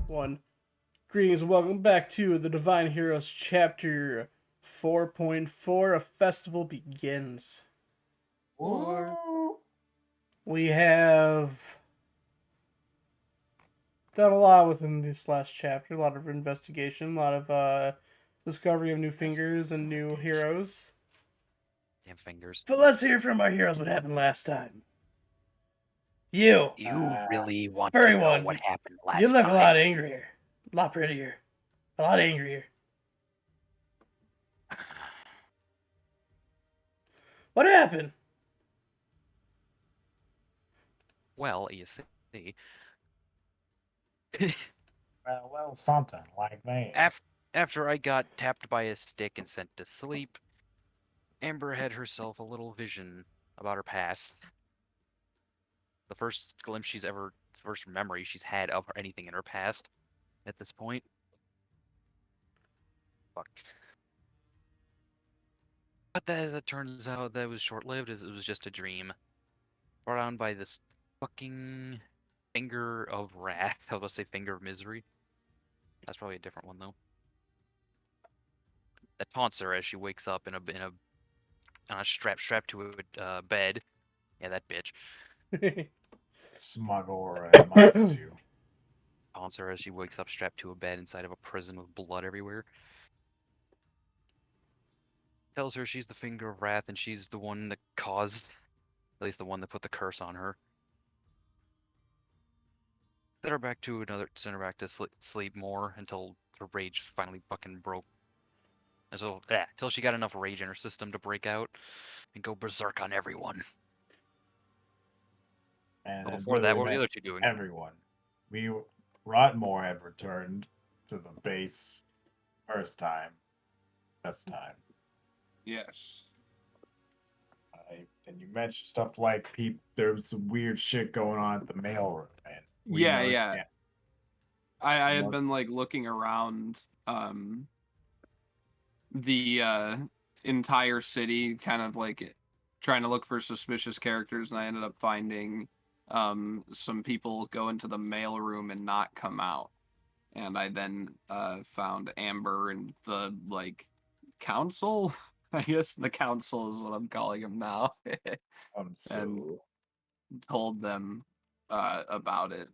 One. Greetings and welcome back to the Divine Heroes chapter 4.4. A festival begins. Or We have done a lot within this last chapter, a lot of investigation, a lot of discovery of new fingers and new heroes. Damn fingers. But let's hear from our heroes what happened last time. You, You really want furry to know one, what happened last you look time? a lot angrier, a lot prettier, a lot angrier. What happened? Well, you see, well, something like that. after I got tapped by a stick and sent to sleep, Amber had herself a little vision about her past. The first memory she's had of anything in her past at this point. Fuck. But as it turns out, that was short-lived, as it was just a dream. Brought on by this fucking finger of wrath. I was gonna say finger of misery. That's probably a different one, though. That taunts her as she wakes up in a strapped to a bed. Yeah, that bitch. Smuggle amongst you. Taunts her as she wakes up strapped to a bed inside of a prison with blood everywhere. Tells her she's the finger of wrath and she's the one that caused, at least the one that put the curse on her. Send her back to sleep more until her rage finally fucking broke. And so, till she got enough rage in her system to break out and go berserk on everyone. And But before that, what were the meant other two doing? everyone. Rotmore had returned to the base first time. This time. Yes. And you mentioned stuff like there was some weird shit going on at the mailroom, and Yeah. I had Most- been like looking around the entire city, kind of like trying to look for suspicious characters, and I ended up finding some people go into the mailroom and not come out. And I then found Amber and the council. I guess the council is what I'm calling them now. And told them about it.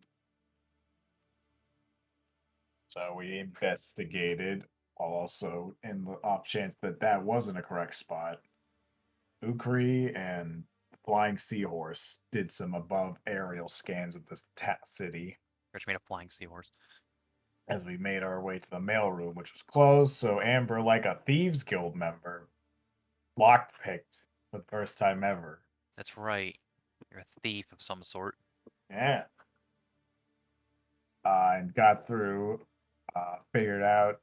So we investigated, also in the off chance that that wasn't a correct spot. Ukri and Flying Seahorse did some above aerial scans of this city Rich made a flying seahorse. as we made our way to the mailroom, which was closed. So Amber, like a Thieves Guild member, lockpicked for the first time ever. That's right. You're a thief of some sort. Yeah. And got through, figured out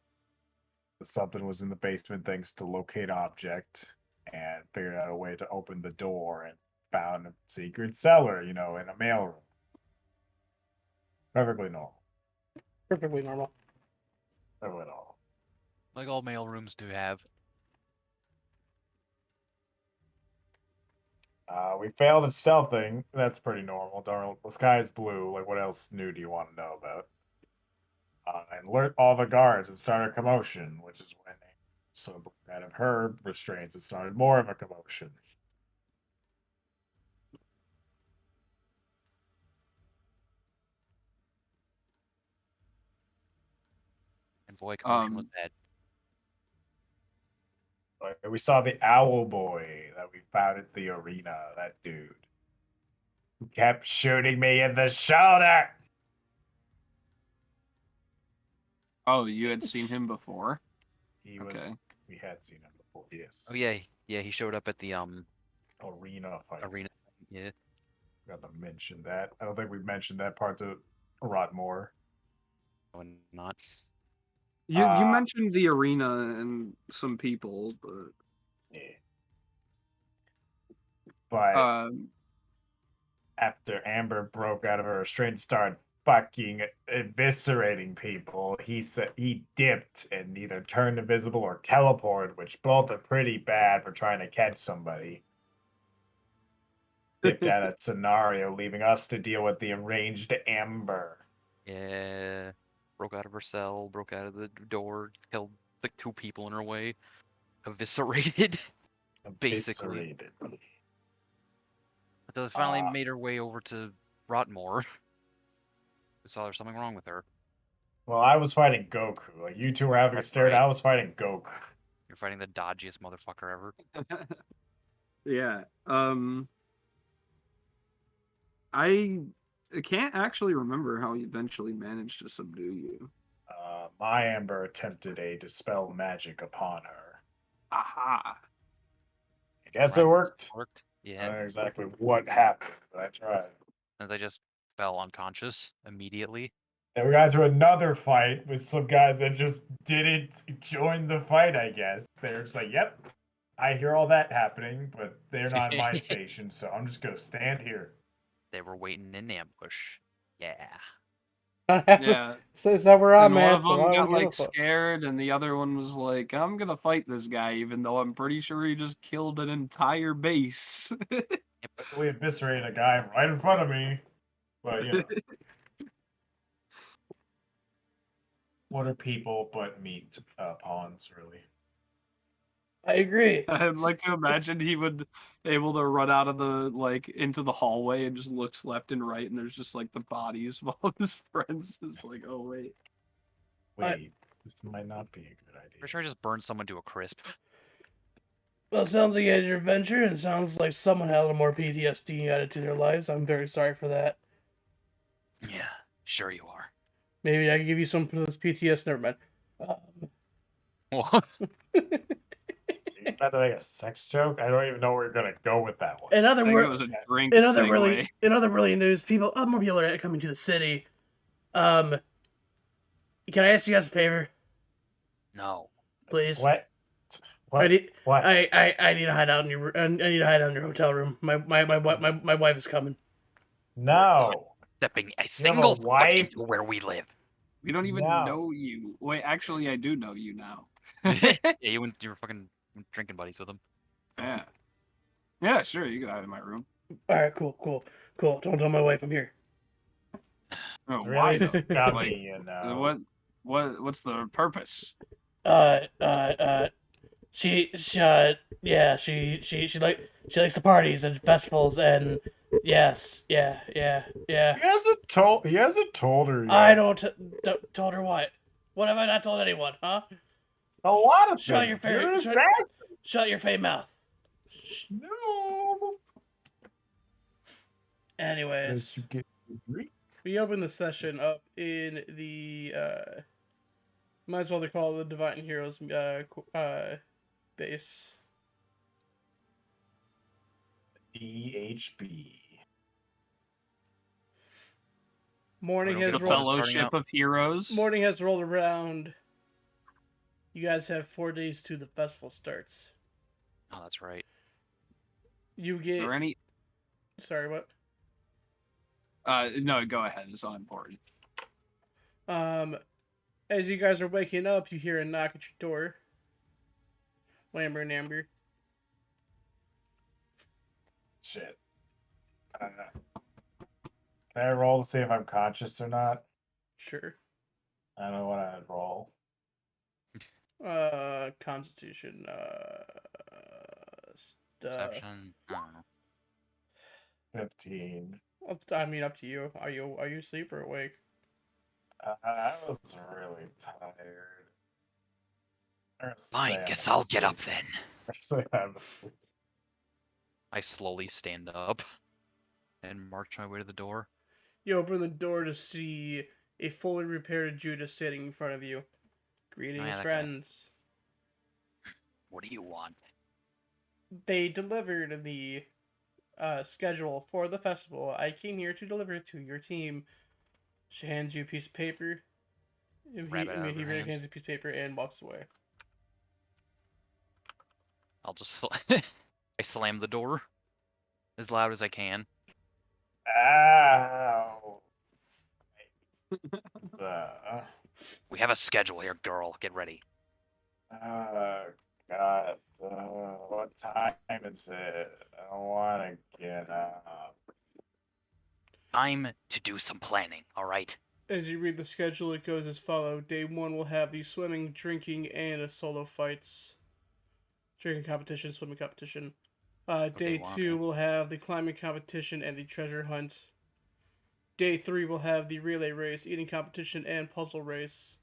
something was in the basement thanks to locate object, and figured out a way to open the door and found a secret cellar, in a mailroom. Perfectly normal. Perfectly normal. Perfectly normal. Like all mail rooms do have. We failed at stealthing. That's pretty normal. The sky is blue. Like, what else new do you want to know about? And alert all the guards and start a commotion, which is when so out of her restraints, it started more of a commotion. And boy, commotion was bad. We saw the owl boy that we found at the arena. That dude who kept shooting me in the shoulder. Oh, you had seen him before? We had seen him before. Yes. Oh yeah, he showed up at the Arena fight. arena. Yeah. Got to mention that. I don't think we've mentioned that part to Rodmore. No, not. You mentioned the arena and some people, but yeah. But after Amber broke out of her restraint and started fucking eviscerating people, he said he dipped and either turned invisible or teleported, which both are pretty bad for trying to catch somebody. Dipped out of scenario, leaving us to deal with the enraged Amber. Yeah. broke out of her cell, broke out of the door, killed like 2 people in her way, eviscerated. Basically. Eviscerated. Until they finally Ah. made her way over to Rotmore. We saw there's something wrong with her. Well, I was fighting Goku. Like you two were having a That's stare. right. I was fighting Goku. You're fighting the dodgiest motherfucker ever. Yeah. I can't actually remember how he eventually managed to subdue you. My Amber attempted a dispel magic upon her. Aha. I guess Right. it worked. Worked. I Yeah. don't know exactly what happened, but I tried. Since I just fell unconscious immediately. Then we got into another fight with some guys that just didn't join the fight, I guess. They're just like, yep, I hear all that happening, but they're not in my station, so I'm just going to stand here. They were waiting in ambush. Yeah. Yeah. So is that where I'm And one at? of So them I got don't give a like fuck. scared, and the other one was like, "I'm gonna fight this guy, even though I'm pretty sure he just killed an entire base." We eviscerated a guy right in front of me, but you know, what are people but meat pawns, really? I agree. I'd like to imagine he would able to run out of the into the hallway and just looks left and right, and there's just like the bodies of all of his friends. It's like, oh wait. Wait, this might not be a good idea. Pretty sure I just burned someone to a crisp. Well, it sounds like you had your adventure, and sounds like someone had a little more PTSD added to their lives. I'm very sorry for that. Yeah, sure you are. Maybe I can give you some for this PTSD. Never mind. What? You about to make a sex joke? I don't even know where you're gonna go with that one. In other I think it words, was a drink in other segue. really news, people, more people are coming to the city. Can I ask you guys a favor, No. please? What? What? I need, What? I need to hide out in your, I need to hide out in your hotel room. My wife is coming. No. Stepping a You have a single foot wife? into where we live. We don't even No. know you. Wait, actually, I do know you now. Yeah, you were fucking drinking buddies with him. Yeah. Yeah, sure. You can hide in my room. All right, cool. Don't tell my wife I'm here. Oh, It's why? really though? scummy, Like, you know. what's the purpose? She likes the parties and festivals and yes, yeah. He hasn't told her yet. I don't told her what? What have I not told anyone, huh? A lot of Shut things. your You're an face. assassin. Shut your fake mouth. No. Anyways, You get drink. we open the session up in the might as well call it the Divine Heroes base. DHB. Morning We don't has get The a rolled. fellow- Fellowship of Heroes. Morning has rolled around. You guys have 4 days to the festival starts. Oh, that's right. You Is get. there any? Sorry, what? No, go ahead. It's not important. As you guys are waking up, you hear a knock at your door. Lambert and Amber. Shit. Can I roll to see if I'm conscious or not? Sure. I don't know what I'd roll. Constitution. Perception. I don't know. 15. Up to you. Are you asleep or awake? I was really tired. Fine, guess I'll get up then. I'm asleep. I slowly stand up and march my way to the door. You open the door to see a fully repaired Judas standing in front of you. Greetings, yeah, that guy. friends. What do you want? They delivered the schedule for the festival. I came here to deliver it to your team. She hands you a piece of paper. Grab it out of He her hands hands. you a piece of paper and walks away. I'll just I slam the door as loud as I can. Ow. We have a schedule here, girl. Get ready. God. What time is it? I don't want to get up. Time to do some planning, all right? As you read the schedule, it goes as follows. Day 1 will have the swimming, drinking, and a solo fights. Drinking competition, swimming competition. Day wow, 2 okay. will have the climbing competition and the treasure hunt. Day 3 will have the relay race, eating competition, and puzzle race.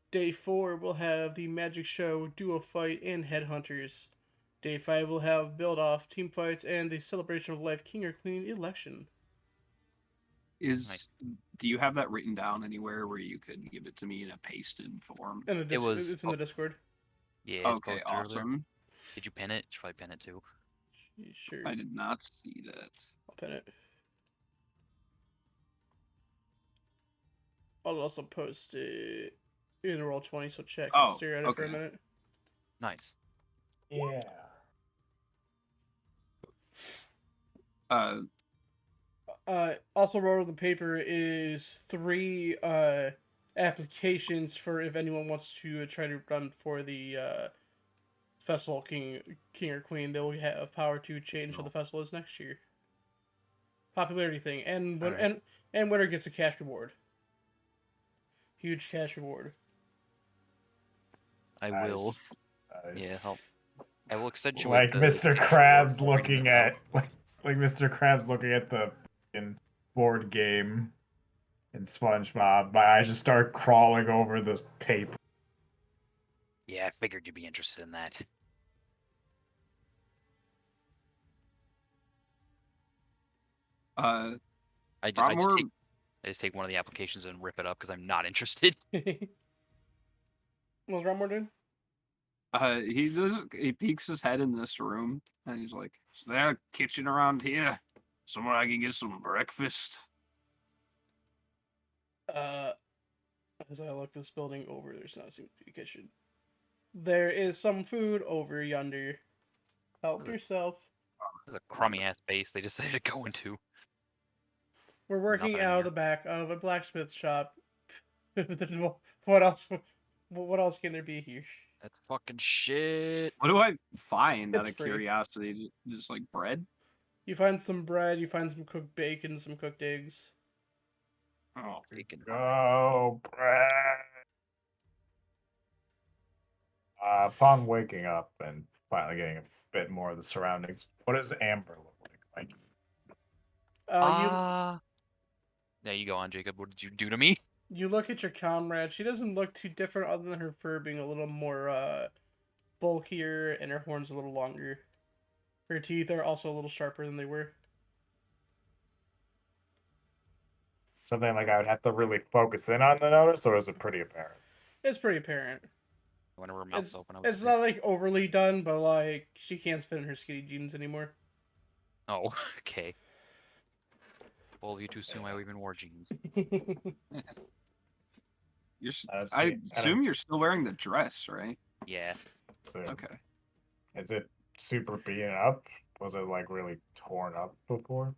Day 4 will have the magic show, duo fight, and headhunters. Day 5 will have build off, team fights, and the celebration of life king or queen election. Is do you have that written down anywhere where you could give it to me in a pasted form? And It was it's in the Discord. yeah. It's Okay, posted earlier. awesome. Did you pin it? You should probably pin it too. Sure, I did not see that. I'll pin it. I'll also post it in Roll20, so check and Oh, stare at it for a okay. minute. Nice. Yeah. Also wrote on the paper is 3 applications for if anyone wants to try to run for the festival king or queen. They will have power to change how the festival is next year. Popularity thing, and Alright. and winner gets a cash reward. Huge cash reward. I will. Nice. Yeah, Nice. I will accentuate Like the Mr. cash Krabs reward by reading looking this out. at like Mr. Krabs looking at the fucking board game in SpongeBob. My eyes just start crawling over this paper. Yeah, I figured you'd be interested in that. Uh, I Bromore, just take one of the applications and rip it up because I'm not interested. What's wrong, Morgan? he peeks his head in this room and he's like, "Is there a kitchen around here? Somewhere I can get some breakfast?" As I look this building over, there's not seems to be a kitchen. There is some food over yonder. Help yourself. It's a crummy ass base they decided to go into. We're working Nothing in out of here. the back of a blacksmith shop. What else? What else can there be here? That's fucking shit. What do I find out It's of free. curiosity? Just like bread? You find some bread. You find some cooked bacon, some cooked eggs. Oh, Bacon. Go, Brad. Upon waking up and finally getting a bit more of the surroundings, what does Amber look like? There you go on, Jacob. What did you do to me? You look at your comrade. She doesn't look too different, other than her fur being a little more bulkier and her horns a little longer. Her teeth are also a little sharper than they were. Something like I would have to really focus in on to notice, or is it pretty apparent? It's pretty apparent. Whenever her mouth's It's open, I would it's say. not like overly done, but like she can't fit in her skinny jeans anymore. Oh, okay. Well, if you too soon, why we even wore jeans? That's I me, assume you're still wearing the dress, right? Yeah. So, Okay. is it super beaten up? Was it like really torn up before?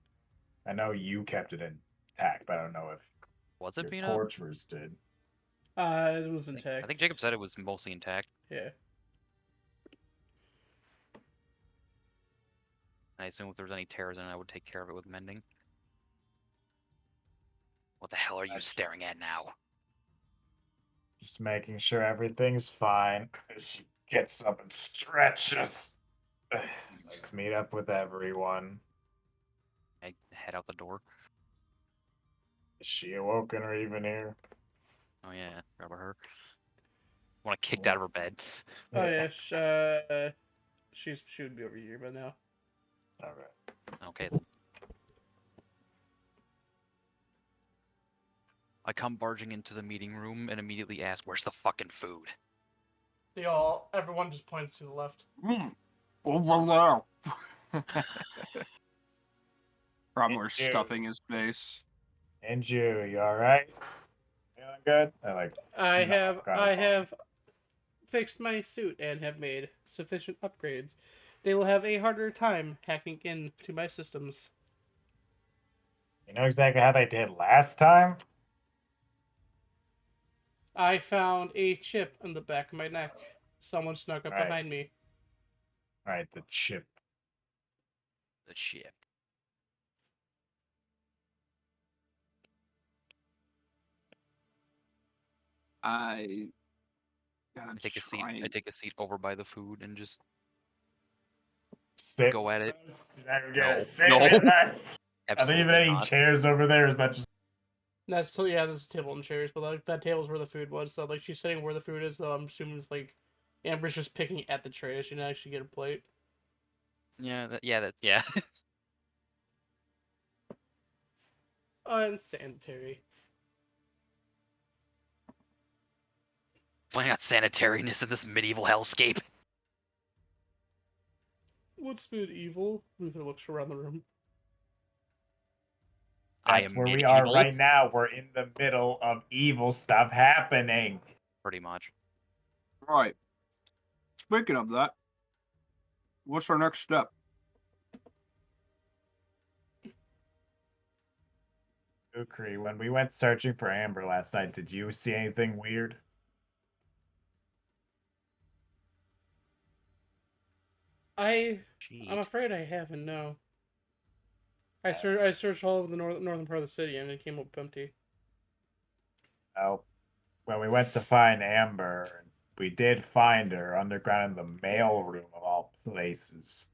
I know you kept it intact, but I don't know if Was it your being up? torturers did. It was I think- intact. I think Jacob said it was mostly intact. Yeah. I assume if there was any tears in it, I would take care of it with mending. What the hell are you That's- staring at now? Just making sure everything's fine. She gets up and stretches. Let's meet up with everyone. I head out the door. Is she awoken or even here? Oh yeah, grab her. Want to kicked out of her bed. Oh yeah. She would be over here by now. Okay. Okay. I come barging into the meeting room and immediately ask, "Where's the fucking food?" Everyone just points to the left. Over there. Bromore Ew. stuffing his face. And you alright? Feeling good? I No, got I it. have fixed my suit and have made sufficient upgrades. They will have a harder time hacking into my systems. You know exactly how they did last time? I found a chip on the back of my neck. Someone snuck up Right. behind me. Alright, the chip. The shit. I gotta I take a seat. try I and- take a seat over by the food and just Sit Go at with it. us. You're gonna No. sit No. with us. Are there absolutely even any not. chairs over there? Is that just That's so yeah, there's a table and chairs, but like that table's where the food was. So like she's sitting where the food is. So I'm assuming it's like Amber's just picking at the tray. She didn't actually get a plate. Yeah, yeah. Unsanitary. Why not sanitariness in this medieval hellscape? What's medieval? Luther looks around the room. I that's am where we medieval, are right now? We're in the middle of evil stuff happening. pretty much. Right. Speaking of that, what's our next step? Ukri, when we went searching for Amber last night, did you see anything weird? I'm Cheat. afraid I haven't. No. I Yeah. I searched all over the northern part of the city and it came up empty. Oh, when we went to find Amber, we did find her underground in the mail room of all places.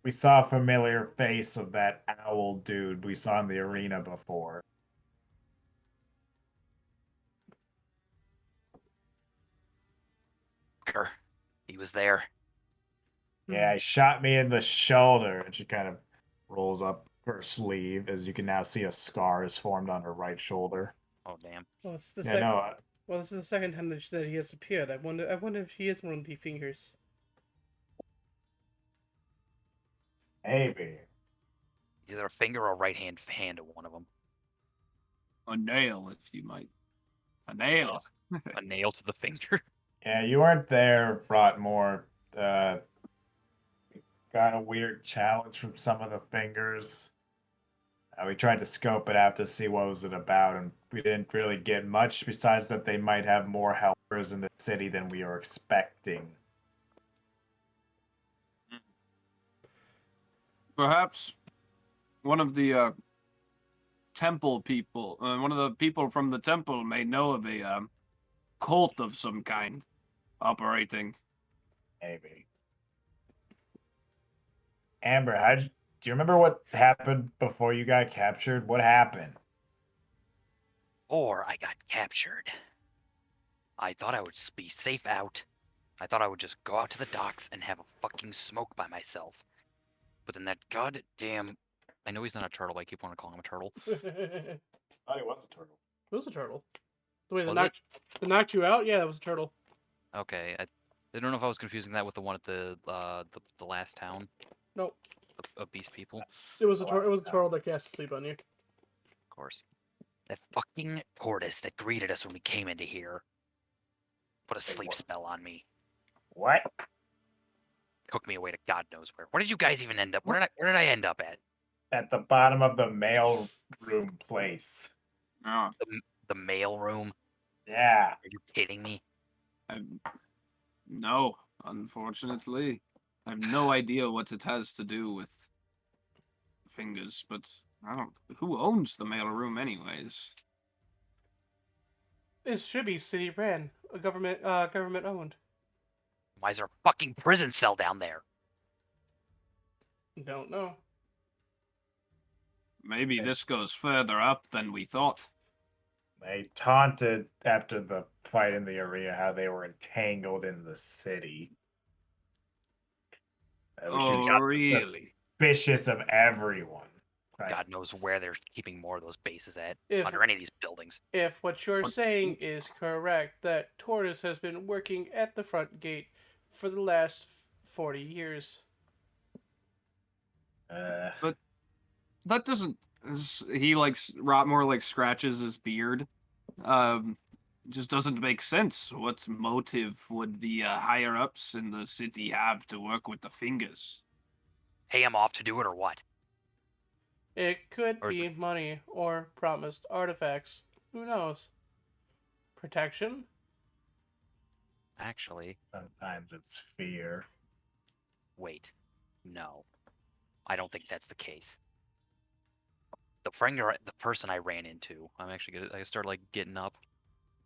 We saw a familiar face of that owl dude we saw in the arena before. Her. He was there. Yeah, he shot me in the shoulder, and she kind of rolls up her sleeve, as you can now see a scar is formed on her right shoulder. Oh damn. Well, it's the Yeah, no, well, this is the second time that he has appeared. I wonder if he is one of the fingers. maybe. Either a finger or right hand of one of them. A nail, if you might. A nail. A nail to the finger. Yeah, you weren't there, Broadmoor. Got a weird challenge from some of the fingers. We tried to scope it out to see what was it about, and we didn't really get much besides that they might have more helpers in the city than we were expecting. Perhaps one of the temple people, one of the people from the temple may know of a cult of some kind operating. Maybe. Amber, do you remember what happened before you got captured? What happened? Or I got captured. I thought I would be safe out. I thought I would just go out to the docks and have a fucking smoke by myself. But then that goddamn... I know he's not a turtle, but I keep wanting to call him a turtle. It I thought he was a turtle. was a turtle. The way Was that knocked you out, yeah, that was a turtle. Okay, I don't know if I was confusing that with the one at the last town Nope, of beast people. it was a Oh, it was a that's turtle that cast sleep on you. Of course. That fucking tortoise that greeted us when we came into here put a Wait, sleep what? spell on me. What? Took me away to God knows where. Where did you guys even end up? Where did I end up at? At the bottom of the mail room place. Oh, The mail room? Yeah. Are you kidding me? no, unfortunately. I have no idea what it has to do with fingers, but I don't. Who owns the mailroom, anyways? It should be city ran, a government owned. Why is there a fucking prison cell down there? Don't know. Maybe Okay. this goes further up than we thought. They taunted after the fight in the arena how they were entangled in the city. We should Oh, be really? suspicious of everyone. Right. God knows where they're keeping more of those bases at. If Under any of these buildings. if what you're saying is correct, that Tortoise has been working at the front gate for the last 40 years. Uh, That doesn't. He Rotmore scratches his beard. Just doesn't make sense. What motive would the higher ups in the city have to work with the fingers? Pay him off to do it or what? It could Or is be money or promised artifacts. Who knows? Protection? Actually, sometimes it's fear. wait. No. I don't think that's the case. The person I ran into, I started getting up.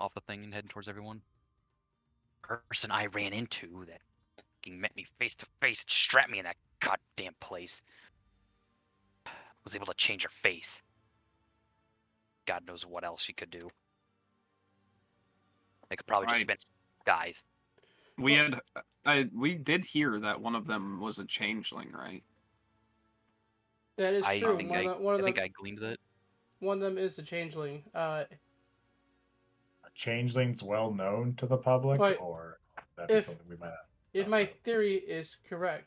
off the thing and heading towards everyone. Person I ran into that fucking met me face to face and strapped me in that goddamn place was able to change her face. God knows what else she could do. They could probably just Right. spin guys. We did hear that one of them was a changeling, right? That is I true. think I gleaned that. One of them is the changeling. Are changelings well known to the public, But or that be if- something we might not? if my theory is correct,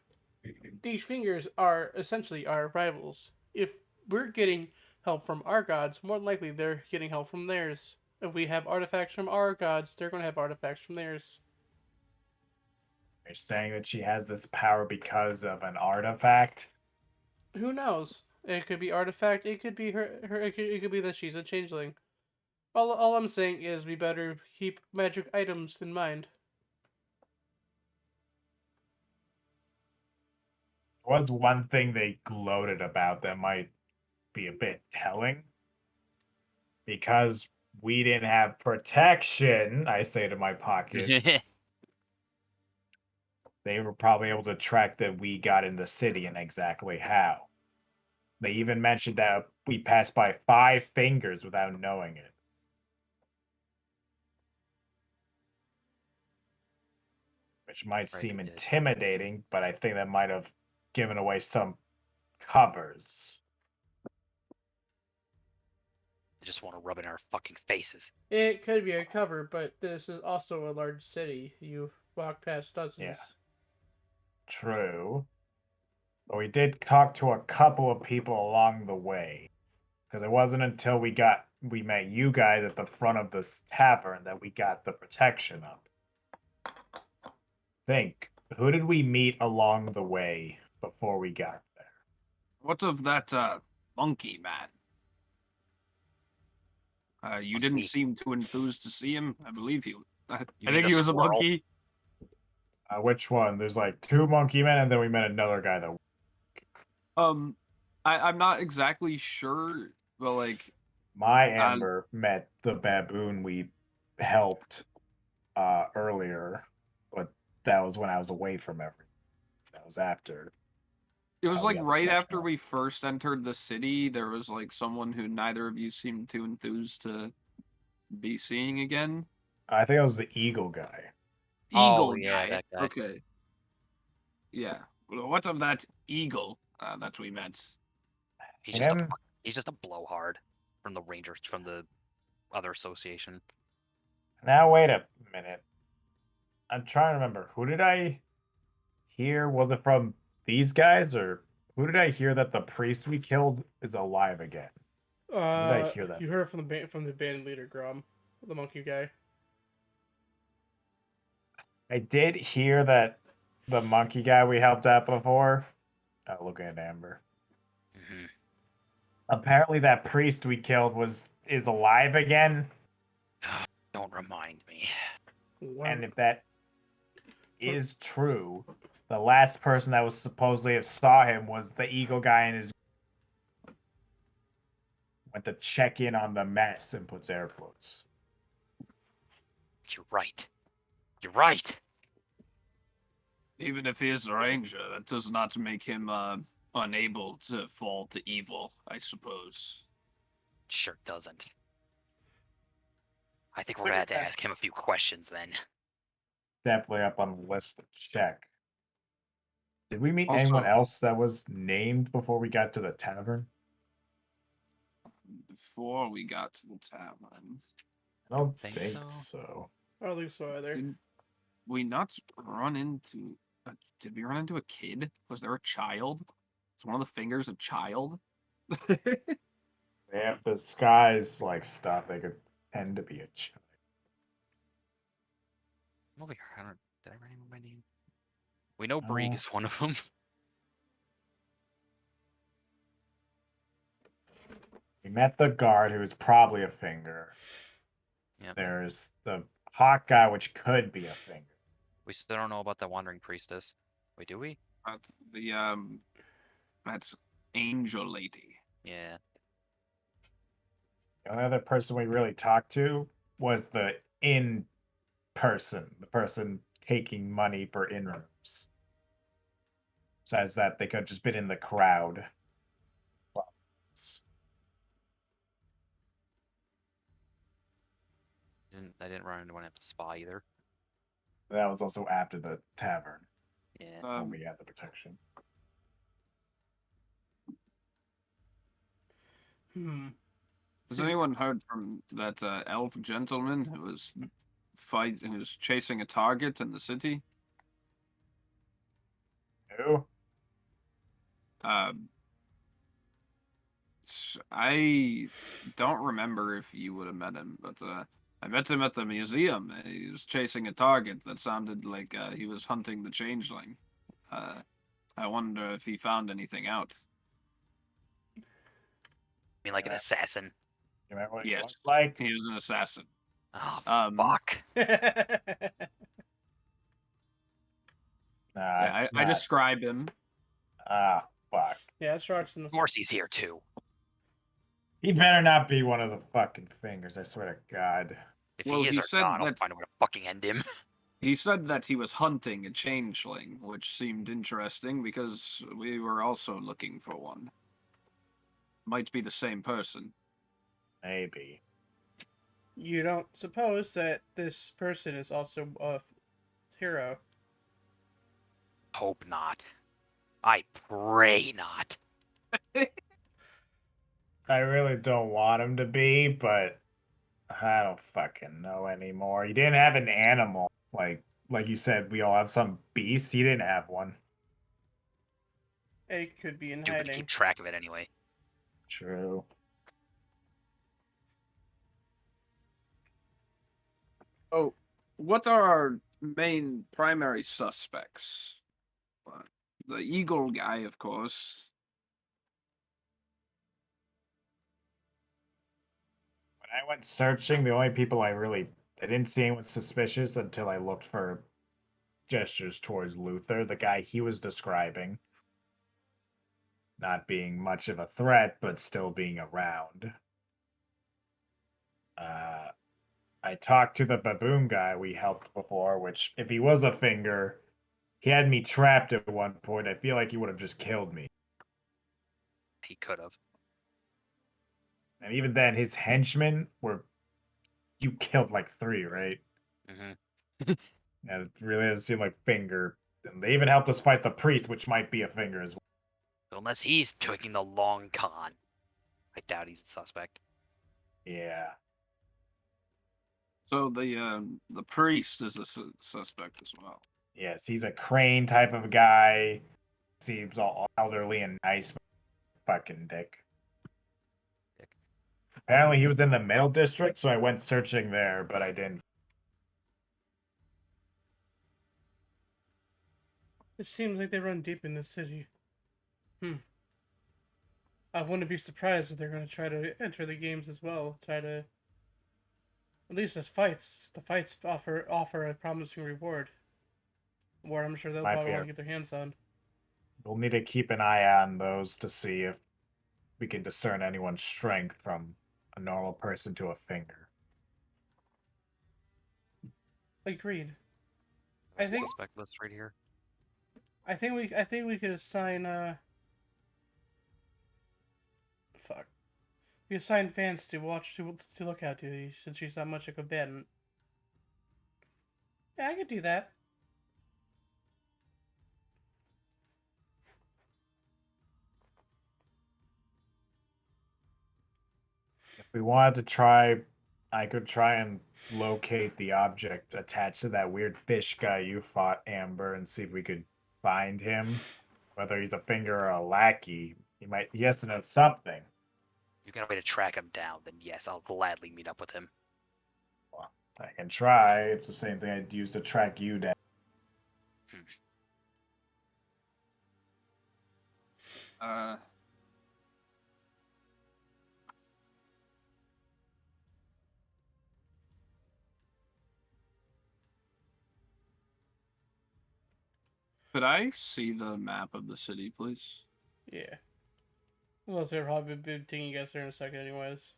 these fingers are essentially our rivals. If we're getting help from our gods, more than likely they're getting help from theirs. If we have artifacts from our gods, they're going to have artifacts from theirs. You're saying that she has this power because of an artifact? Who knows? It could be artifact. It could be her. It could be that she's a changeling. All I'm saying is we better keep magic items in mind. Was one thing they gloated about that might be a bit telling. Because we didn't have protection, I say to my pocket, they were probably able to track that we got in the city and exactly how. They even mentioned that we passed by 5 fingers without knowing it. Which might Right, seem they did. intimidating, but I think that might have given away some covers. They just want to rub it in our fucking faces. It could be a cover, but this is also a large city. You've walked past dozens. Yeah. True. But we did talk to a couple of people along the way. Because it wasn't until we met you guys at the front of this tavern that we got the protection up. Think, who did we meet along the way before we got there? What of that monkey man? You didn't Monkey. seem too enthused to see him. I believe he. I You think mean he the was a squirrel? monkey. Which one? There's like 2 monkey men, and then we met another guy that. I'm not exactly sure, but like My Amber met the baboon we helped earlier, but that was when I was away from everything. That was after. it was we like got the right connection after up. we first entered the city. There was like someone who neither of you seemed too enthused to be seeing again. I think it was the eagle guy. Oh, Eagle yeah, guy. that guy. Okay. Yeah. Well, what of that eagle that we met? He's just Him? he's just a blowhard from the Rangers from the other association. Now wait a minute. I'm trying to remember. Who did I hear? Was it from these guys, or who did I hear that the priest we killed is alive again? Did I hear that? You heard it from the band leader, Grom, the monkey guy. I did hear that the monkey guy we helped out before. Looking at Amber. Mm-hmm. Apparently, that priest we killed is alive again. Don't remind me. And if that is true, the last person that was supposedly saw him was the eagle guy and his went to check in on the mess and puts air quotes. You're right. You're right. Even if he is a ranger, that does not make him unable to fall to evil, I suppose. Sure doesn't. I think we're gonna have to ask him a few questions then. Definitely up on the list to check. Did we meet Also- anyone else that was named before we got to the tavern? Before we got to the tavern, I don't Think think so. so. I don't think so either. did we not run into? Did we run into a kid? Was there a child? Was one of the fingers a child? They have disguise like stuff. They could tend to be a child. I'm over here. Did I remember my name? We know Brieg No. is one of them. We met the guard, who is probably a finger. Yep. There's the hawk guy, which could be a finger. We still don't know about the wandering priestess. Wait, do we? That's Angel Lady. Yeah. The only other person we really talked to was the in person, the person taking money for in rooms. Says that they could have just been in the crowd. Well, I didn't run into one at the spa either. that was also after the tavern Yeah. when we had the protection. Has See, anyone heard from that elf gentleman who was chasing a target in the city? Who? I don't remember if you would have met him, but I met him at the museum. And he was chasing a target that sounded like he was hunting the changeling. I wonder if he found anything out. I mean, like an assassin. You remember what he Yes, looked like? he was an assassin. Oh, Fuck. Nah, Yeah, it's I not. describe him. Ah, fuck. yeah, Shark's in the. Of course he's here too. He better not be one of the fucking fingers, I swear to God. If Well, he is he or said not, I'll that- find a way to fucking end him. He said that he was hunting a changeling, which seemed interesting because we were also looking for one. Might be the same person. Maybe. You don't suppose that this person is also a hero? Hope not. I pray not. I really don't want him to be, but I don't fucking know anymore. He didn't have an animal. Like you said, we all have some beast. He didn't have one. It could be in Stupid to hiding. keep track of it anyway. True. Oh, what are our main primary suspects? The eagle guy, of course. When I went searching, the only people I didn't see anyone suspicious until I looked for gestures towards Luther, the guy he was describing. Not being much of a threat, but still being around. I talked to the baboon guy we helped before, which, if he was a finger, he had me trapped at one point. I feel like he would have just killed me. He could have. And even then, his henchmen were. You killed like 3, right? Mm-hmm. Yeah, it really doesn't seem like finger. And they even helped us fight the priest, which might be a finger as well. So unless he's taking the long con, I doubt he's the suspect. Yeah. So the priest is a suspect as well. Yes, he's a crane type of guy. Seems all elderly and nice, but fucking dick. Apparently, he was in the Middle District, so I went searching there, but I didn't. It seems like they run deep in the city. I wouldn't be surprised if they're going to try to enter the games as well. Try to. At least as fights. The fights offer a promising reward. Where I'm sure they'll Might probably be want a- to get their hands on. We'll need to keep an eye on those to see if we can discern anyone's strength from a normal person to a finger. Agreed. I That's think- suspect list right here. I think we could assign fuck. We assign Vance to look out to since she's not much of a combatant. Yeah, I could do that. If we wanted to try, I could try and locate the object attached to that weird fish guy you fought, Amber, and see if we could find him. Whether he's a finger or a lackey, he has to know something. If you got a way to track him down, then yes, I'll gladly meet up with him. I can try. It's the same thing I'd use to track you down. Could I see the map of the city, please? Yeah. Well, they're probably be taking you guys there in a second, anyways.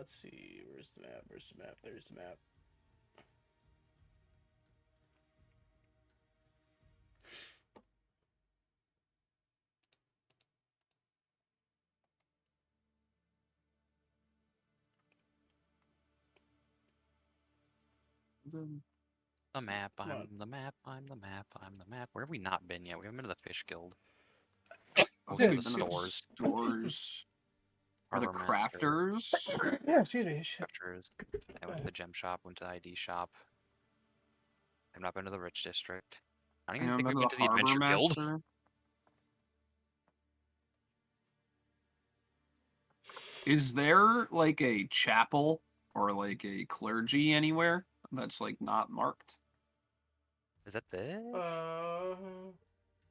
let's see. Where's the map? Where's the map? There's the map. The map, Come on. I'm the map, I'm the map, I'm the map. Where have we not been yet? We haven't been to the Fish Guild. Most Yeah, of We've the been to the stores. stores. Or the Harbor Master, crafters. Yeah, excuse me. Shit. Crafters. I went to the gem shop, went to the ID shop. I've not been to the Rich District. I don't even Anyone think been we've to been the to the Harbor Adventure Guild. Master? Is there like a chapel or like a clergy anywhere that's like not marked? Is that this?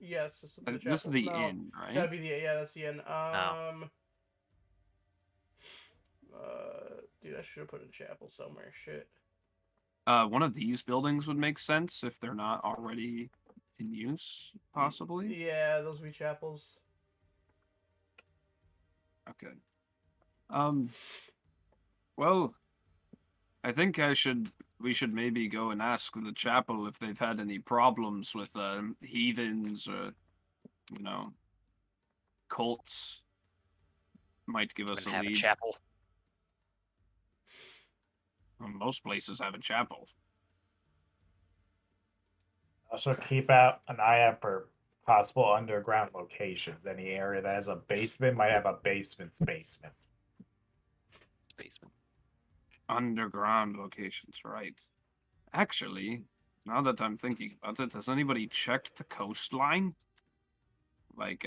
Yes, this is the This is chapel. the No, inn, right? that'd be the yeah. That's the end. Oh. Dude, I should have put a chapel somewhere. Shit. One of these buildings would make sense if they're not already in use, possibly. Yeah, those would be chapels. Okay. Well, I think we should maybe go and ask the chapel if they've had any problems with heathens or, you know, cults. Might give us Even a have a lead. chapel. Well, most places have a chapel. Also, keep out an eye out for possible underground locations. Any area that has a basement might have a basement's basement. Basement. Underground locations, right. Actually, now that I'm thinking about it, has anybody checked the coastline? Like,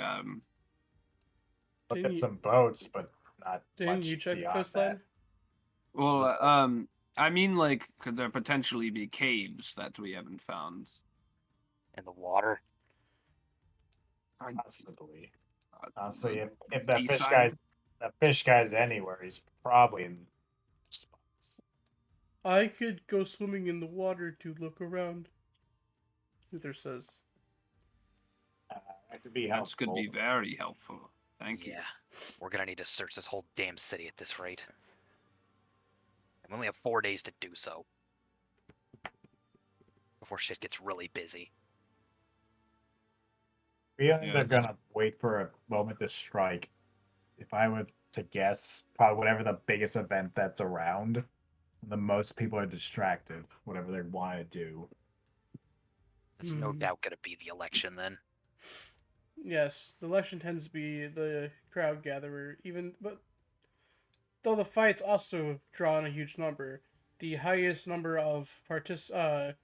Look Didn't at you- some boats, but not Didn't much you check the beyond coastline? well, I mean, like, could there potentially be caves that we haven't found? In the water. I, Possibly. uh, Honestly, the if that seaside? fish guy's anywhere, he's probably in spots. I could go swimming in the water to look around. Luther says. That could be That helpful. could be very helpful. Thank you. Yeah. We're gonna need to search this whole damn city at this rate. And we only have 4 days to do so. Before shit gets really busy. Feeling they're Yes. gonna wait for a moment to strike. If I were to guess, probably whatever the biggest event that's around, the most people are distracted, whatever they want to do. It's no Hmm. doubt gonna be the election then. Yes, the election tends to be the crowd gatherer. But though the fights also draw in a huge number, the highest number of festival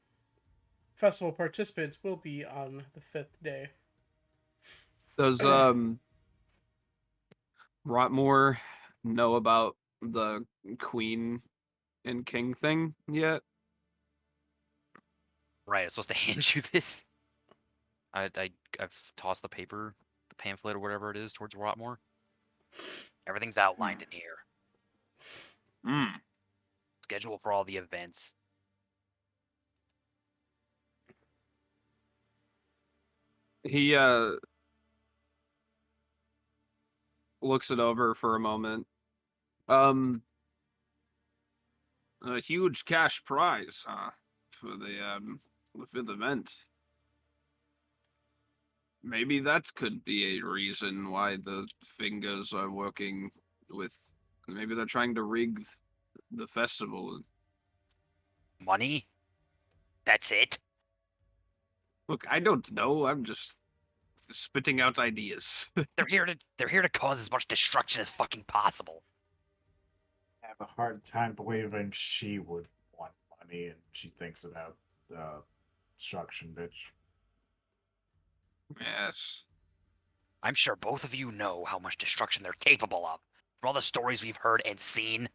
participants will be on the 5th day. Does Rotmore know about the queen and king thing yet? Right, I'm supposed to hand you this. I've tossed the paper, the pamphlet or whatever it is, towards Rotmore. Everything's outlined in here. Hmm. Schedule for all the events. He looks it over for a moment. A huge cash prize, huh? For the fifth event. Maybe that could be a reason why the fingers are working with. Maybe they're trying to rig the festival. Money? That's it? Look, I don't know. I'm just spitting out ideas. They're here to cause as much destruction as fucking possible. I have a hard time believing she would want money and she thinks about the destruction, bitch. Yes. I'm sure both of you know how much destruction they're capable of. From all the stories we've heard and seen,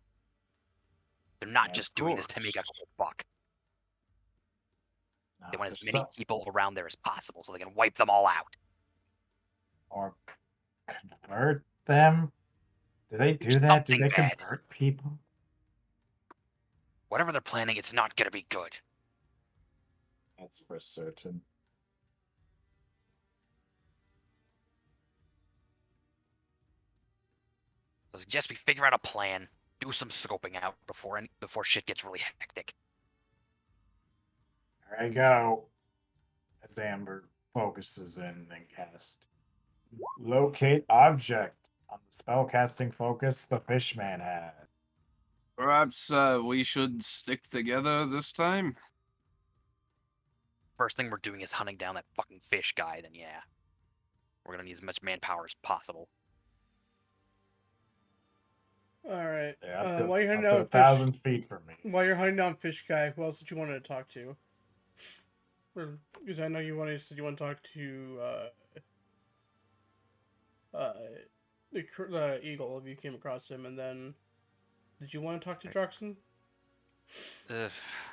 they're not Yeah, just of doing this to make a course. quick buck. They want as There's many some- people around there as possible so they can wipe them all out. or convert them. Do they do that? Do Something they bad. convert people? Whatever they're planning, it's not gonna be good. That's for certain. I suggest we figure out a plan, do do some scoping out before shit gets really hectic. There I go. As Amber focuses in and casts locate object on the spellcasting focus the fishman had. Perhaps we should stick together this time. First thing we're doing is hunting down that fucking fish guy. Then yeah, we're gonna need as much manpower as possible. All right. Yeah, up to, While you're up hunting to down 1,000 feet from me. While you're hunting down fish guy, who else did you want to talk to? Because I know you said you want to talk to the eagle if you came across him, and then did you want to talk to Druxon?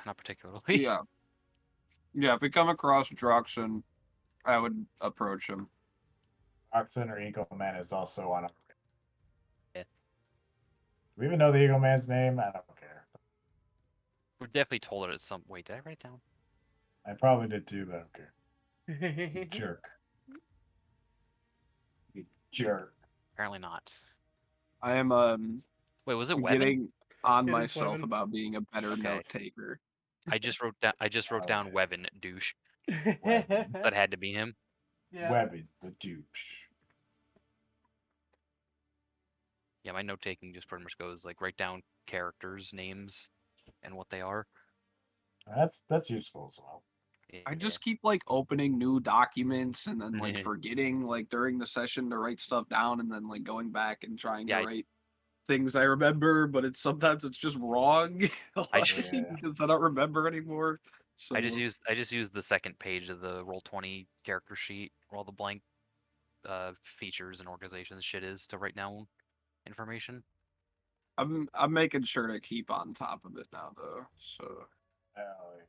Not particularly. Yeah. Yeah, if we come across Droxon, I would approach him. Oxen or Eagle Man is also on a. Yeah. Do we even know the Eagle Man's name? I don't care. We're definitely told it at some. Wait, did I write it down? I probably did too, but I don't care. You jerk. You jerk. Apparently not. I am Wait, was it Webbin? getting on It is myself Webbin. about being a better Okay. note taker. I just wrote down Webbin, douche. Webbin. That had to be him. Yeah. Webbin, the douche. Yeah, my note taking just pretty much goes like write down characters' names and what they are. That's useful as well. I Yeah. just keep like opening new documents and then like Mhm. forgetting like during the session to write stuff down and then like going back and trying Yeah, to write things I remember, but sometimes it's just wrong Yeah. because I don't remember anymore. So I just used the second page of the Roll20 character sheet where all the blank features and organizations shit is to write down information. I'm making sure to keep on top of it now though. So Hell yeah.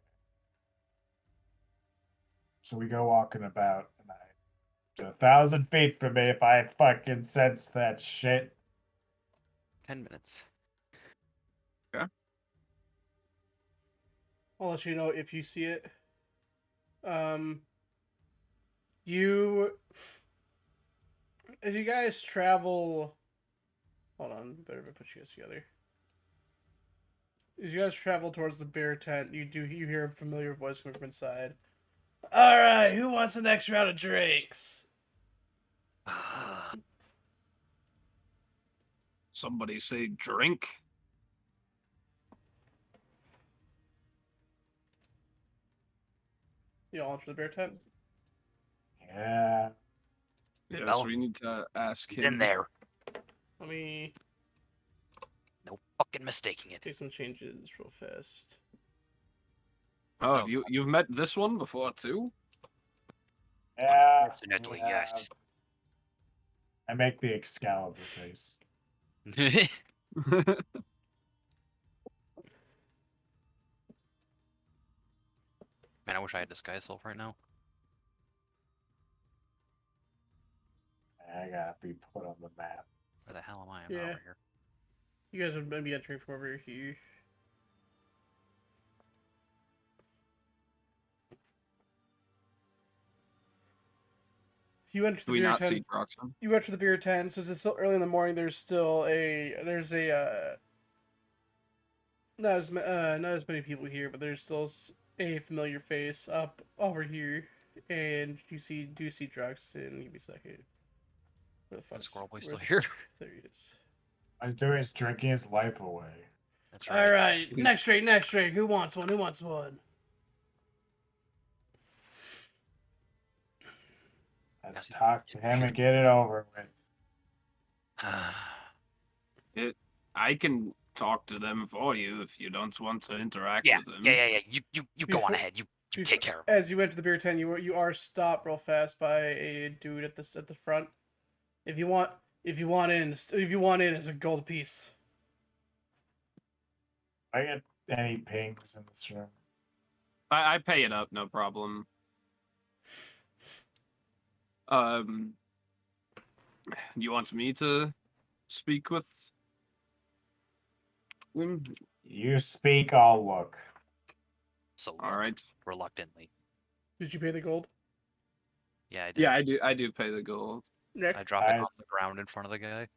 So we go walking about, and to 1,000 feet from me if I fucking sense that shit. 10 minutes. I'll let you know if you see it. If you guys travel, hold on, better put you guys together. As you guys travel towards the bear tent, you hear a familiar voice coming from inside. All right, who wants the next round of drinks? somebody say drink. You all enter the bear tent. Yeah. Yes, Well, we need to ask He's him. in there. Let me No fucking mistaking it. take some changes real fast. Oh, you've met this one before too? Yeah. Unfortunately, yeah. yes. I make the Excalibur face. Man, I wish I had Disguise Self right now. I gotta be put on the map. Where the hell am I? I'm Yeah. not over here. You guys would be entering from over here. You enter the Do we beer not tent. see Droxon? You enter the beer tent. Since it's still early in the morning, there's not as many people here, but there's still a familiar face up over here, and you do see Druxon. Give me a second. Where the fuck? Is Squirrel Boy still where's- here? There he is. All he's doing is drinking his life away. That's All right, He's- next drink. Who wants one? Who wants one? Let's talk to him and get it over with. I can talk to them for you if you don't want to interact Yeah, with them. yeah. You go on Before- ahead. You take care of it. As you enter the beer tent, you are stopped real fast by a dude at the front. If you want in, it's a gold piece. I get any pings in this room? I pay it up, no problem. You want me to speak with him? You speak, I'll look. So All right. reluctantly. Did you pay the gold? Yeah, I did. Yeah, I do pay the gold. Nick? I dropped it Nice. on the ground in front of the guy.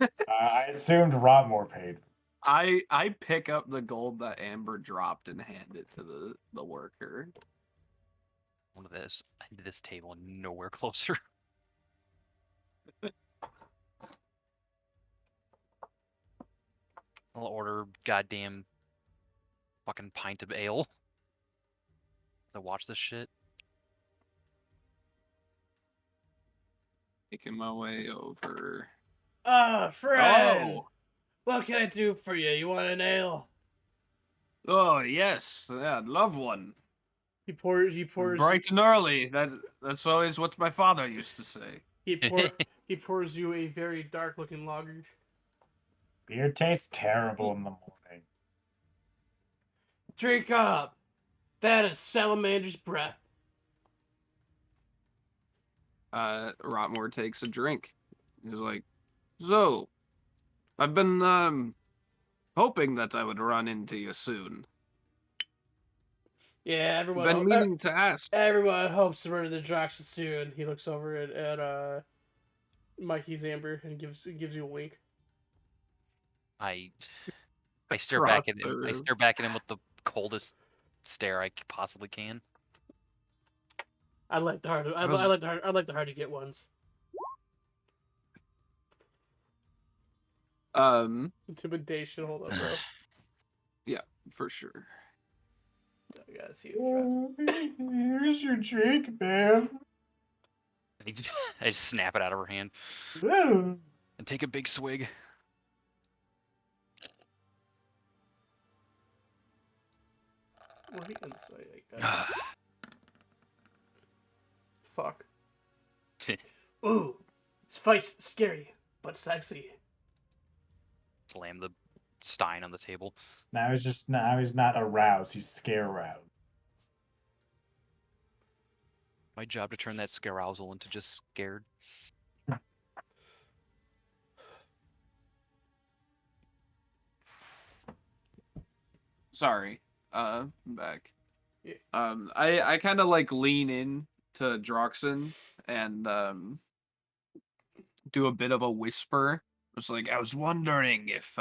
I assumed Rotmore paid. I pick up the gold that Amber dropped and hand it to the worker. One of this. I need this table nowhere closer. I'll order goddamn fucking pint of ale. I watch this shit. Making my way over. Friend! Oh, What can I do for you? You want an ale? oh yes, yeah, I'd love one. He pours Bright and early. That's always what my father used to say. he pours you a very dark looking lager. Beer tastes terrible in the morning. Drink up. That is salamander's breath. Rotmore takes a drink. He's like, so, I've been hoping that I would run into you soon. Yeah, everyone. Been meaning to ask. Everyone hopes to murder the Droxus soon. He looks over at Mikey's Amber and gives you a wink. I stare back at him. I stare back at him with the coldest stare I possibly can. I like the hard. I like the hard to get ones. Intimidation. Hold up, bro. Yeah, for sure. I gotta see it. Here's your drink, man. I just snap it out of her hand Ew. and take a big swig. Well, he can say like that. Fuck. Ooh, this fight's scary but sexy. Slam the stein on the table. Now he's not aroused. He's scare aroused. My job to turn that scarousal into just scared. Sorry. I'm back. Yeah. I kind of like lean in to Droxen and do a bit of a whisper. It's like, I was wondering if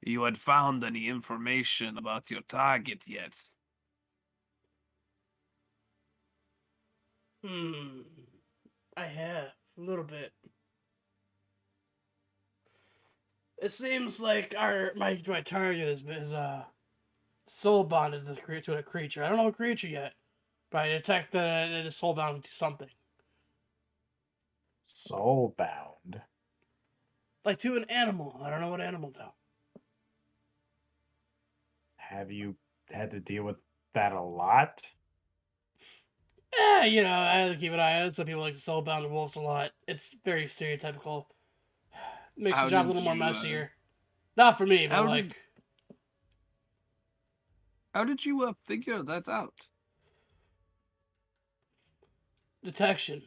you had found any information about your target yet. I have a little bit. It seems like my target is soul bonded to a creature. I don't know what creature yet, but I detect that it is soul bound to something. Soul bound. Like to an animal. I don't know what animal though. Have you had to deal with that a lot? Yeah, I have to keep an eye on it. Some people like to soul bound to wolves a lot. It's very stereotypical. Makes the job a little more messier. Not for me, but like. How did you figure that out? Detection.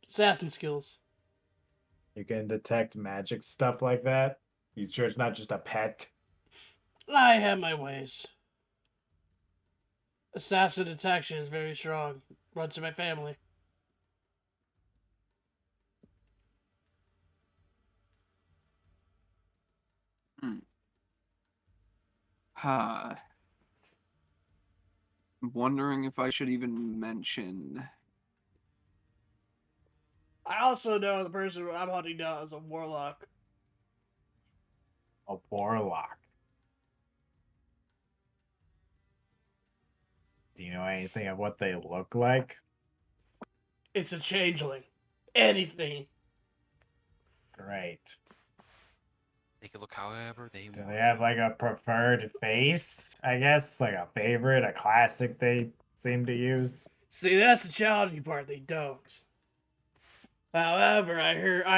Assassin skills. You can detect magic stuff like that? You sure it's not just a pet? I have my ways. Assassin detection is very strong. Runs in my family. I'm wondering if I should even mention. I also know the person I'm hunting down is a warlock. A warlock. Do you know anything of what they look like? It's a changeling. Anything. Great. They can look however they Do want. they have like a preferred face? I guess like a favorite, a classic they seem to use. See, that's the challenging part. They don't. However, I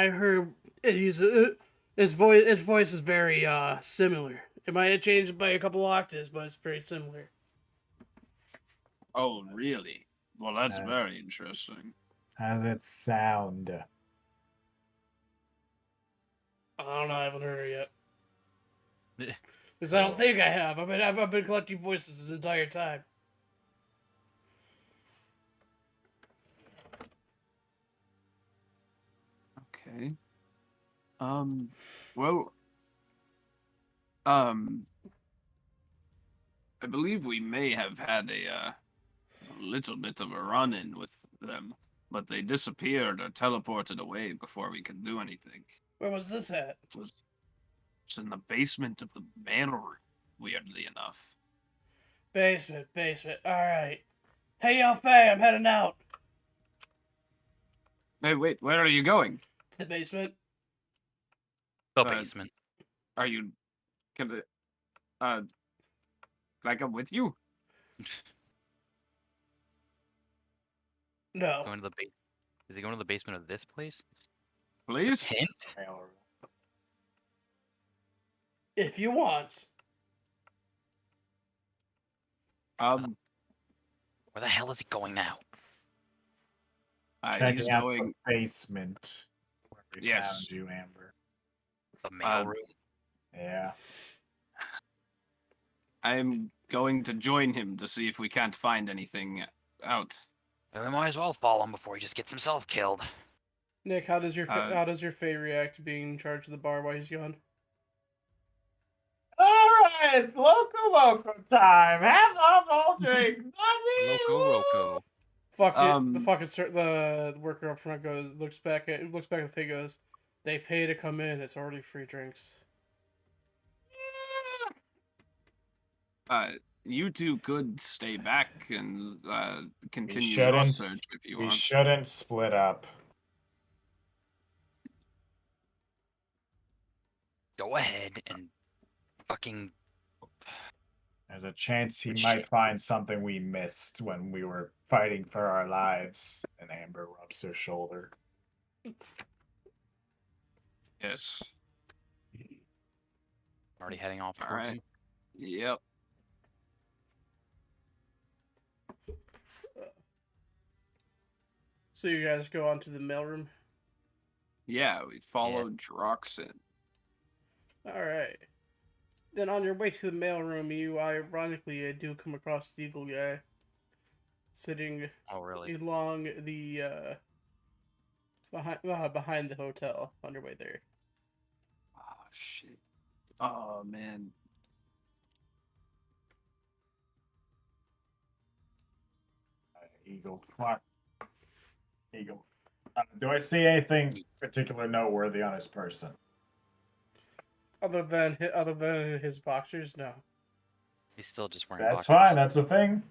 heard its voice is very similar. It might have changed by a couple octaves, but it's pretty similar. Oh, really? Well, that's Uh, very interesting. How does it sound? I don't know. I haven't heard her yet. Because I don't think I have. I've been collecting voices this entire time. Okay. Well, I believe we may have had a little bit of a run-in with them, but they disappeared or teleported away before we could do anything. Where was this at? It's in the basement of the manor room, weirdly enough. Basement. Alright. Hey, yo, Faye, I'm heading out. Hey, wait, where are you going? To the basement. The Uh, basement. Are you can I come with you? No. Going to the base. Is he going to the basement of this place? Please? Hint? Mail room. If you want. Um, Where the hell is he going now? he's Checking out going. the basement where we Yes. found you, Amber. The mail room. Yeah. I'm going to join him to see if we can't find anything out. Well, we might as well follow him before he just gets himself killed. Nick, how does your Uh, Faye react to being in charge of the bar while he's gone? Alright, it's Loco time. Have a whole drink. Loco Roco. The worker up front looks back at the Faye, goes, they pay to come in, it's already free drinks. You two could stay back and continue your shouldn't. search if you We want. shouldn't split up. Go ahead and fucking. There's a chance he Good might shit. find something we missed when we were fighting for our lives. And Amber rubs her shoulder. Yes. Already heading off All towards right. him. Yep. So you guys go on to the mailroom. Yeah, we followed Droxin. Alright. Then on your way to the mailroom, you ironically do come across the Eagle guy sitting Oh, really? along the behind the hotel on your way there. Oh shit. Oh man. Eagle. Fuck. Eagle. Do I see anything particular noteworthy on this person? Other than his boxers, no. He's still just wearing That's boxers. fine. That's the thing.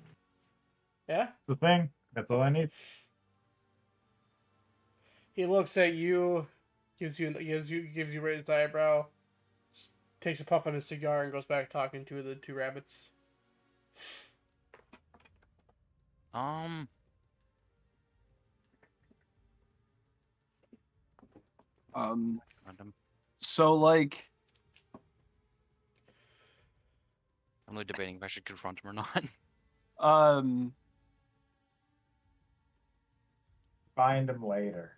Yeah. That's the thing. That's all I need. He looks at you, gives you raised eyebrow, takes a puff on his cigar, and goes back talking to the two rabbits. Random. So like I'm really debating if I should confront him or not. Find him later.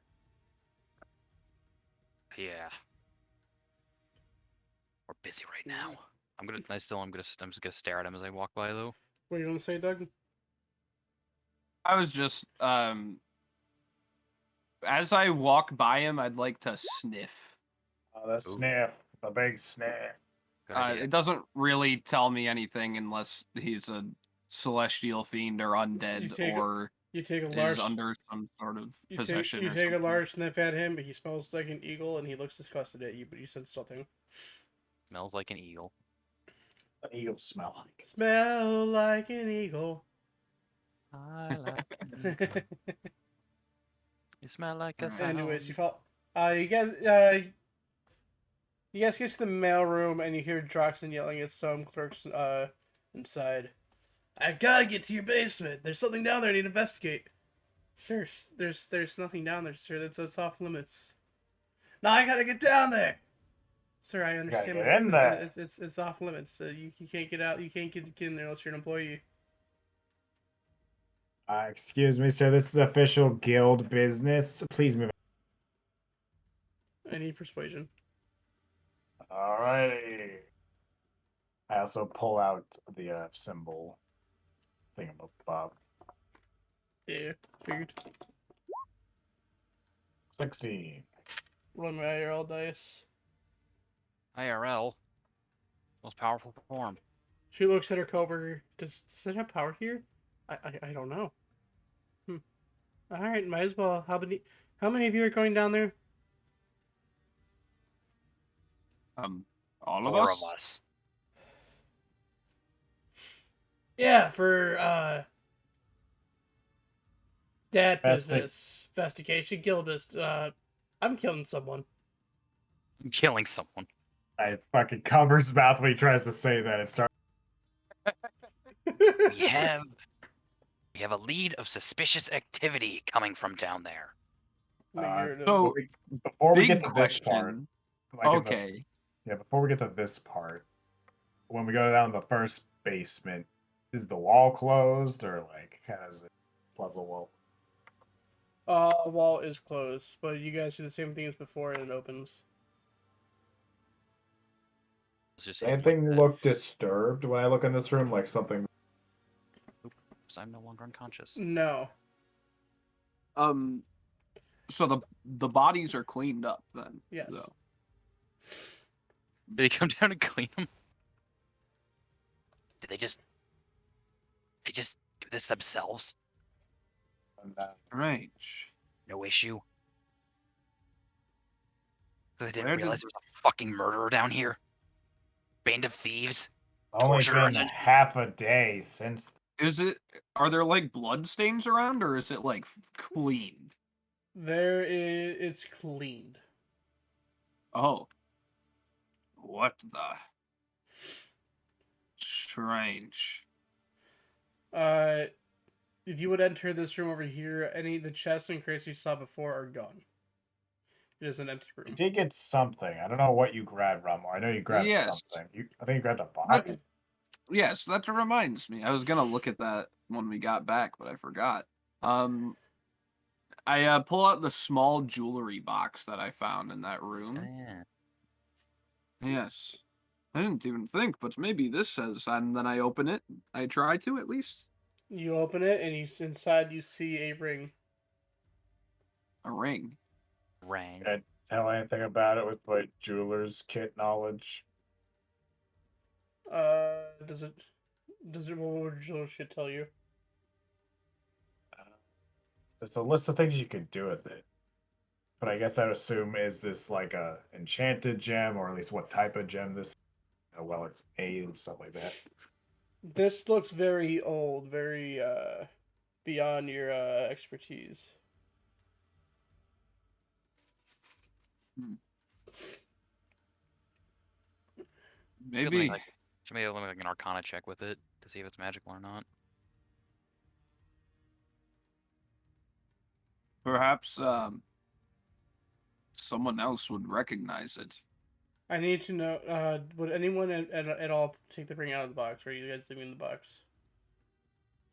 Yeah. We're busy right now. I'm just gonna stare at him as I walk by though. What are you gonna say, Doug? I was just as I walk by him, I'd like to sniff. Oh, the sniff. The big sniff. Good idea. It doesn't really tell me anything unless he's a celestial fiend or undead or You take a is large under some sort of possession. you or take a something. large sniff at him, but he smells like an eagle, and he looks disgusted at you, but you sense nothing. Smells like an eagle. The eagle smell like. Smell like an eagle. I like You smell like a Alright. sound. Anyways, you fall. You guys get to the mailroom and you hear Droxin yelling at some clerks inside. I gotta get to your basement. There's something down there I need to investigate. Sure, there's nothing down there, sir. It's off limits. No, I gotta get down there. Sir, I understand. get but in there. It's off limits. So you can't get out. You can't get in there unless you're an employee. Excuse me, sir. This is official guild business. Please move. Any persuasion. Alrighty. I also pull out the symbol thingamabob. Yeah, figured. 16. Roll my IRL dice. IRL. Most powerful form. She looks at her coworker. Does it have power here? I don't know. All right, might as well. How many of you are going down there? All of Four us. of us. Yeah, for that Investigate. business investigation, guildist. I'm killing someone. Killing someone. I fucking covers his mouth when he tries to say that. It starts. We have a lead of suspicious activity coming from down there. So, Before we big get to this part, question. like in the- Okay. yeah, before we get to this part, when we go down to the first basement, is the wall closed or like has it puzzle wall? Wall is closed, but you guys do the same thing as before, and it opens. Let's just hit Anything like look disturbed when I look in this room? Like something? Oops, I'm no longer unconscious. No. So the bodies are cleaned up then. Yes. Though. Did they come down and clean them? Did they just do this themselves? Strange. No issue. So they didn't Where did- realize there was a fucking murderer down here. Band of thieves. Only Torture been and- half a day since. Are there like blood stains around, or is it like cleaned? It's cleaned. Oh. What the? Strange. If you would enter this room over here, any of the chests and crates you saw before are gone. It is an empty You room. did get something. I don't know what you grabbed, Rumor. I know you grabbed Yes. something. I think you grabbed a box. Yes, that reminds me. I was gonna look at that when we got back, but I forgot. I pull out the small jewelry box that I found in that room. Yeah. Yes. I didn't even think, but maybe this says, and then I open it. I try to, at least. You open it, and inside you see a ring. A ring. Rang. Can I tell anything about it with my jeweler's kit knowledge? Does it? What would your shit tell you? There's a list of things you could do with it. But I guess I'd assume, is this like a enchanted gem, or at least what type of gem this, how well it's made and stuff like that. This looks very old, very beyond your expertise. Maybe. Should maybe like an Arcana check with it to see if it's magical or not. Perhaps someone else would recognize it. I need to know. Would anyone at all take the ring out of the box, or are you guys leaving the box?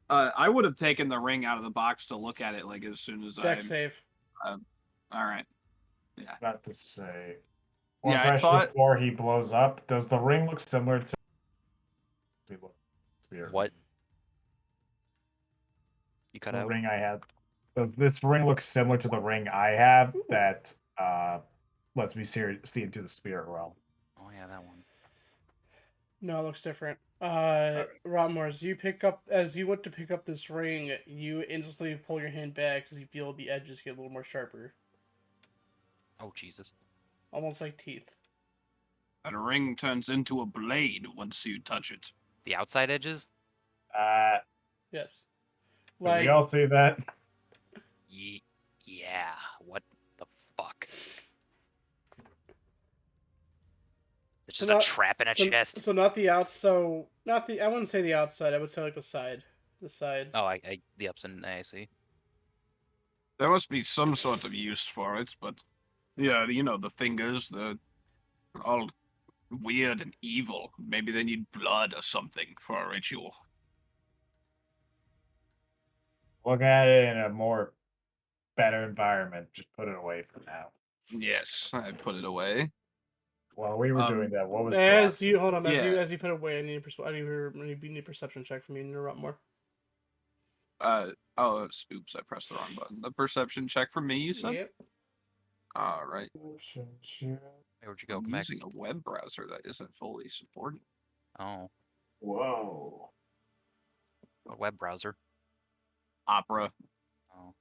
I would have taken the ring out of the box to look at it like as soon as Deck save. All right. Yeah. Not to say. Yeah, I impression thought- before he blows up. Does the ring look similar to? Spear. What? You cut The out? ring I had. Does this ring look similar to the ring I have that lets me see into the spirit realm? Oh yeah, that one. No, it looks different. Rodmore, as you went to pick up this ring, you instantly pull your hand back because you feel the edges get a little more sharper, Oh Jesus. almost like teeth. And a ring turns into a blade once you touch it. The outside edges? Yes. Did we all see that? Yeah. What the fuck? It's So just a not- trap in a chest. So not the outs. So not the. I wouldn't say the outside. I would say like the side. The sides. Oh, the ups and I see. There must be some sort of use for it, but yeah, the fingers, they're all weird and evil. Maybe they need blood or something for a ritual. Look at it in a more better environment. Just put it away for now. Yes, I put it away. While we were doing that, what was As Drox? you hold on, Yeah. as you put it away, I need a perception check from you to interrupt more. Oops, I pressed the wrong button. The perception check for me, you said? Yep. All right. Hey, where'd you go? I'm Come back. using a web browser that isn't fully supported. Oh, Whoa. a web browser. Opera. Oh,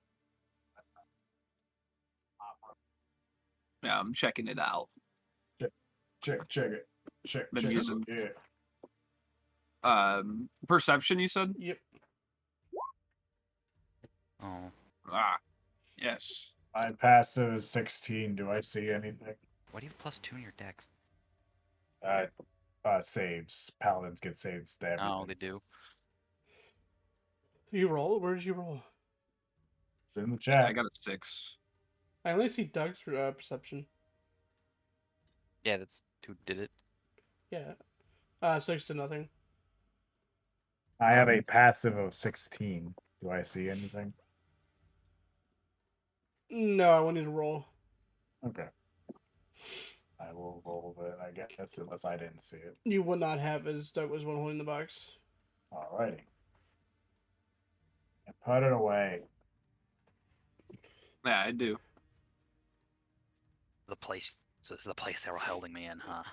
Yeah, I'm checking it out. Check it. Check Been it. using Yeah. perception, you said? Yep. oh. Ah, yes. My passive is 16. Do I see anything? Why do you have +2 in your dex? Saves. Paladins get saves to everything. Oh, they do. You roll? Where did you roll? It's in the I chat. got a 6. I only see Doug's perception. Yeah, that's who did it. Yeah. 6 to nothing. I have a passive of 16. Do I see anything? No, I wanted to roll. Okay. I will roll it, I guess, unless I didn't see it. You would not have, as Doug was one holding the box. Alrighty. And put it away. Yeah, I do. The place. So this is the place they were holding me in, huh?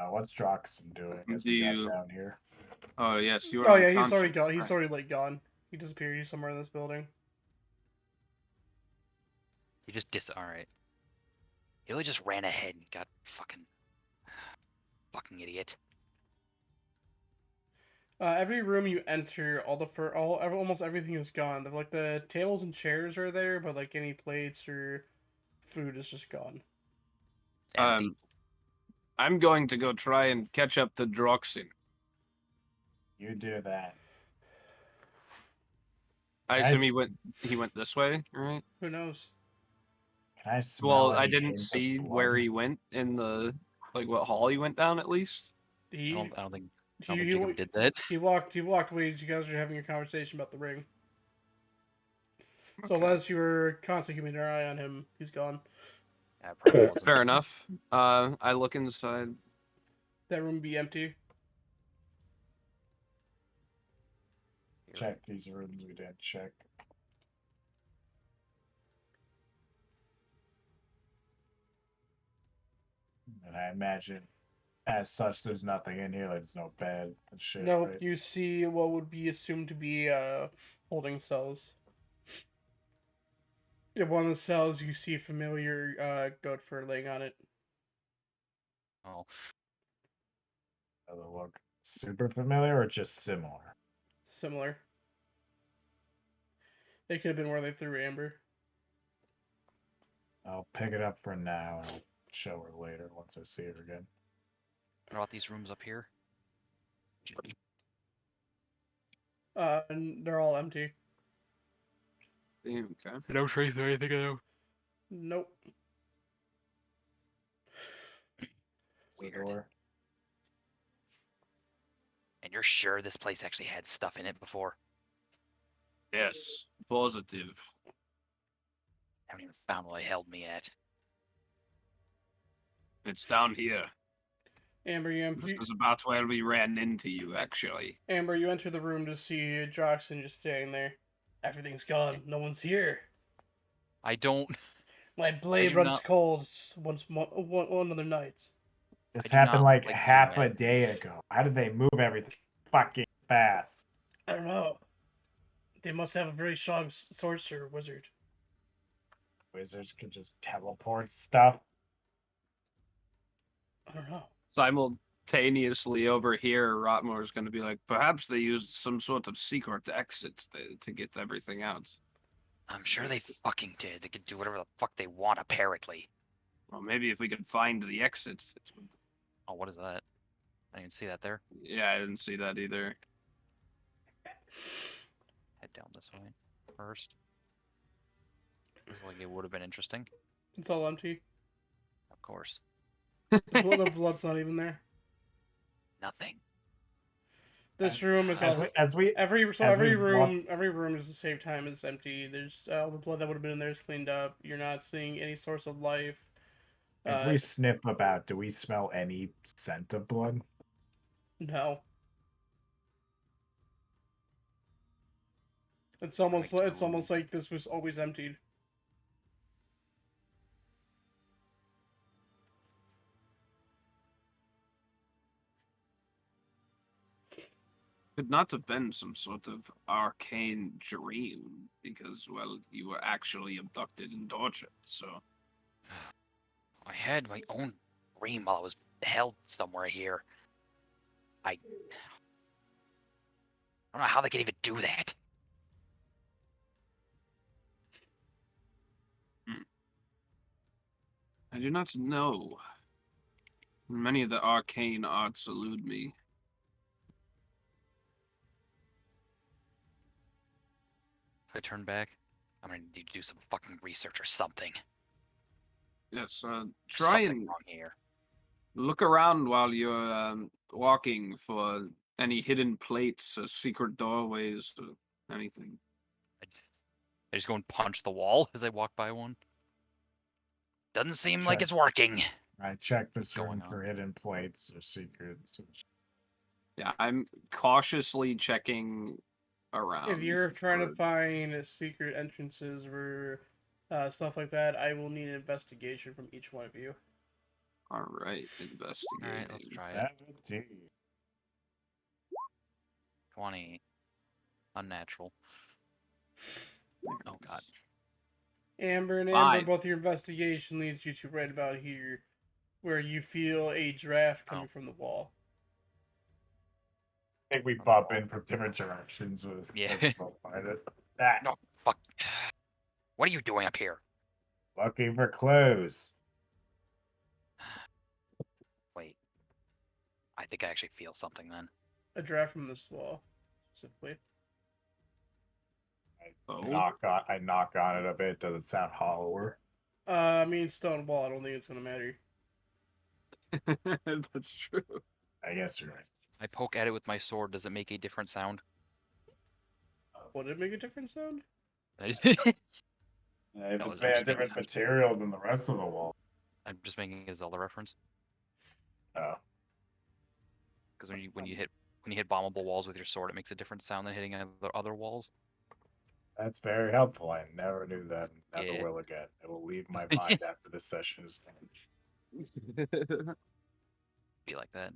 What's Droxen doing as Do we got you- down here? Oh, yes, you are Oh yeah, he's unconscious. already gone. He's Right. already like gone. He disappeared. He's somewhere in this building. He just alright. He really just ran ahead and got fucking fucking idiot. Every room you enter, almost everything is gone. Like the tables and chairs are there, but like any plates or food is just gone. Empty. I'm going to go try and catch up to Droxin. You do that. I Nice. assume he went this way, right? Who knows? Can I smell Well, I any didn't hint of see blood? where he went in the what hall he went down at least. I He don't think he, Jacob did that. he walked away as you guys were having a conversation about the ring. So Okay. unless you were constantly keeping your eye on him, he's gone. Yeah, probably wasn't. Fair enough. I look inside. That room would be empty. Check these rooms we didn't check. And I imagine, as such, there's nothing in here. There's no bed and shit. Nope, Right? you see what would be assumed to be holding cells. In one of the cells, you see familiar goat fur laying on it. Oh, Does it look super familiar or just similar? Similar. It could have been where they threw Amber. I'll pick it up for now and I'll show her later once I see her again. what about these rooms up here? And they're all empty. Okay. No trace or anything of them. Nope. The Weird. door. And you're sure this place actually had stuff in it before? Yes, positive. I haven't even found what they held me at. It's down here. Amber, This is about where we ran into you, actually. Amber, you enter the room to see Droxen just standing there. Everything's gone. No one's here. I don't. My blade do runs not- cold one of the nights. This I do happened not like like half doing a day ago. How did they move everything fucking fast? I don't know. They must have a very strong sorcerer wizard. Wizards can just teleport stuff. I don't know. Simultaneously over here, Rotmore is going to be like, perhaps they used some sort of secret exit to get everything out. I'm sure they fucking did. They could do whatever the fuck they want, apparently. Well, maybe if we could find the exits. Oh, what is that? I didn't see that there. Yeah, I didn't see that either. Head down this way first. Looks like it would have been interesting. It's all empty. Of course. The blood's not even there. Nothing. This room is all every room is the same time is empty. There's all the blood that would have been in there is cleaned up. You're not seeing any source of life. If we sniff about, do we smell any scent of blood? No. It's almost like this was always emptied. Could not have been some sort of arcane dream, because, well, you were actually abducted and tortured, so. I had my own dream while I was held somewhere here. I don't know how they can even do that. I do not know. Many of the arcane arts elude me. If I turn back, I'm gonna need to do some fucking research or something. Yes, There's try something and wrong here. look around while you're walking for any hidden plates or secret doorways or anything. I just go and punch the wall as I walk by one. Doesn't seem like Check. it's working. I checked this Going room on? for hidden plates or secrets. Yeah, I'm cautiously checking around. If you're trying to for- find secret entrances or stuff like that, I will need an investigation from each one of you. All right, investigating. All right, let's try it. 17. 20. Unnatural. Oh god. Amber and 5. both your investigation leads you to right about here, where you feel a draft coming Oh. from the wall. I think we bump in from different directions with Yeah. we'll find it. That No, fuck. What are you doing up here? looking for clues. Wait. I think I actually feel something then. A draft from this wall, specifically. Oh, I knock on it a bit. Does it sound hollower? I mean, stone wall. I don't think it's gonna matter. that's true. I guess you're right. I poke at it with my sword. Does it make a different sound? Would it make a different sound? If No, it's I'm made just of making- different material than the rest of the wall. I'm just making a Zelda reference. Oh. Because when you hit bombable walls with your sword, it makes a different sound than hitting other walls. That's very helpful. I never knew that. Never Yeah. will again. It will leave my mind after this session is done. Be like that.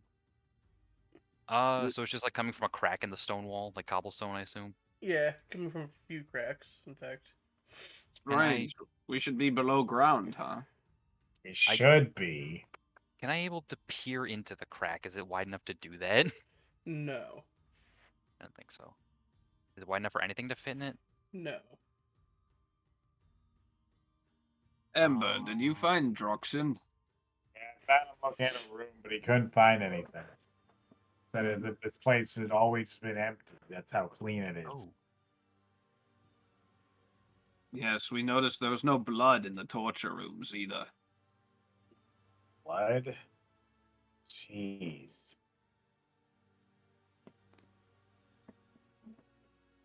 So it's just like coming from a crack in the stone wall, like cobblestone, I assume. Yeah, coming from a few cracks, in fact. Strange. We should be below ground, huh? It should be. Can I able to peer into the crack? Is it wide enough to do that? No. I don't think so. Is it wide enough for anything to fit in it? No. Ember, did you find Droxin? Yeah, found him looking in a room, but he couldn't find anything. Said that this place had always been empty. That's how clean it is. Oh. Yes, we noticed there was no blood in the torture rooms either. Blood? Jeez.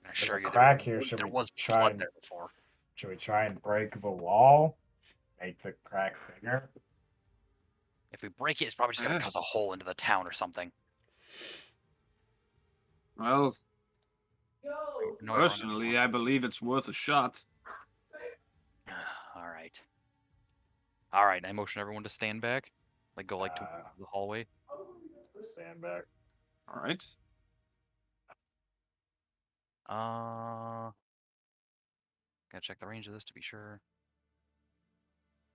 I assure a you crack there, here. Should there we was try blood and- there before. Should we try and break the wall? Make the crack bigger? If we break it, it's probably just gonna Yeah. cause a hole into the town or something. Well, No, personally, I believe it's worth a shot. All right. All right. I motion everyone to stand back, like go to the hallway. Stand back. All right. Gotta check the range of this to be sure.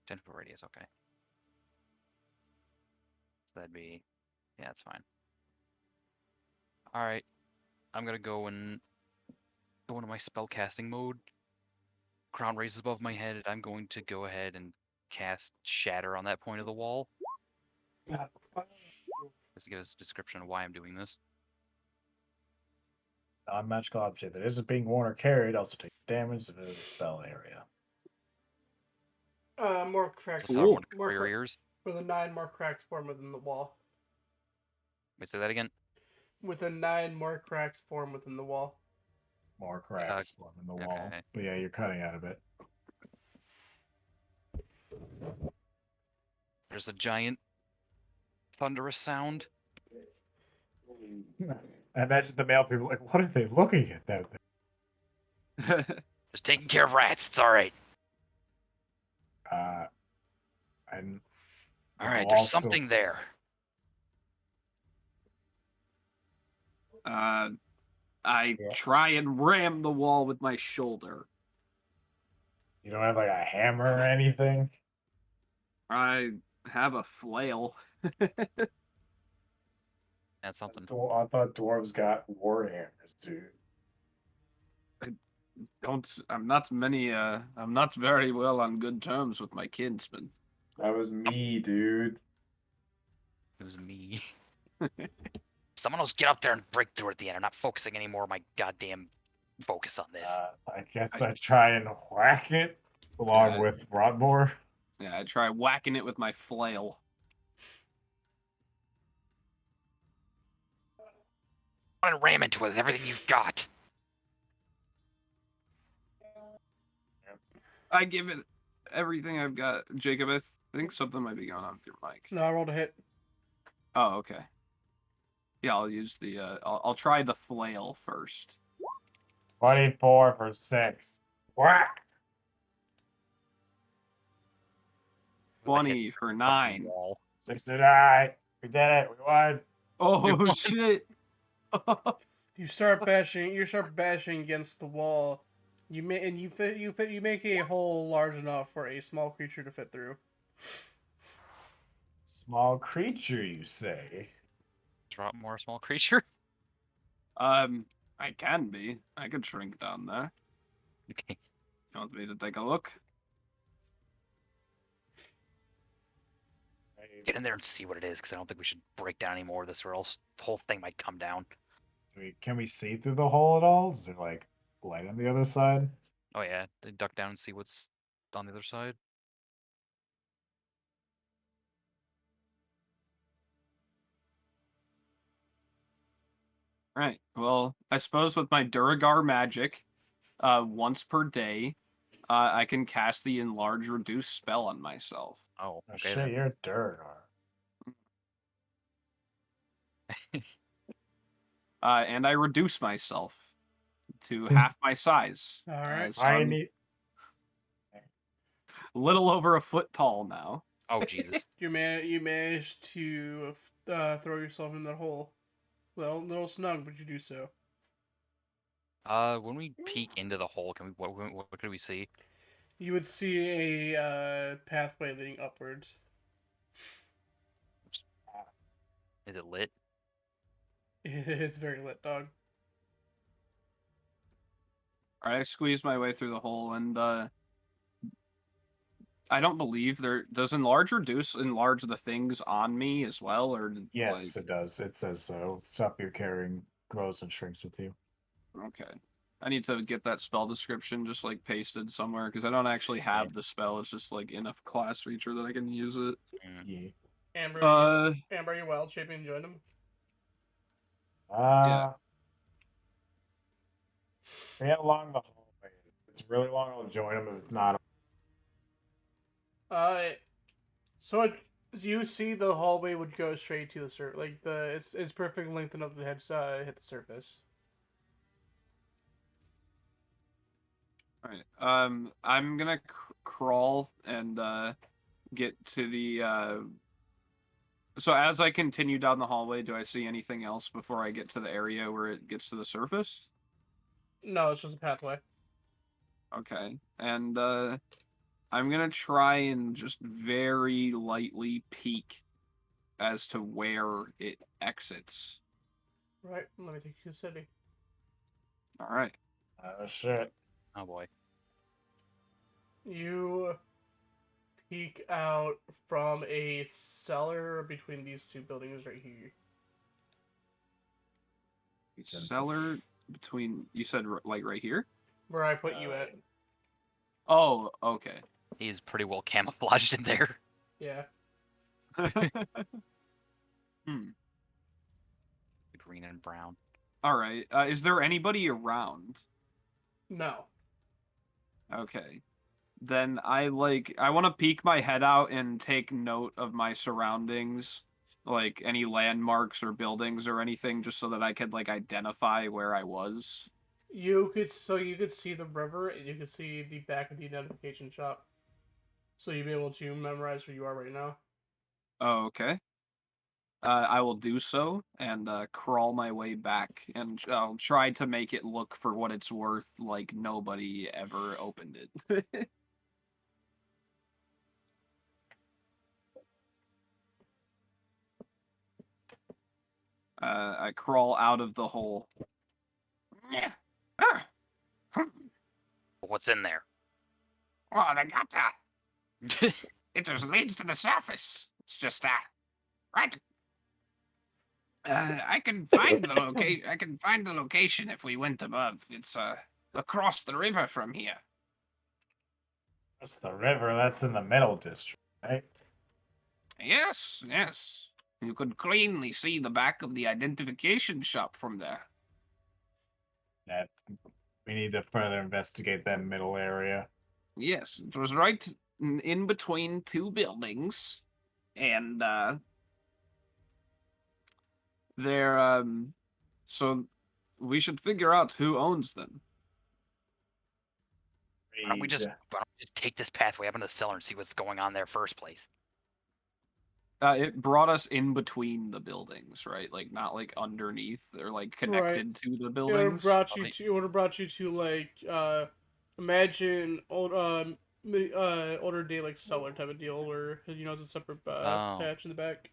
10-foot radius. Okay. So that'd be, yeah, that's fine. All right. I'm gonna go into my spell casting mode. Crown raises above my head. I'm going to go ahead and cast Shatter on that point of the wall. Just to give us a description of why I'm doing this. Non-magical object that isn't being worn or carried also takes damage to the spell area. More cracks. So everyone More cover your ears. With a 9 more cracks form within the wall. Wait, say that again. With a 9 more cracks form within the wall. More cracks in the wall. okay. But yeah, you're cutting out of it. There's a giant thunderous sound. I imagine the male people like, what are they looking at that thing? Just taking care of rats. It's all right. And All right. wall There's still- something there. I Yeah. try and ram the wall with my shoulder. You don't have like a hammer or anything? I have a flail. That's something. I thought dwarves got war hammers, dude. I'm not very well on good terms with my kinsman. That was me, dude. It was me. Someone else get up there and break through at the end. I'm not focusing anymore. My goddamn focus on this. I guess I try and whack it along Yeah. with Rodmore. Yeah, I try whacking it with my flail. I'm gonna ram into it with everything you've got. I give it everything I've got. Jacob, I think something might be going on with your mic. No, I rolled a hit. Oh, okay. Yeah, I'll use the I'll try the flail first. 24 for 6. Whack! 20 for 9. Wall. 69. We did it. We won. Oh won. shit. You start bashing. You start bashing against the wall. You make a hole large enough for a small creature to fit through. Small creature, you say? Drop more small creature. I can be. I could shrink down there. Okay. You want me to take a look? Get in there and see what it is, because I don't think we should break down any more of this, or else the whole thing might come down. Can we see through the hole at all? Is there like light on the other side? Oh yeah, duck down and see what's on the other side. Right. Well, I suppose with my Duragar magic, once per day, I can cast the enlarge reduce spell on myself. Oh, Oh, okay shit, then. you're Durgar. And I reduce myself to half my size. All right. So I'm need. a little over a foot tall now. Oh Jesus. You managed to throw yourself in that hole. Well, a little snug, but you do so. When we peek into the hole, can we what could we see? You would see a pathway leading upwards. Is it lit? It's very lit, dog. All right, I squeeze my way through the hole, and I don't believe there does enlarge reduce enlarge the things on me as well, or Yes, like it does. It says so. Stuff you're carrying grows and shrinks with you. okay. I need to get that spell description just like pasted somewhere because I don't actually have the spell. It's just like in a class feature that I can use it. Yeah. Amber, Amber, you wild shaping joined him. Yeah. Along the hallway. If it's really long, I'll join them. If it's not, So you see the hallway would go straight to the surface. Like it's perfect length enough to hit the surface. All right. I'm gonna crawl and get to the. So as I continue down the hallway, do I see anything else before I get to the area where it gets to the surface? No, it's just a pathway. Okay. And I'm gonna try and just very lightly peek as to where it exits. Right. Let me take you to the city. All right. oh shit. Oh boy. You peek out from a cellar between these two buildings right here. Cellar between you said like right here? Where I put you at. Oh, okay. He's pretty well camouflaged in there. Yeah. Green and brown. All right. Is there anybody around? No. Okay. Then I want to peek my head out and take note of my surroundings, like any landmarks or buildings or anything, just so that I could like identify where I was. You could see the river and you could see the back of the identification shop. So you'd be able to memorize where you are right now. Oh, okay. I will do so and crawl my way back, and I'll try to make it look for what it's worth, like nobody ever opened it. I crawl out of the hole. Yeah. Ah. What's in there? Well, I got that. It just leads to the surface. It's just that, right? I can find the locate. I can find the location if we went above. It's across the river from here. That's the river. That's in the middle district, right? Yes, yes. You could cleanly see the back of the identification shop from there. That we need to further investigate that middle area. Yes, it was right in between two buildings, and they're So we should figure out who owns them. Why don't we just take this pathway up into the cellar and see what's going on there first place? It brought us in between the buildings, right? Like not like underneath or like connected to the It would have buildings. brought you to. It would have brought you to like imagine older day like cellar type of deal where it's a separate Oh. patch in the back.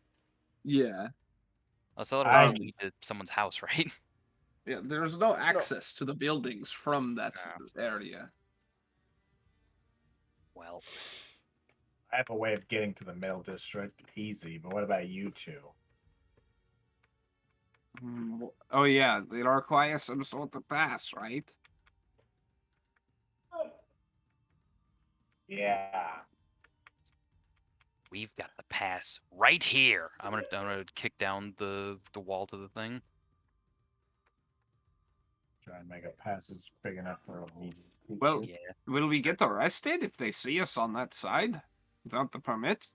Yeah. A cellar I- would lead to someone's house, right? Yeah, there's no access to the buildings from that No. area. Well, I have a way of getting to the middle district easy, but what about you two? Oh yeah, they require some sort of pass, right? Yeah. we've got the pass right here. I'm gonna kick down the wall to the thing. Try and make a passage big enough for me. Well, Yeah. will we get arrested if they see us on that side without the permit?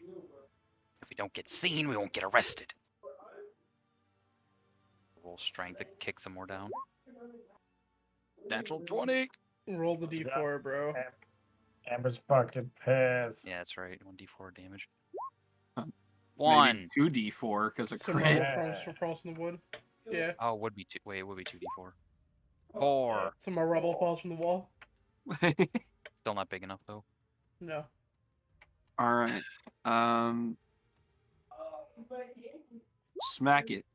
If we don't get seen, we won't get arrested. Roll strength to kick some more down. Natural 20. Roll the d4, bro. Amber's fucking pissed. Yeah, that's right. 1d4 damage. Huh. 1. Maybe 2d4 because of Some crit. rubble falls from the wood. Yeah. Oh, it would be 2. Wait, it would be 2d4. 4. Some more rubble falls from the wall. Still not big enough though. No. All right. Smack it.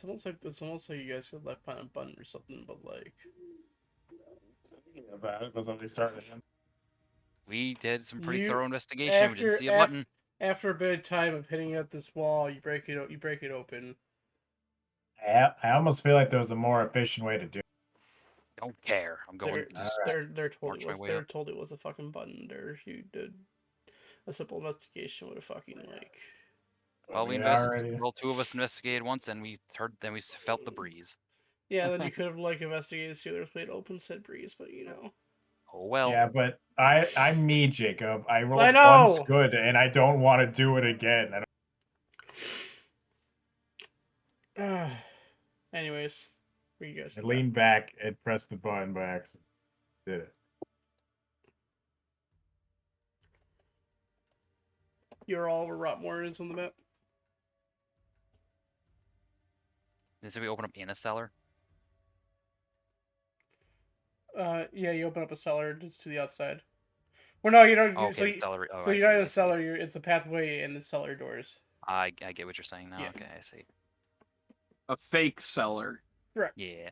It's almost like you guys could left behind a button or something, but like. Thinking about it, but then they started. We did some pretty You- thorough investigation. We didn't see a button. After a bit of time of hitting at this wall, you break it. You break it open. I almost feel like there was a more efficient way to do it. Don't care. I'm going. They're, Just, they're told march it my was. way They're up. told it was a fucking button. There, you did a simple investigation would have fucking like. well, we already. Well, 2 of us investigated once, and we heard. Then we felt the breeze. Yeah, then you could have like investigated see if there was a way to open said breeze, but you know. Oh well. Yeah, but I'm me, Jacob. I rolled I know! once good, and I don't want to do it again. Anyways, where you guys? I leaned back and pressed the button by accident. Did it. You're all where Rotmore is on the map. Did we open up in a cellar? Yeah, you open up a cellar just to the outside. Well, no, you don't. Oh, So, okay, cellar. Oh, so I you're not see, in I a see. cellar. It's a pathway and the cellar doors. I get what you're saying now. Yeah. Okay, I see. A fake cellar. Yeah.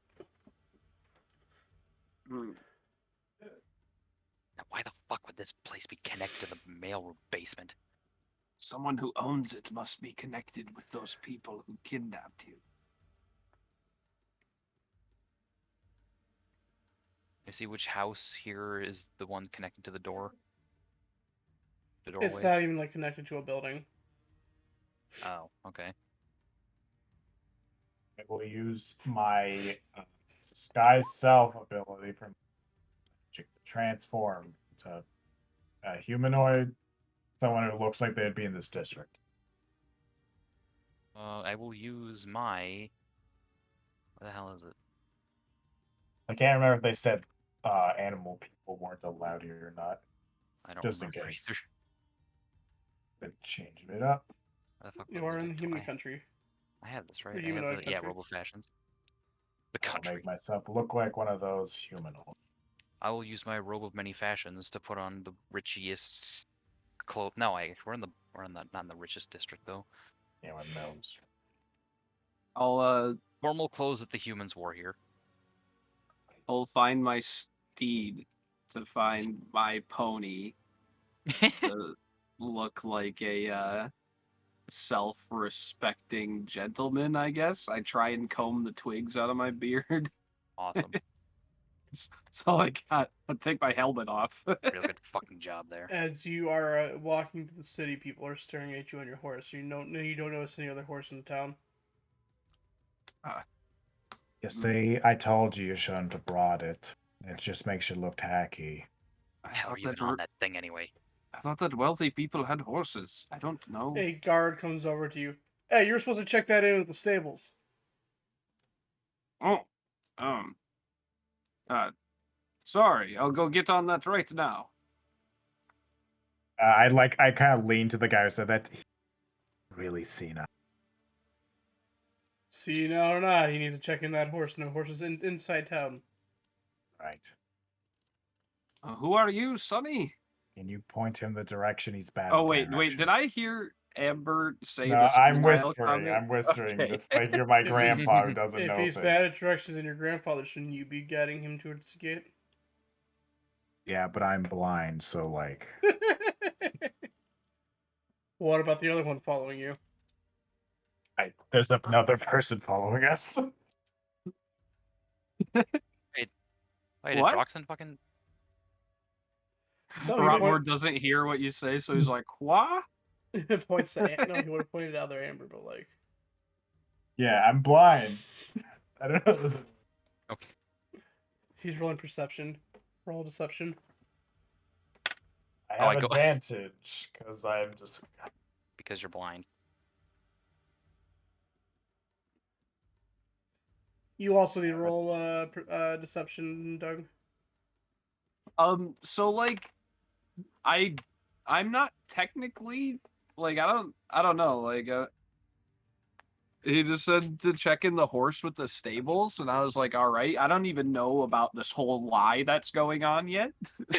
Hmm. Now, why the fuck would this place be connected to the mailroom basement? Someone who owns it must be connected with those people who kidnapped you. You see which house here is the one connected to the door? The doorway? It's not even like connected to a building. Oh, okay. I will use my disguise self ability from magic to transform to a humanoid, someone who looks like they'd be in this district. I will use my. What the hell is it? I can't remember if they said animal people weren't allowed here or not. I don't Just in remember case. either. Been changing it up. Where the fuck You was are it? in the Do human I- country. I have this right. The I have humanoid the, yeah, country. Robo Fashions. The I'll country. make myself look like one of those humanoids. I will use my robe of many fashions to put on the richiest clothes. No, we're in the not in the richest district though. Anyone knows? I'll Normal clothes that the humans wore here. I'll find my steed to find my pony to look like a self-respecting gentleman, I guess. I try and comb the twigs out of my beard. Awesome. So I got. I'll take my helmet off. Real good fucking job there. As you are walking through the city, people are staring at you on your horse. You don't notice any other horse in the town. You see, I told you shouldn't have brought it. It just makes you look tacky. I How are thought you even on that thing anyway? I thought that wealthy people had horses. I don't know. A guard comes over to you. Hey, you're supposed to check that in with the stables. Oh, sorry. I'll go get on that right now. I kind of lean to the guy who said that. Really senile. See now or not, you need to check in that horse. No horses inside town. Right. Who are you, Sonny? Can you point him the direction he's bad? Oh wait. Did I hear Amber say No, the I'm senile whispering. comment? I'm whispering. Okay. Just like you're my If he's- grandpa who doesn't If know he's things. bad at directions and your grandfather, shouldn't you be guiding him towards the gate? Yeah, but I'm blind, so like. What about the other one following you? There's another person following us. Oh, did What? Droxen fucking? No, he Rotmore doesn't hear what you say, so he's like, "What?" points to no, he would have pointed at other Amber, but like Yeah, I'm blind. I don't know. This is... Okay. he's rolling perception. Roll deception. I Oh, I have go- advantage because I'm just. Because you're blind. You also need to roll deception, Doug. So like, I'm not technically like I don't know like he just said to check in the horse with the stables, and I was like, all right. I don't even know about this whole lie that's going on yet.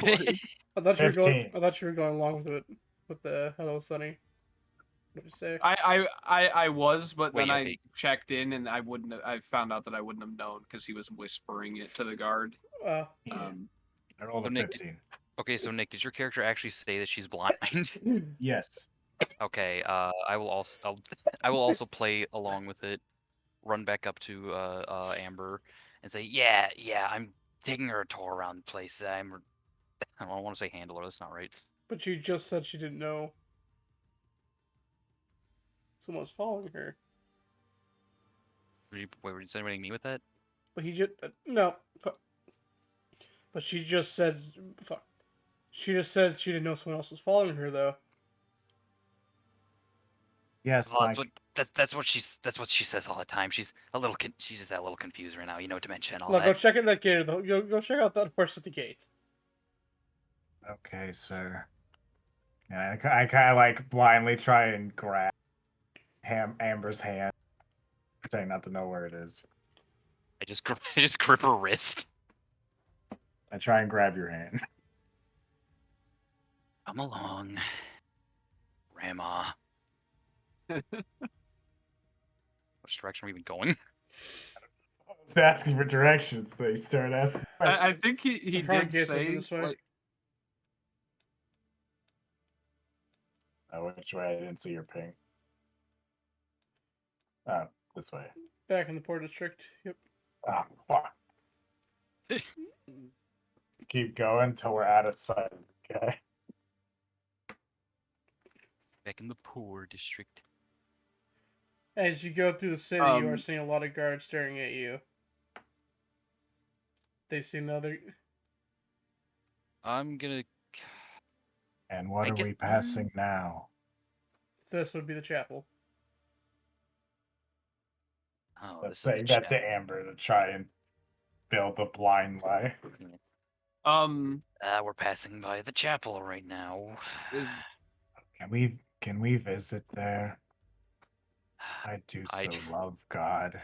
Like, I thought you were going. 15. I thought you were going along with it. With the hello, Sunny. What'd you say? I was, but Wait, then I okay. checked in and I found out that I wouldn't have known because he was whispering it to the guard. Uh, I rolled So a Nick, 15. Okay, so Nick, did your character actually say that she's blind? Yes. Okay, I will also play along with it, run back up to Amber, and say, yeah, I'm taking her a tour around the place. I don't want to say handler. That's not right. but she just said she didn't know someone was following her. Wait, were you insinuating me with that? But he just no. But she just said, fuck. She just said she didn't know someone else was following her, though. Yes, Oh, Mike. that's what she says all the time. She's she's just a little confused right now. You know, dementia and all Look, go that. check in that gate. Go check out that horse at the gate. Okay, sir. And I kind of like blindly try and grab Amber's hand, pretending not to know where it is. I just grip her wrist. I try and grab your hand. Come along, Grandma. Which direction are we even going? I was asking for directions. They start asking. I think he The front did gate's open say this way. like, Oh, which way? I didn't see your ping. Oh, this way. Back in the Port District. Yep. Ah, fuck. Keep going till we're out of sight. Okay. Back in the poor district. As you go through the city, you are seeing a lot of guards staring at you. They see another. I'm gonna. And what I are guess- we passing now? This would be the chapel. Oh, Let's this is say the that to chapel. Amber to try and build the blind lie. um We're passing by the chapel right now. is Can we Can we visit there? I do so I'd- love God.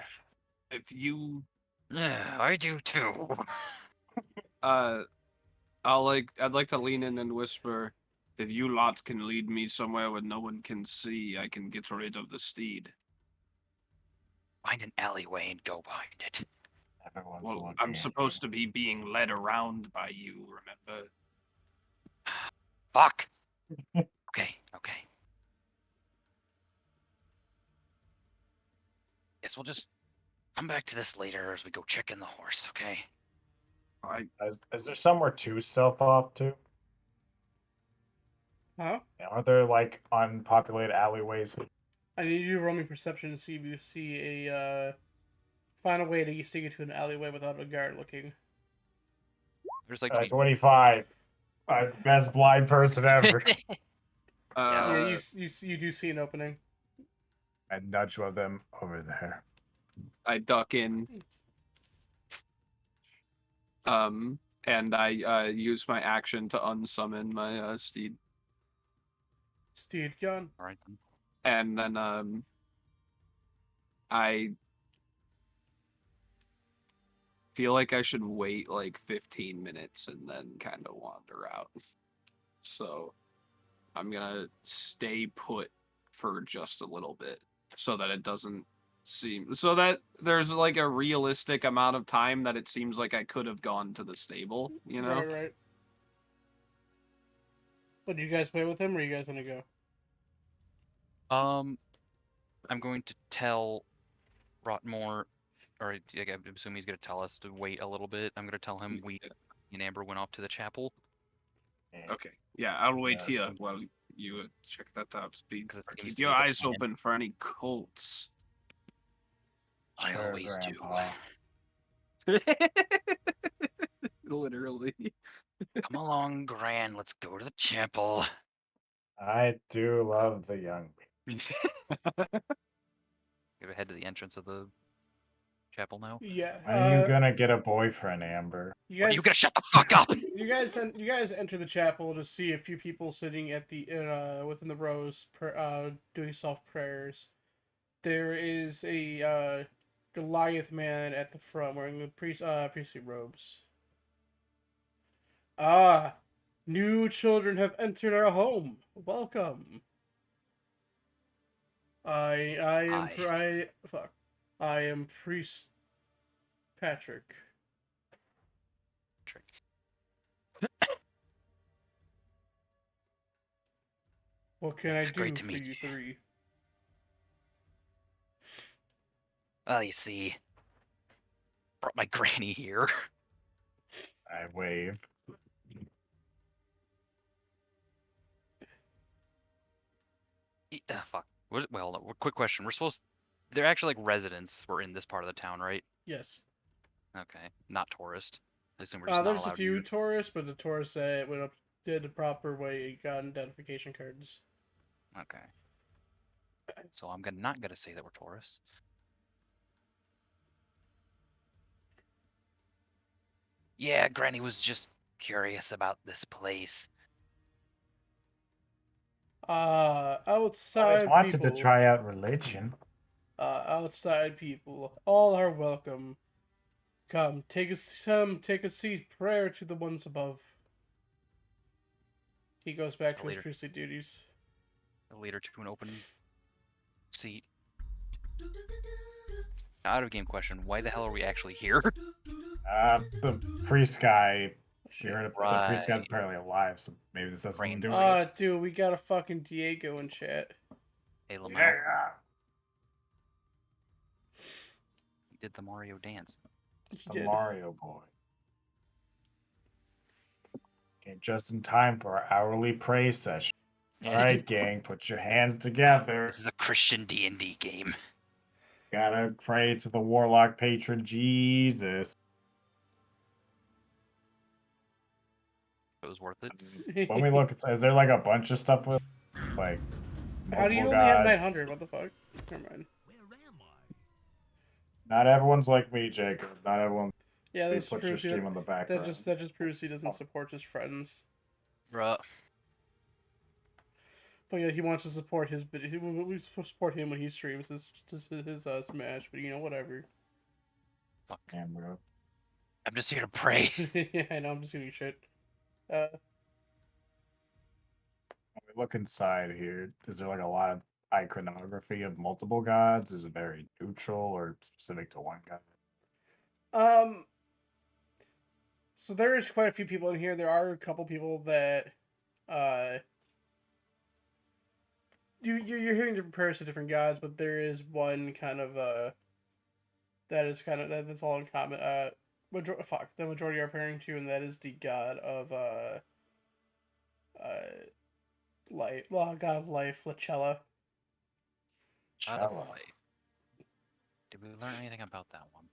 If you Yeah, I do too. I'd like to lean in and whisper, if you lot can lead me somewhere where no one can see, I can get rid of the steed. Find an alleyway and go behind it. Everyone's Well, looking I'm at supposed you. to be being led around by you, remember? Fuck. Okay. Guess we'll just come back to this later as we go check in the horse, okay? Is there somewhere to stealth off to? Huh? Are there like unpopulated alleyways? I need you to roll me perception to see if you see find a way to sneak into an alleyway without a guard looking. There's like to be 25. I'm the best blind person ever. Yeah, Uh, you do see an opening. I nudge one of them over there. I duck in. And I use my action to unsummon my steed. Steed gun. all right then. And then I feel like I should wait like 15 minutes and then kind of wander out. So I'm gonna stay put for just a little bit so that it doesn't seem so that there's like a realistic amount of time that it seems like I could have gone to the stable, you know? Right. But you guys play with him, or you guys want to go? I'm going to tell Rotmore, or like, I'm assuming he's going to tell us to wait a little bit. I'm going to tell him we and Amber went off to the chapel. Okay. Yeah, I'll wait Yeah, here something. while you check that out. Because it seems Keep to your be the eyes plan. open for any cults. I Sure, always Grandpa. Literally. do. Come along, Gran. Let's go to the chapel. I do love the young. Give a head to the entrance of the chapel now. Yeah. When are you gonna get a boyfriend, Amber? You Are guys, you gonna shut the fuck up? you guys enter the chapel to see a few people sitting at the within the rows, doing soft prayers. There is a Goliath man at the front wearing the priestly robes. Ah, new children have entered our home. Welcome. I am Priest Patrick. Trick. What can I do Great to for meet you you. three? Well, you see, brought my granny here. I wave. Fuck. Well, no, quick question. We're supposed. They're actually like residents. Were in this part of the town, right? Yes. Okay, not tourist. I assume we're just not There's a allowed few here. tourists, but the tourists went up, did the proper way, got identification cards. Okay. So I'm not gonna say that we're tourists. Yeah, Granny was just curious about this place. Always Outside wanted people. to try out religion. Outside people, all are welcome. Come, take a seat. Prayer to the ones above. He goes back to his Later. priestly duties. The leader to an open seat. Out of game question. Why the hell are we actually here? The priest guy. Shit. You heard about the priest guy's Right. apparently alive, so maybe this has something to do with Brain. it. Dude, we got a fucking Diego in chat. Hey, Lamau. Yeah. He did the Mario dance. It's He the did. Mario boy. Okay, just in time for our hourly praise session. All right, gang, put your hands together. This is a Christian D&D game. Gotta pray to the warlock patron Jesus. It was worth it. When we look, is there like a bunch of stuff with like? How do you multiple only have gods? 900? What the fuck? Never mind. Not everyone's like me, Jacob. Not everyone. Yeah, Please that's put your proves stream on the that background. just proves he doesn't support his friends. Bruh. But yeah, he wants to support his video. We support him when he streams his Smash. But whatever. Fuck. Amber. I'm just here to pray. Yeah, I know. I'm just doing shit. Uh, Look inside here. Is there like a lot of iconography of multiple gods? Is it very neutral or specific to one god? So there's quite a few people in here. There are a couple people that, you're hearing different prayers to different gods, but there is one kind of that's all in common. The majority are praying to, and that is the god of life. Well, god of life, Lachella. God of Cello. life. Did we learn anything about that one?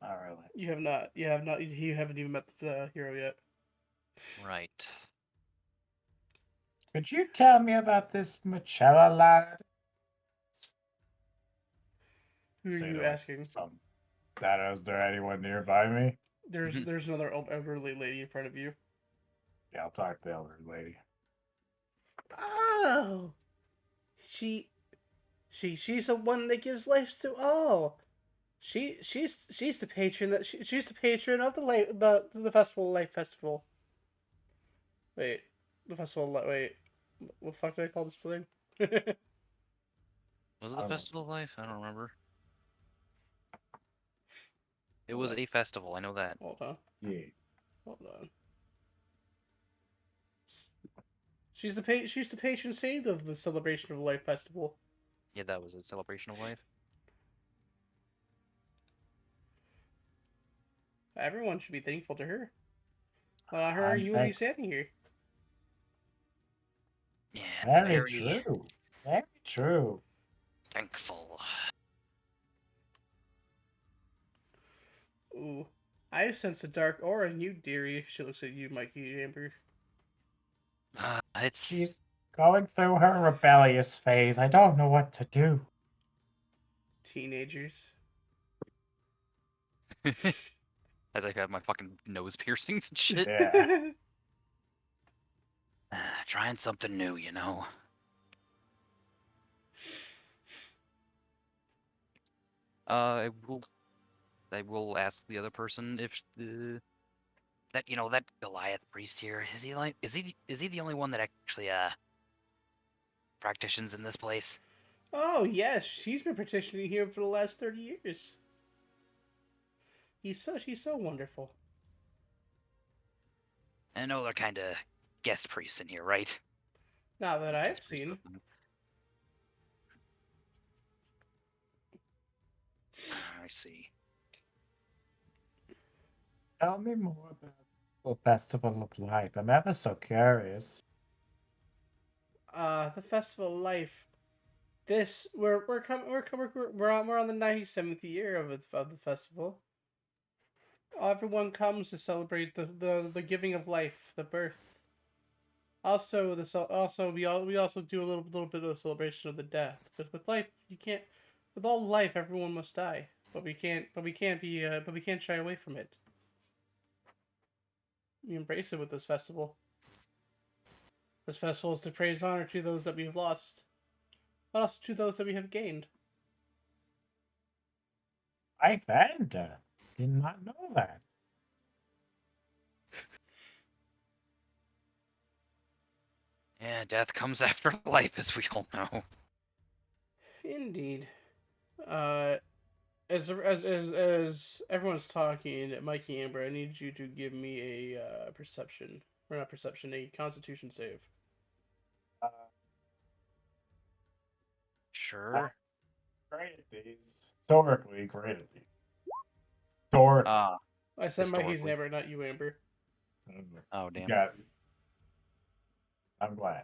Not really. You have not. You haven't even met the hero yet. Right. Could you tell me about this Machella lad? Who are Say you to, like, asking? some- That is there anyone nearby me? There's another elderly lady in front of you. Yeah, I'll talk to the elder lady. Oh, she's the one that gives life to all. She's the patron she's the patron of the festival life festival. Wait, the festival wait, what the fuck did I call this thing? Was it I the don't know. Festival of Life? I don't remember. It was a festival, I know that. Hold on, Yeah. hold on. She's the patron saint of the Celebration of Life festival. Yeah, that was a celebration of life. Everyone should be thankful to her. Without her, I'm you wouldn't be standing here. Yeah, Very true. Very true. thankful. Ooh, I sense a dark aura in you, dearie. She looks at you, Mikey Amber. It's She's going through her rebellious phase. I don't know what to do. Teenagers. as I have my fucking nose piercings and shit. Yeah. Trying something new, you know. I will ask the other person if that Goliath priest here is he the only one that actually practitioners in this place? Oh yes, she's been petitioning here for the last 30 years. She's so wonderful. I know they're kind of guest priests in here, right? Not that I've Guest priests seen. of them. I see. Tell me more about the Festival of Life. I'm ever so curious. The Festival of Life. This we're on the 97th year of the festival. Everyone comes to celebrate the giving of life, the birth. Also, we also do a little bit of a celebration of the death. Because with life, you can't. With all life, everyone must die. But we can't shy away from it. We embrace it with this festival. This festival is to praise honor to those that we have lost, but also to those that we have gained. Life and death. Did not know that. Yeah, death comes after life, as we all know. Indeed. As everyone's talking, Mikey Amber, I need you to give me a perception, or not perception, a Constitution save. Sure. Great at these. Historically, great at these. Historically. I said Mikey's Historically. Amber, not you, Amber. Oh damn. Yeah. I'm glad.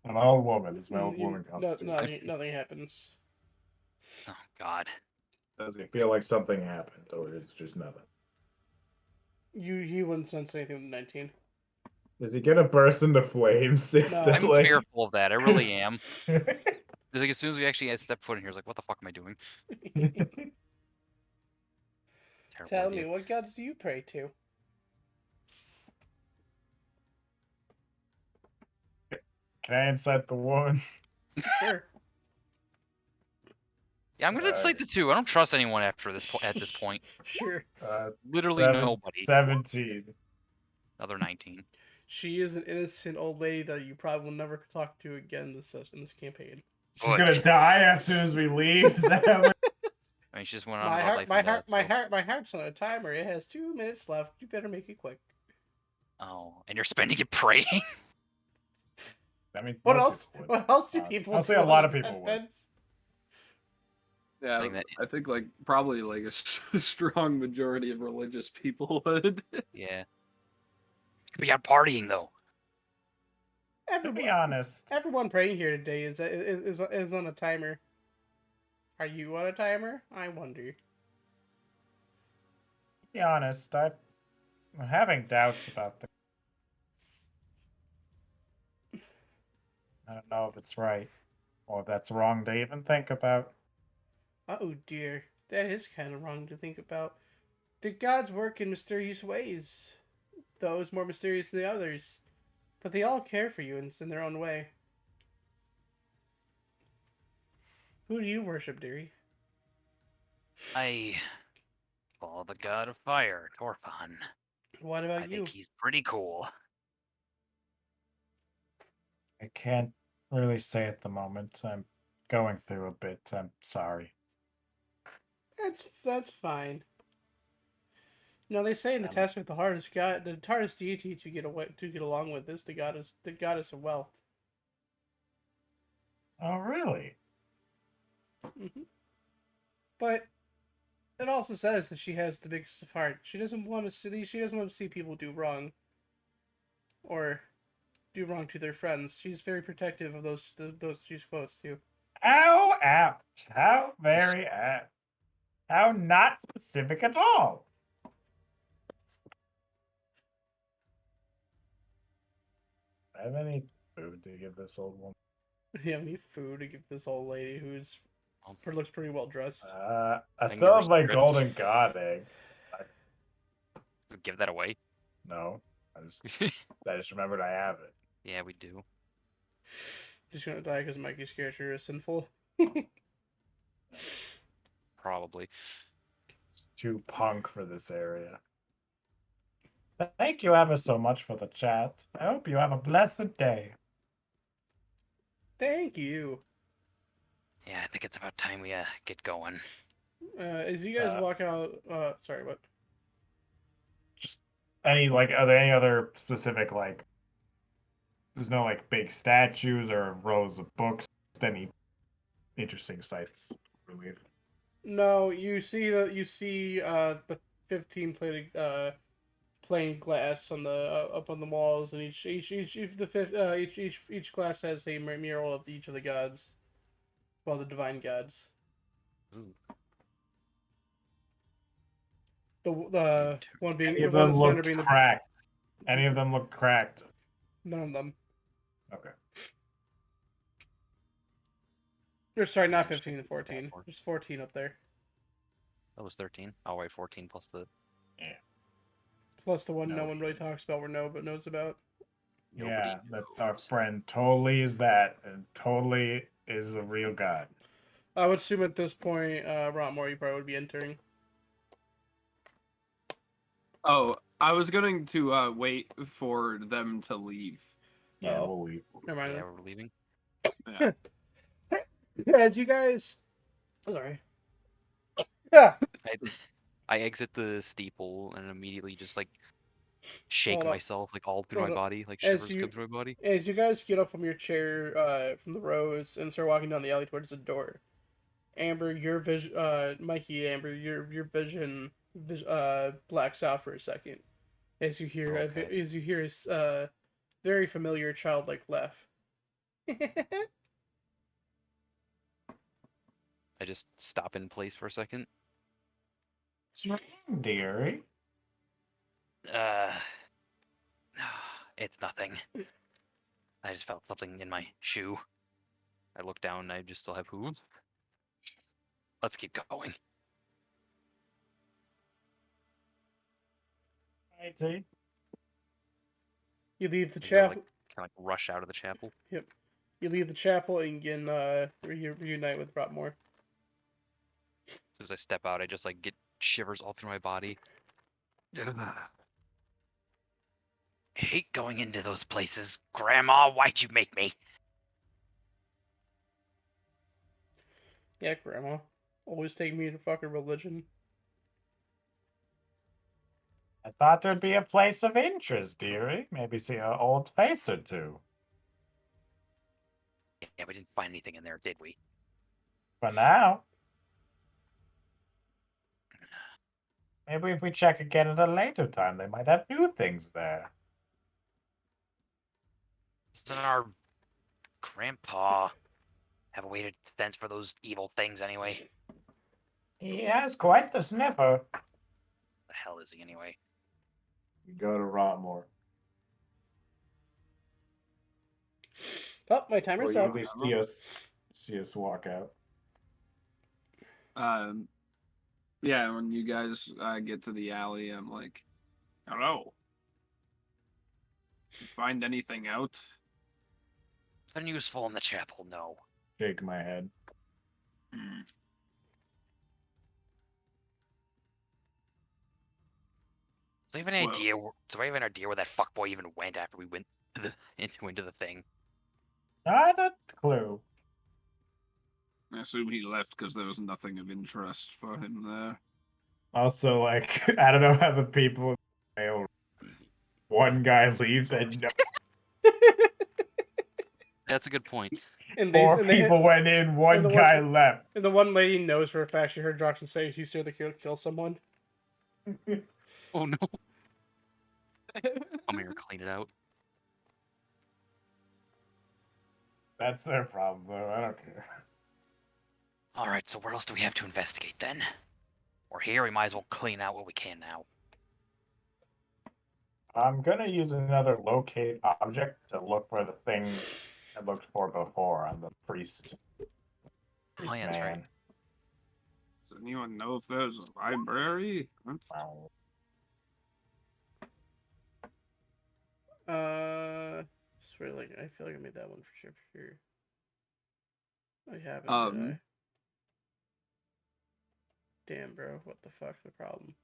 I'm an old woman. It's my old woman constitution. Nothing happens. Oh god. Does it feel like something happened, or it's just nothing? He wouldn't sense anything with 19. Is he gonna burst into flames I'm instantly? fearful of that. I really am. It's like as soon as we actually step foot in here, it's like, what the fuck am I doing? Terrible Tell idea. me, what gods do you pray to? Can I incite the woman? Sure. Yeah, I'm gonna incite the two. I don't trust anyone after this at this point. Sure. Literally nobody. 17. Another 19. She is an innocent old lady that you probably will never talk to again in this campaign. She's Good. gonna die as soon as we leave. Is that how we're- I mean, she just went on about life and death. so- My heart's on a timer. It has 2 minutes left. You better make it quick. Oh, and you're spending it praying. I mean, What most else? people would. What else do honestly. people? I'll say do a lot on of people would. deathbeds? Yeah, Saying that- I think like probably like a strong majority of religious people would. Yeah. Could be out partying though. To be honest, Everyone praying here today is on a timer. Are you on a timer? I wonder. to be honest, I'm having doubts about the. I don't know if it's right or if that's wrong to even think about. Oh dear, that is kind of wrong to think about. The gods work in mysterious ways, those more mysterious than the others, but they all care for you in their own way. Who do you worship, dearie? I follow the god of fire, Torfan. What I about you? think he's pretty cool. I can't really say at the moment. I'm going through a bit. I'm sorry. That's fine. You know, they say in the Testament the hardest deity to get along with is the goddess of wealth. Oh, really? Hmm. But it also says that she has the biggest of heart. She doesn't want to see people do wrong, or do wrong to their friends. She's very protective of those she's close to. How apt. How very apt. How not specific at all. I have any food to give this old woman? Do you have any food to give this old lady who's looks pretty well dressed? I Think still there have my was golden god egg. Give that away. No. I just remembered I have it. Yeah, we do. Just gonna die because Mikey's character is sinful. Probably. It's too punk for this area. Thank you ever so much for the chat. I hope you have a blessed day. Thank you. Yeah, I think it's about time we get going. As you guys walk out, sorry, what? Just are there any other specific there's no big statues or rows of books, just any interesting sights, I believe. No, you see the 15 plain glass on the up on the walls, and each glass has a mural of each of the gods, well, the divine gods. Ooh. The one being Any the of one them in the center looked being the cracked. Any of them look cracked. none of them. Okay. Or sorry, not 15 and 14. There's 14 up there, That was 13. Oh wait, 14 plus the. plus the one no No. one really talks about, but knows about. Yeah, Nobody that our knows. friend totally is that, and totally is a real god. I would assume at this point, Rotmore, you probably would be entering. Oh, I was going to wait for them to leave. Yeah, Oh. we'll leave. Never mind. Yeah, we're leaving. Yeah. As you guys, sorry. Yeah. I exit the steeple and immediately just shake Hold up. myself all through Hold my up. body, As shivers you- come through my body. As you guys get up from your chair, from the rows, and start walking down the alley towards the door, Amber, your vision, Mikey, Amber, your vision, blacks out for a second, as you hear Okay. a very familiar childlike laugh. I just stop in place for a second. Dearie. It's nothing. I just felt something in my shoe. I look down and I just still have hooves. Let's keep going. Righty. You leave the You go, chapel. Kind of like rush out of the chapel. Yep. You leave the chapel and you can reunite with Brockmore. As soon as I step out, I just like get shivers all through my body. I hate going into those places. Grandma, why'd you make me? Yeah, Grandma. Always take me to fucking religion. I thought there'd be a place of interest, dearie. Maybe see an old face or two. Yeah, we didn't find anything in there, did we? For now. Maybe if we check again at a later time, they might have new things there. Doesn't our grandpa have a way to sense for those evil things anyway? He has quite the sniffer. The hell is he anyway? You go to Rotmore. Oh, my Or timer's you up. at least see us walk out. Yeah, when you guys get to the alley, I'm like, hello. You find anything out? Nothing useful in the chapel, no. Shake my head. So I have an idea. So I have an idea where that fuckboy even went after we went to the into the thing. Not a clue. I assume he left because there was nothing of interest for him there. Also, like, I don't know how the people in the mail. One guy leaves and no, That's a good point. And four and they people went in, one the guy one- left. And the one lady knows for a fact she heard Johnson say he's here to kill someone. Oh no. I'm here to clean it out. That's their problem, though. I don't care. All right. So where else do we have to investigate then? We're here. We might as well clean out what we can now. I'm gonna use another locate object to look for the thing I looked for before on the priest. Oh, yeah, that's right. Does anyone know if there's a library? Wow. Swear, like I feel like I made that one for sure. I haven't. Did I? Damn, bro, what the fuck's the problem?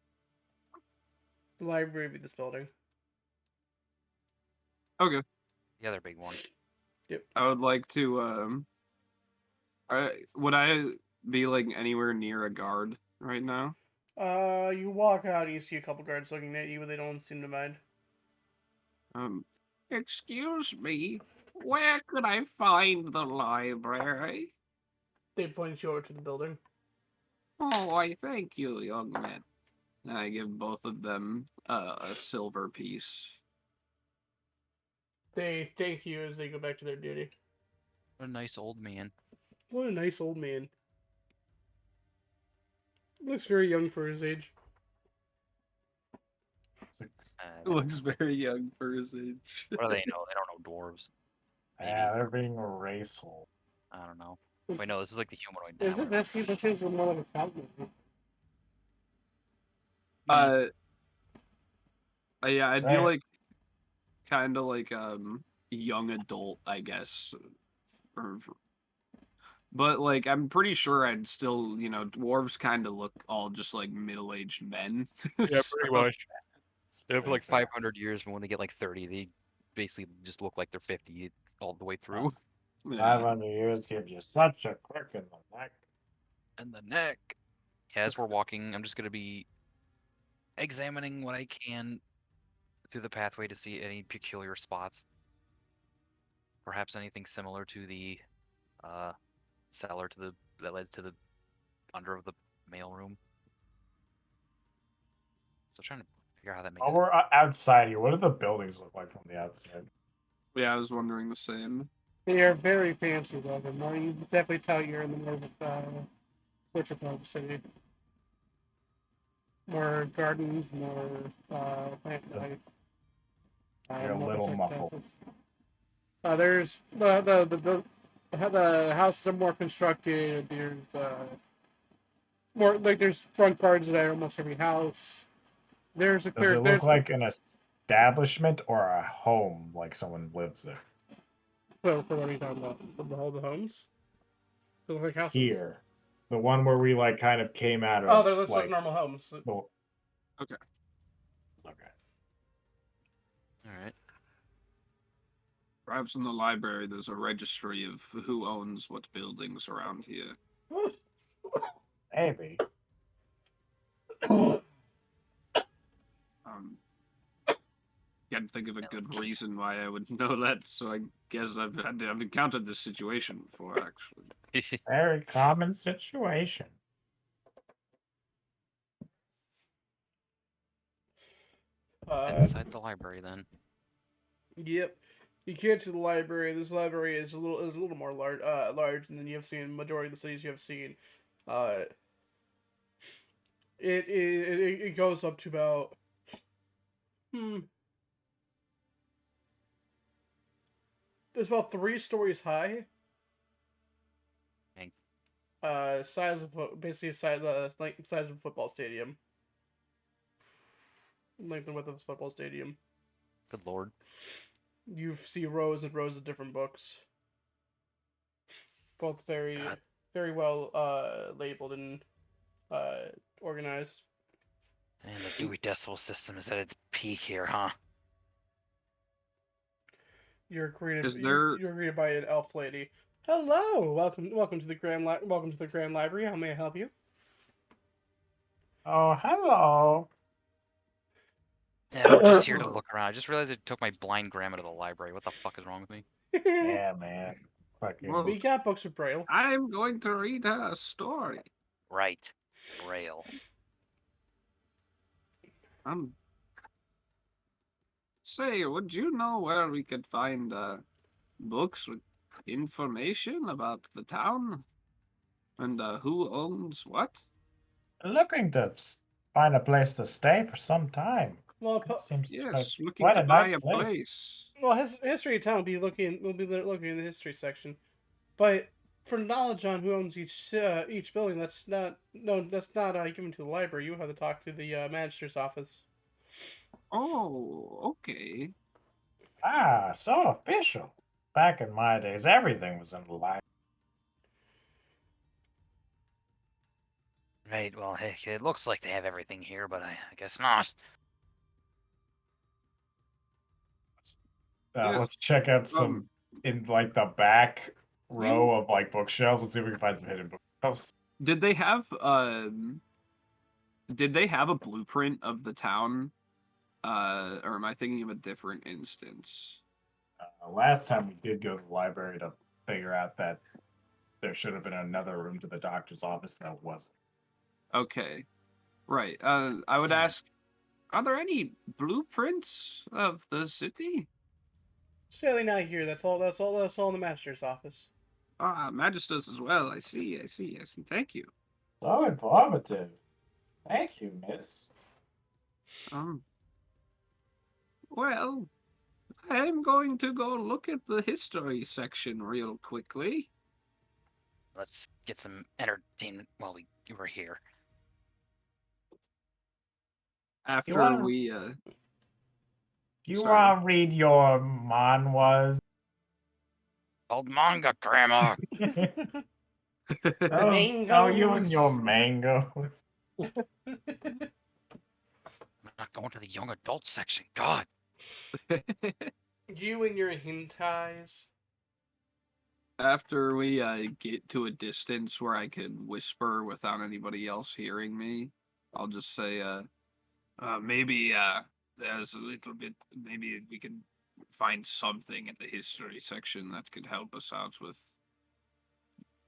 The library be this building. Okay. The other big one. Yep. I would like to, would I be, like, anywhere near a guard right now? You walk out and you see a couple guards looking at you, but they don't seem to mind. Excuse me, where could I find the library? They point you over to the building. Oh, I thank you, young man. I give both of them a silver piece. They thank you as they go back to their duty. What a nice old man. What a nice old man. Looks very young for his age. Looks very young for his age. What do they know? They don't know dwarves. Yeah, they're being raceful. I don't know. Wait, no, this is like the humanoid. Is it? That seems more like a cowboy. Yeah, I'd be Right. like, kind of like young adult, I guess. But like, I'm pretty sure I'd still, dwarves kind of look all just like middle-aged men. Yeah, So, pretty much. They have Pretty like fair. 500 years, but when they get like 30, they basically just look like they're 50 all the way through. yeah. 500 years gives you such a crick in the neck. And the neck. Yeah, as we're walking, I'm just gonna be examining what I can through the pathway to see any peculiar spots. Perhaps anything similar to the cellar that led to the under of the mailroom. So trying to figure out how that makes While sense. we're outside here, what do the buildings look like from the outside? Yeah, I was wondering the same. They are very fancy, though. You can definitely tell you're in the more butcher part of the city. More gardens, more plant Just- life. You're a more little butcher muffled. cactus. There's the houses are more constructed. There's more like there's front gardens at almost every house. There's a Does it look like an establishment or a home, like someone lives there? So, for what are you talking about? For all the homes? They look like houses. Here, the one where we like kind of came out of. Oh, they look like like normal homes. the- Okay. Okay. All right. Perhaps in the library there's a registry of who owns what buildings around here. Maybe. Can't think of a good reason why I would know that, so I guess I've encountered this situation before, actually. Very common situation. Inside the library, then. Yep. You get to the library. This library is a little more large than you have seen in majority of the cities you have seen. It goes up to about it's about 3 stories high. Dang. Size of basically size of a football stadium. Length and width of a football stadium. Good lord. You see rows and rows of different books. Both very God. very well labeled and organized. And the Dewey Decimal System is at its peak here, huh? You're greeted. Is there- You're greeted by an elf lady. Hello, welcome to the welcome to the Grand Library. How may I help you? Oh, hello. Yeah, I'm just here to look around. I just realized I took my blind grandma to the library. What the fuck is wrong with me? Yeah, man. Fucking. Well, We got books of Braille. I'm going to read her a story. Right. Braille. Say, would you know where we could find books with information about the town and who owns what? Looking to find a place to stay for some time. Well, Seems Yes, like looking quite to a buy nice a place. well, history of town will be looking in the history section, but for knowledge on who owns each building, that's not given to the library. You have to talk to the magistrate's office. Oh, okay. Ah, so official. Back in my days, everything was in the library. Right, well, heck, it looks like they have everything here, but I guess not. Yes. Let's check out some in like the back row of like bookshelves. Let's see if we can find some hidden bookshelves. Did they have a blueprint of the town? Or am I thinking of a different instance? Last time we did go to the library to figure out that there should have been another room to the doctor's office, and that wasn't. Okay. Right. I would ask, are there any blueprints of the city? Sadly, not here. That's all in the magistrate's office. Ah, Magisters as well. I see. Thank you. So informative. Thank you, miss. Well, I'm going to go look at the history section real quickly. Let's get some entertainment while we were here. After wanna- we, Do you Sorry. want to read your manhwas? Called manga, Grandma. Oh, you and your mangoes. I'm not going to the young adult section. God. You and your hentais. after we get to a distance where I can whisper without anybody else hearing me, I'll just say, maybe there's a little bit. Maybe we can find something in the history section that could help us out with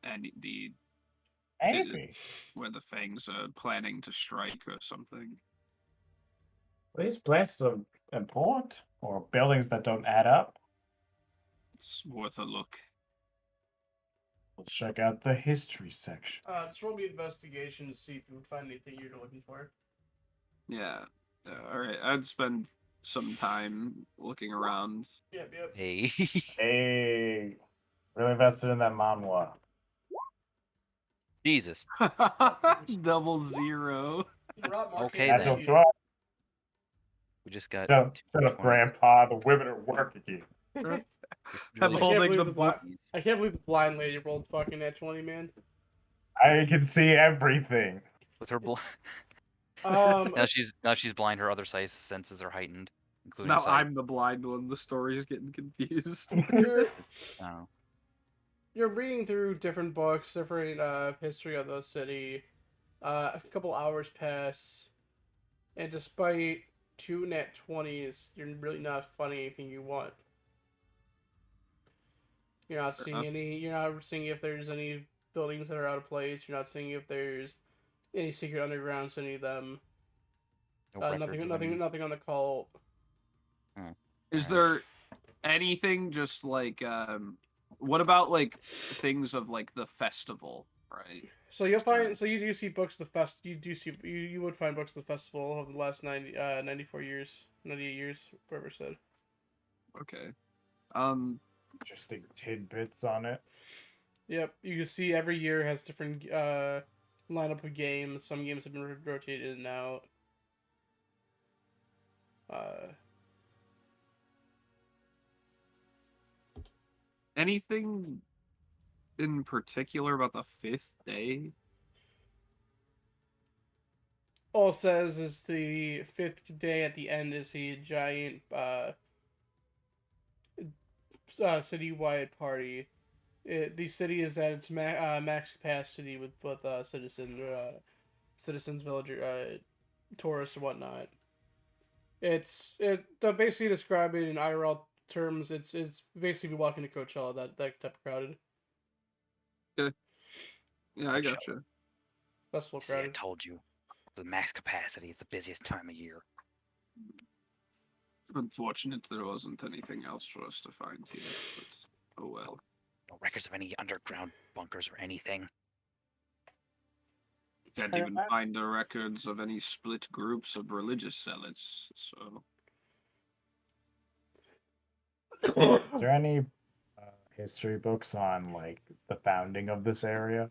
Maybe. where the Fangs are planning to strike or something. These places are important, or buildings that don't add up. It's worth a look. Let's check out the history section. Just roll me investigation to see if you would find anything you're looking for. Yeah. All right. I'd spend some time looking around. Yep. Hey. Hey, really invested in that manhwa. Jesus. Double zero. Rob, Mark, Okay, and then. you. We just got Shut up, 220. Grandpa. The women are working you. Just I'm really just holding believe the the book. I can't believe the blind lady rolled fucking at 20, man. I can see everything. with her Um, now she's blind. Her other senses are heightened, including Now sight. I'm the blind one. The story's getting confused. you're I don't know. you're reading through different books, different history of the city. A couple hours pass, and despite 2 nat 20s, you're really not finding anything you want. You're not Fair seeing enough. any. You're not seeing if there's any buildings that are out of place. You're not seeing if there's any secret undergrounds. Any of them. No records Nothing. of Nothing. any- Nothing on the cult. Is Alright. there anything just like what about like things of like the festival, right? So you'll Is there- find. So you do see books. You do see. You would find books of the festival of the last 94 years, 98 years, whoever said. Okay. Interesting tidbits on it. Yep, you can see every year has different lineup of games. Some games have been rotated in and out. Anything in particular about the 5th day? All it says is the 5th day at the end is a giant citywide party. The city is at its max capacity with citizens, villager, tourists, and whatnot. To basically describe it in IRL terms, it's basically walking to Coachella, that type of crowded. Yeah, I gotcha. Festival See, I crowded. told you. The max capacity is the busiest time of year. Unfortunate there wasn't anything else for us to find here, but oh well. No records of any underground bunkers or anything. Can't even find the records of any split groups of religious zealots, so Is there any history books on like the founding of this area?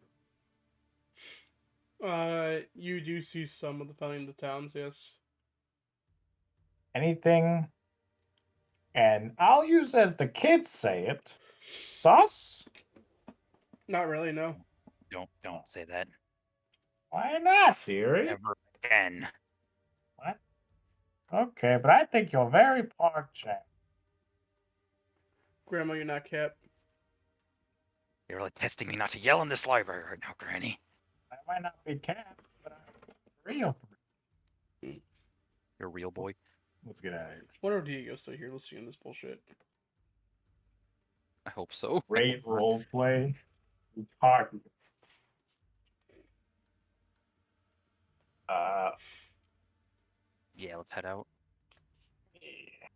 You do see some of the founding of the towns, yes. Anything? And I'll use as the kids say it. Sus? Not really, no. Don't say that Why not, Siri? ever again. What? Okay, but I think you're very park-chat. Grandma, you're not Cap. You're really testing me not to yell in this library right now, Granny. I might not be cat, but I'm real. You're a real boy. Let's get out of here. Wonder if Diego's still here listening to this bullshit. I hope so. Great roleplay. Talk. Yeah, let's head out. Yeah.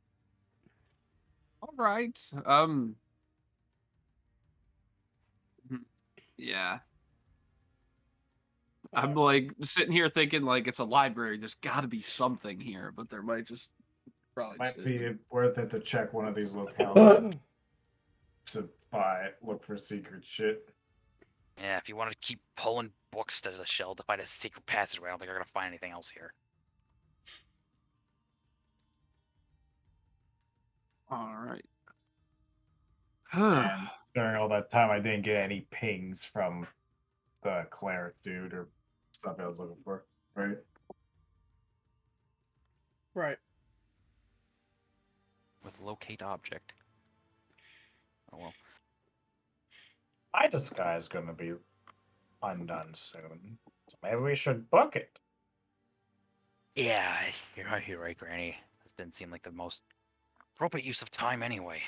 all right. Yeah. I'm like sitting here thinking like it's a library. There's got to be something here, but there might just probably Might just be isn't. worth it to check one of these locales to look for secret shit. Yeah, if you want to keep pulling books to the shelf to find a secret passageway, I don't think you're gonna find anything else here. All right. And during all that time, I didn't get any pings from the cleric dude or stuff I was looking for, right? Right. With locate object. Oh well. My disguise is gonna be undone soon, so maybe we should book it. Yeah, you're right, Granny. This didn't seem like the most appropriate use of time anyway.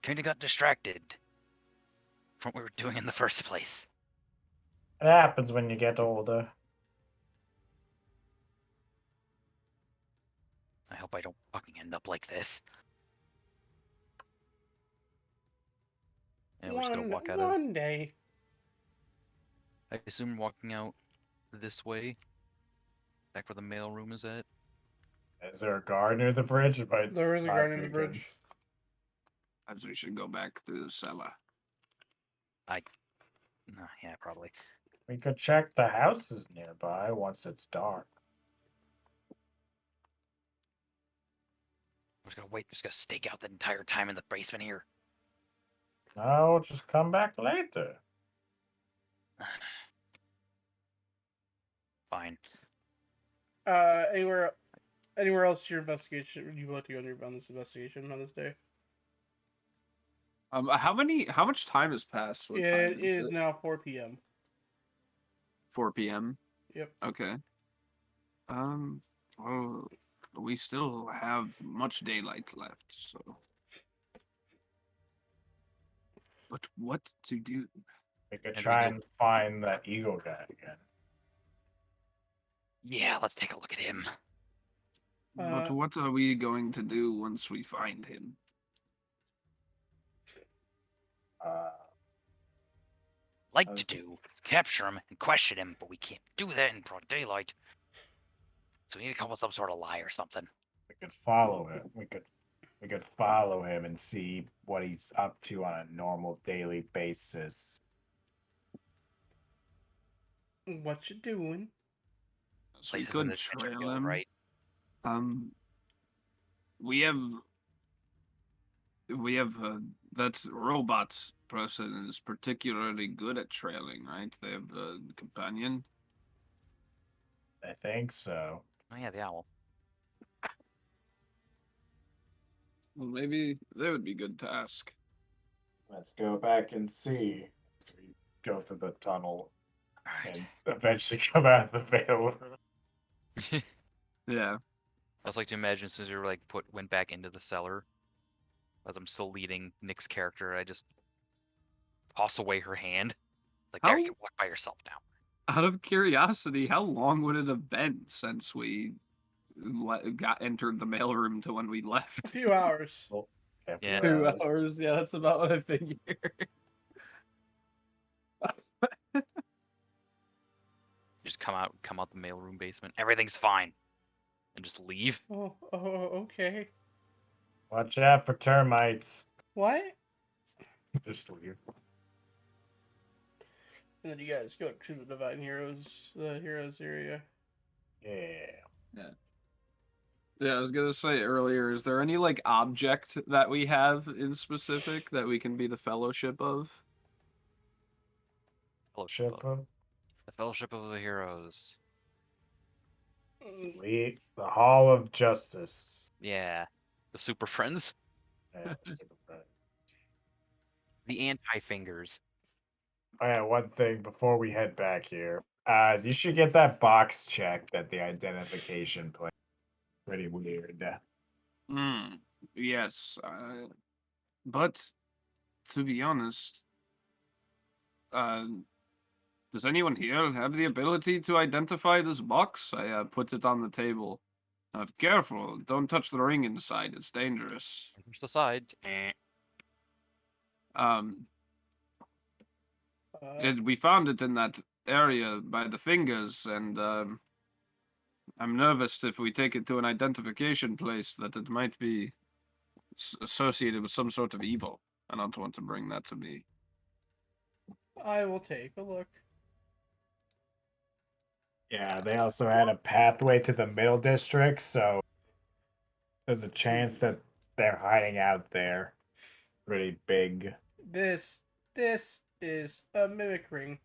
Kinda got distracted from what we were doing in the first place. It happens when you get older. I hope I don't fucking end up like this. And we're just gonna walk out of. One day. I assume walking out this way, back where the mail room is at. Is there a guard near the bridge? There is a guard near the bridge. As we should go back through the cellar. Yeah, probably. We could check the houses nearby once it's dark. just gonna wait. Just gonna stake out the entire time in the basement here. No, just come back later. Fine. Anywhere else your investigation? You would like to go on this investigation on this day? How much time has passed? What time It is now 4 p.m. 4 p.m. Yep. Okay. Well, we still have much daylight left, so. But what to do? We could we try go- and find that eagle guy again. Yeah, let's take a look at him. But what are we going to do once we find him? Like to do is capture him and question him, but we can't do that in broad daylight. So we need to come up with some sort of lie or something. We could follow him. We could follow him and see what he's up to on a normal daily basis. What you doing? So we Places in could the trail Chesterfield, him. right? We have that robot person is particularly good at trailing, right? They have a companion. I think so. Oh yeah, the owl. Well, maybe they would be good to ask. Let's go back and see. So we go to the tunnel All right. and eventually come out of the veil. Yeah. I just like to imagine as soon as you like went back into the cellar, as I'm still leading Nick's character, I just toss away her hand. Like, there, you can walk by yourself now. Out of curiosity, how long would it have been since we entered the mailroom to when we A left? few hours. Yeah. 2 hours. Yeah, that's about what I figured. Just come out the mailroom basement. Everything's fine, and just leave. Oh, okay. Watch out for termites. What? Just leave. And then you guys go to the Divine Heroes, the Heroes area. Yeah. Yeah, I was gonna say earlier, is there any like object that we have in specific that we can be the fellowship of? Fellowship Ship of, him. the Fellowship of the Heroes. Lead the Hall of Justice. Yeah, the Super Friends. Yeah, super friend. The Anti-Fingers. Oh yeah, one thing before we head back here. You should get that box checked at the identification place. Pretty weird. Yes, but to be honest, does anyone here have the ability to identify this box? I put it on the table. Careful, don't touch the ring inside, it's dangerous. Push the side. We found it in that area by the fingers, and I'm nervous if we take it to an identification place that it might be associated with some sort of evil. I don't want to bring that to me. I will take a look. Yeah, they also had a pathway to the middle district, so there's a chance that they're hiding out there. Pretty big. This is a mimic ring.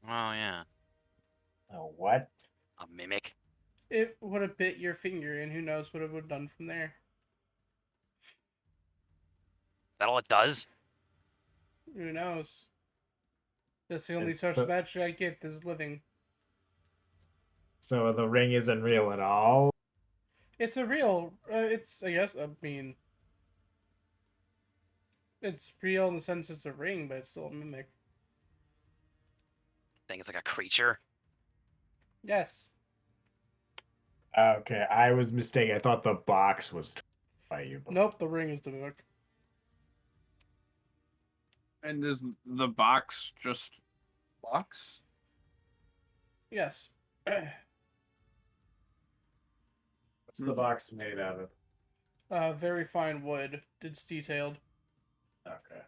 Oh yeah, Oh, what? a mimic. It would have bit your finger, and who knows what it would have done from there. Is that all it does? Who knows? That's the only It's such the- magic I get this living. So the ring isn't real at all? It's a real. It's, I guess, I mean, it's real in the sense it's a ring, but it's still a mimic. Think it's like a creature. Yes. Okay, I was mistaken. I thought the box was by you. Nope, the ring is the mimic. And is the box just box? Yes. What's the box made out of? Very fine wood. It's detailed. Okay.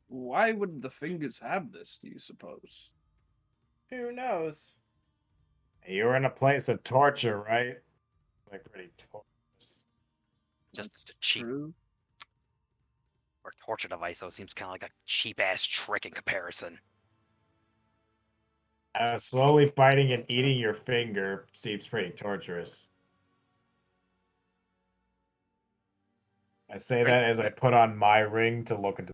Why would the fingers have this, do you suppose? Who knows? You were in a place of torture, right? Like pretty torturous. Just That's a cheap true. or torture device, though, seems kind of like a cheap ass trick in comparison. Slowly biting and eating your finger seems pretty torturous. I say that as I put on my ring to look into.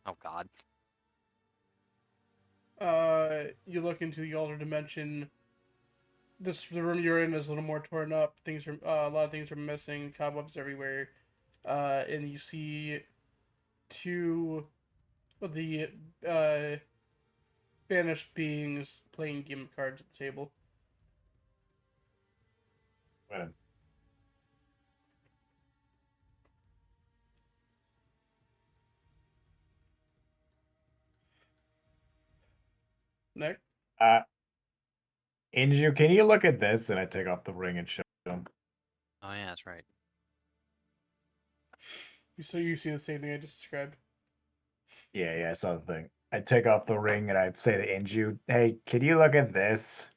Oh god. You look into the older dimension. The room you're in is a little more torn up. Things are a lot of things are missing. Cobwebs everywhere. And you see two of the banished beings playing game of cards at the table. When Nick, Inju, can you look at this? And I take off the ring and show him. Oh yeah, that's right. you see the same thing I just described. Yeah, I saw the thing. I take off the ring and I say to Inju, "Hey, can you look at this?"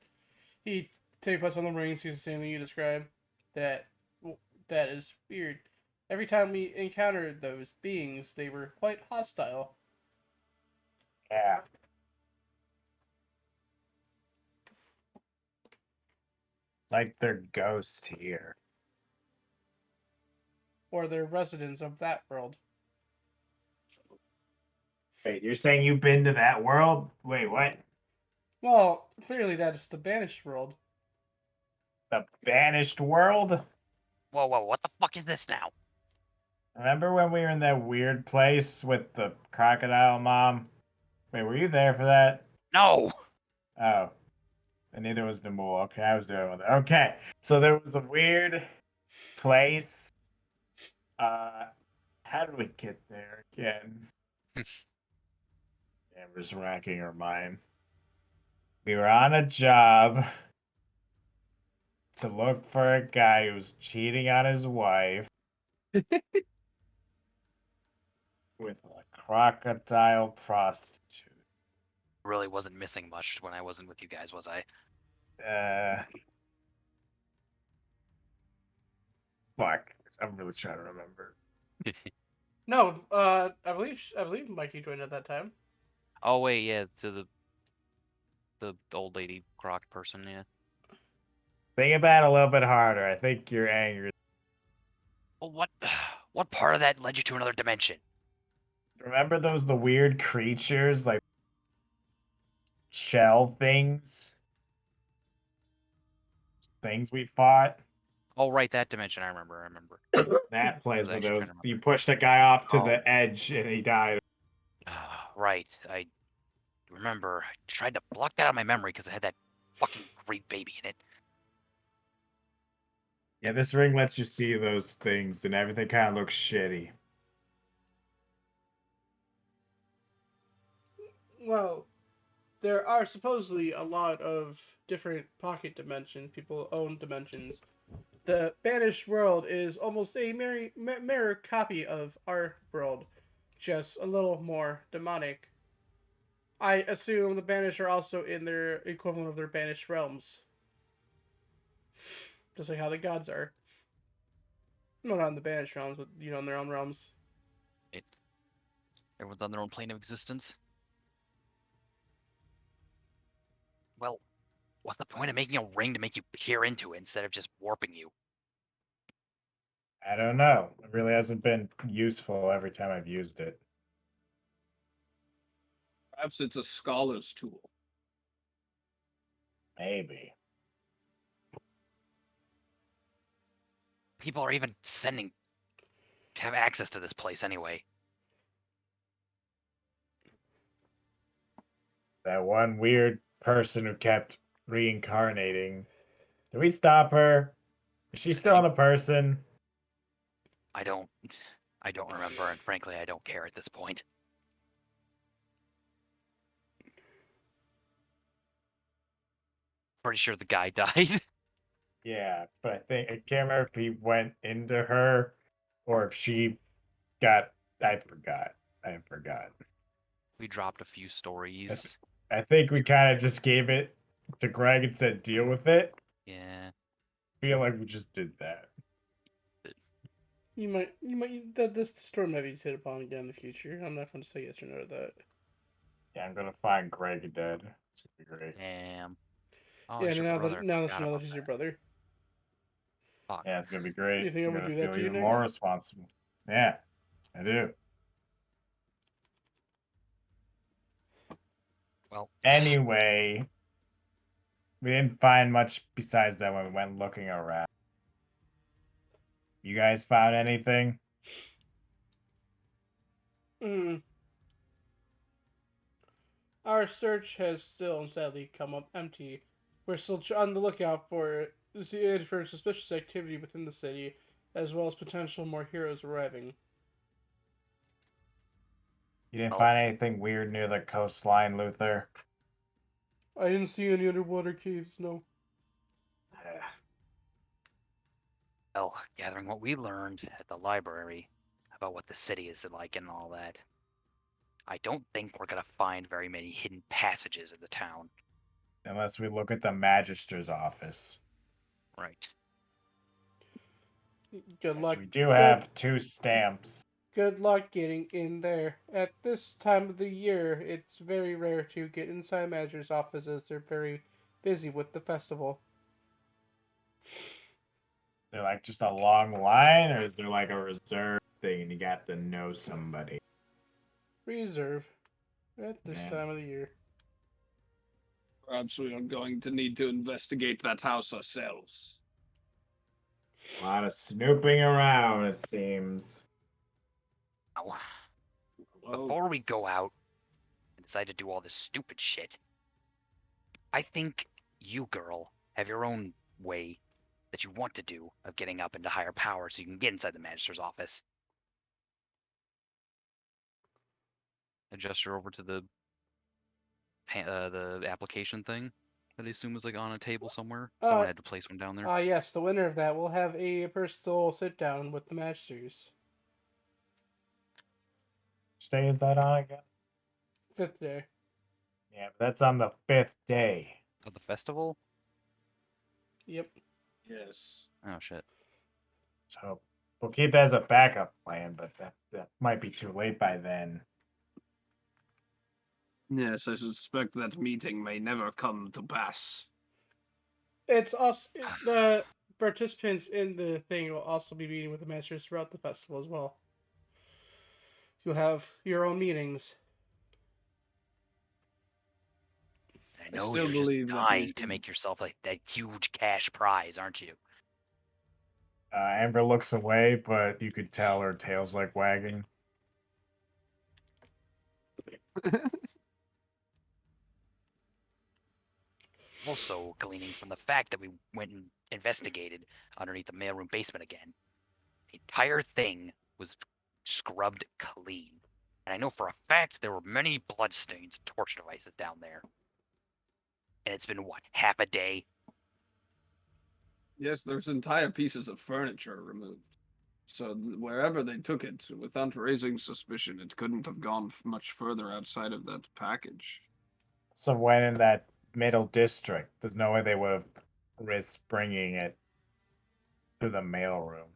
He puts on the ring, sees the same thing you described. That is weird. Every time we encountered those beings, they were quite hostile. Yeah. It's like they're ghosts here. Or they're residents of that world. Wait, you're saying you've been to that world? Wait, what? Well, clearly that is the banished world. The banished world? Whoa, what the fuck is this now? Remember when we were in that weird place with the crocodile mom? Wait, were you there for that? No! Oh. And neither was Namul. Okay, I was there with it. Okay. So there was a weird place. How did we get there again? Amber's racking her mind. We were on a job to look for a guy who was cheating on his wife with a crocodile prostitute. Really wasn't missing much when I wasn't with you guys, was I? Fuck. I'm really trying to remember. No, I believe Mikey joined at that time. Oh wait, yeah, to the old lady croc person, yeah. Think about it a little bit harder. I think you're angry. Well, what part of that led you to another dimension? Remember the weird creatures, like shell things? Things we fought? Oh right, that dimension. I remember. That place was where actually there trying was to remember. you pushed a guy off to Oh. the edge and he died. Right. I remember. I tried to block that out of my memory because it had that fucking great baby in it. Yeah, this ring lets you see those things and everything kind of looks shitty. Well, there are supposedly a lot of different pocket dimensions. People own dimensions. The banished world is almost a mirror copy of our world, just a little more demonic. I assume the banished are also in their equivalent of their banished realms. Just like how the gods are. No, not in the banished realms, but, in their own realms. Everyone's on their own plane of existence. Well, what's the point of making a ring to make you peer into it instead of just warping you? I don't know. It really hasn't been useful every time I've used it. Perhaps it's a scholar's tool. Maybe. People are even sending to have access to this place anyway. That one weird person who kept reincarnating. Did we stop her? Is she still a person? I don't remember, and frankly, I don't care at this point. Pretty sure the guy died. Yeah, but I can't remember if he went into her or if she got. I forgot. We dropped a few stories. I think we kind of just gave it to Greg and said, deal with it. Yeah. I feel like we just did that. that this storm might be hit upon again in the future. I'm not going to say yes or no to that. Yeah, I'm gonna find Greg dead. It's gonna be great. Damn. Oh, Yeah, he's your now brother. that Forgot you know about that he's your that. brother. Fuck. Yeah, it's gonna be Do great. you think I I'm would gonna do that feel to you, even Nick? more responsible. Yeah, I do. Well, Anyway, we didn't find much besides that when we went looking around. You guys found anything? Mm. Our search has still sadly come up empty. We're still on the lookout for suspicious activity within the city, as well as potential more heroes arriving. You didn't Oh. find anything weird near the coastline, Luther? I didn't see any underwater caves, no. well, gathering what we learned at the library about what the city is like and all that, I don't think we're gonna find very many hidden passages in the town. Unless we look at the Magister's office. Right. Good Which luck. we do have 2 stamps. Good luck getting in there. At this time of the year, it's very rare to get inside managers' offices. They're very busy with the festival. They're like just a long line, or is there like a reserve thing and you got to know somebody? Reserve. At this Yeah. time of the year. Perhaps we are going to need to investigate that house ourselves. A lot of snooping around, it seems. Now, Well, before we go out and decide to do all this stupid shit, I think you, girl, have your own way that you want to do of getting up into higher power so you can get inside the magister's office. I gesture over to the application thing that I assume is like on a table somewhere. Someone had to place one down there. Yes, the winner of that will have a personal sit down with the masters. Which day is that on again? 5th day. Yeah, but that's on the 5th day. Of the festival? Yep. yes. Oh shit. So we'll keep that as a backup plan, but that might be too late by then. Yes, I suspect that meeting may never come to pass. It's also the participants in the thing will also be meeting with the masters throughout the festival as well. You'll have your own meetings. I I know still you're just believe that we dying to should- make yourself like that huge cash prize, aren't you? Amber looks away, but you could tell her tail's like wagging. Also, gleaning from the fact that we went and investigated underneath the mailroom basement again, the entire thing was scrubbed clean. And I know for a fact there were many bloodstains and torture devices down there. And it's been, what, half a day? Yes, there's entire pieces of furniture removed. So wherever they took it, without raising suspicion, it couldn't have gone much further outside of that package. So when in that middle district, there's no way they would have risked bringing it to the mailroom.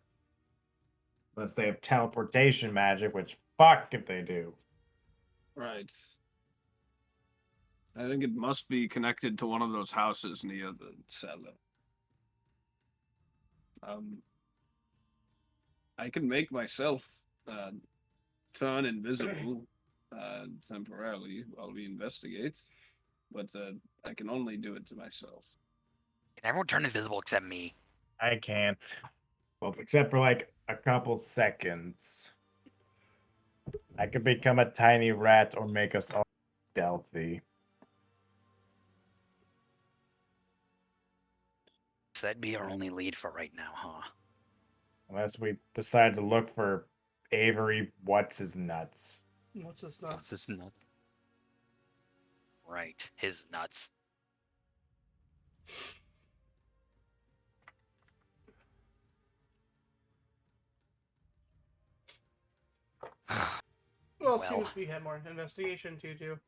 Unless they have teleportation magic, which fuck if they do. Right. I think it must be connected to one of those houses near the cellar. I can make myself turn invisible temporarily while we investigate, but I can only do it to myself. Can everyone turn invisible except me? I can't. Well, except for like a couple seconds. I could become a tiny rat or make us all stealthy. So that'd be our only lead for right now, huh? Unless we decide to look for Avery What's His Nuts. What's this not? What's this nut? Right, his nuts. Well, Well. seems we had more investigation to do.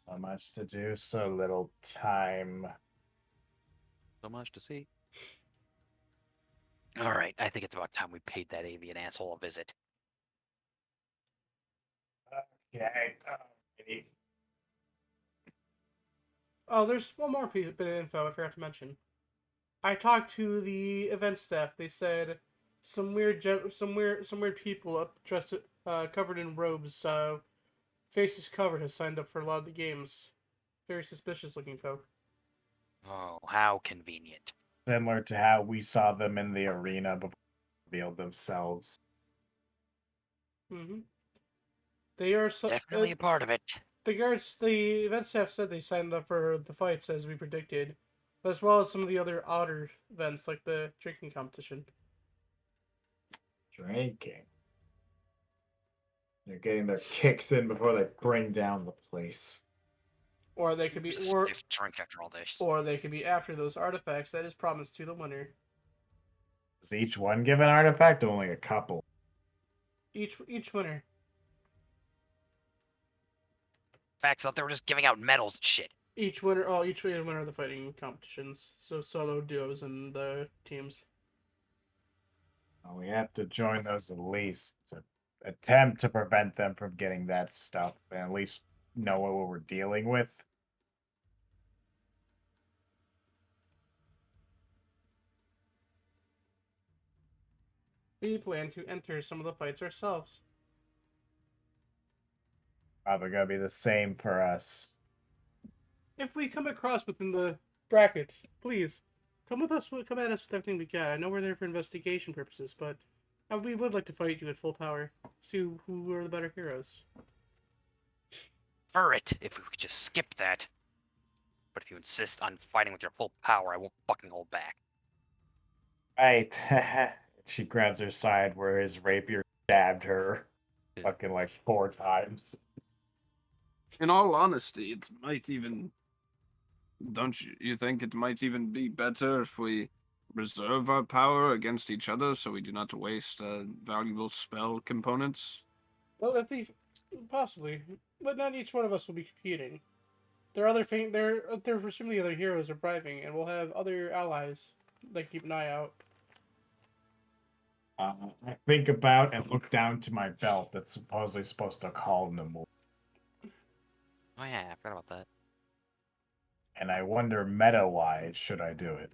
So much to do, so little time. So much to see. All right, I think it's about time we paid that avian asshole a visit. Okay. alrighty. Oh, there's one more bit of info I forgot to mention. I talked to the event staff. They said some weird people dressed covered in robes, faces covered, has signed up for a lot of the games. Very suspicious looking folk. Oh, how convenient. Similar to how we saw them in the arena before they revealed themselves. Mm-hmm. They are Definitely a part of it. the event staff said they signed up for the fights as we predicted, as well as some of the other odder events like the drinking competition. Drinking. They're getting their kicks in before they bring down the place. Or they could be Just a stiff drink after all this. or they could be after those artifacts that is promised to the winner. Does each one give an artifact? Only a couple. Each winner. Facts out they were just giving out medals and shit. Each winner of the fighting competitions. So solo, duos, and the teams. Well, we have to join those at least to attempt to prevent them from getting that stuff and at least know what we're dealing with. We plan to enter some of the fights ourselves. Probably gonna be the same for us. If we come across within the bracket, please come with us. Come at us with everything we got. I know we're there for investigation purposes, but we would like to fight you at full power. See who are the better heroes. For it, if we could just skip that. But if you insist on fighting with your full power, I won't fucking hold back. Right. She grabs her side where his rapier stabbed her Yeah. fucking like 4 times. In all honesty, it might even. Don't you think it might even be better if we reserve our power against each other so we do not waste valuable spell components? Well, if they possibly, but not each one of us will be competing. There are other there presumably other heroes arriving, and we'll have other allies that keep an eye out. I think about and look down to my belt that's supposedly supposed to calm them, Oh yeah, I forgot about that. and I wonder meta-wise, should I do it?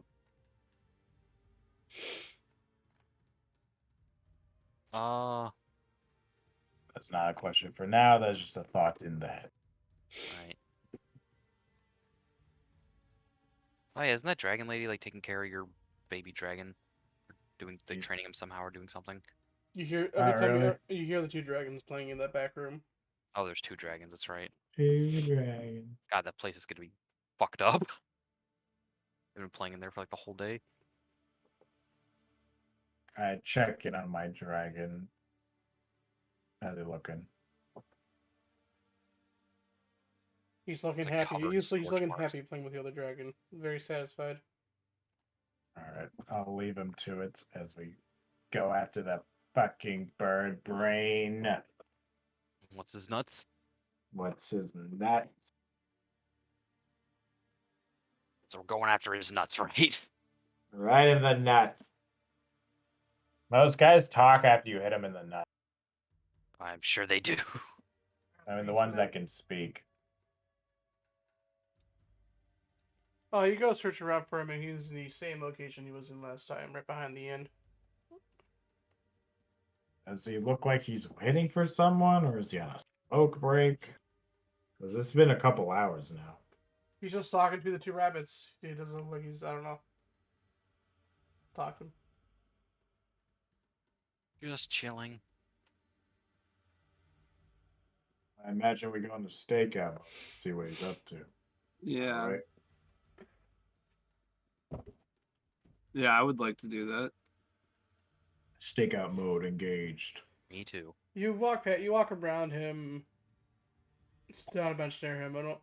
That's not a question for now. That's just a thought in the head. Right. Oh yeah, isn't that dragon lady like taking care of your baby dragon? Doing like training him somehow or doing something? You hear Not every time really. you hear the two dragons playing in that back room. Oh, there's 2 dragons, that's right. 2 dragons. God, that place is gonna be fucked up. They've been playing in there for like the whole day. I check in on my dragon. How's he looking? He's looking It's like happy. covered in He's scorch looking marks. happy playing with the other dragon. Very satisfied. Alright, I'll leave him to it as we go after that fucking bird brain. What's his nuts? What's his nut? So we're going after his nuts, right? Right in the nuts. Most guys talk after you hit him in the nut. I'm sure they do. I mean, the ones that can speak. Oh, you go search around for him, and he's the same location he was in last time, right behind the inn. Does he look like he's waiting for someone, or is he on a smoke break? Because it's been a couple hours now. He's just talking to the 2 rabbits. He doesn't look like he's, I don't know, talking. Just chilling. I imagine we go on the stakeout, see what he's up to. Yeah. Alright. Yeah, I would like to do that. Stakeout mode engaged. Me too. You walk around him. It's down a bench near him. I don't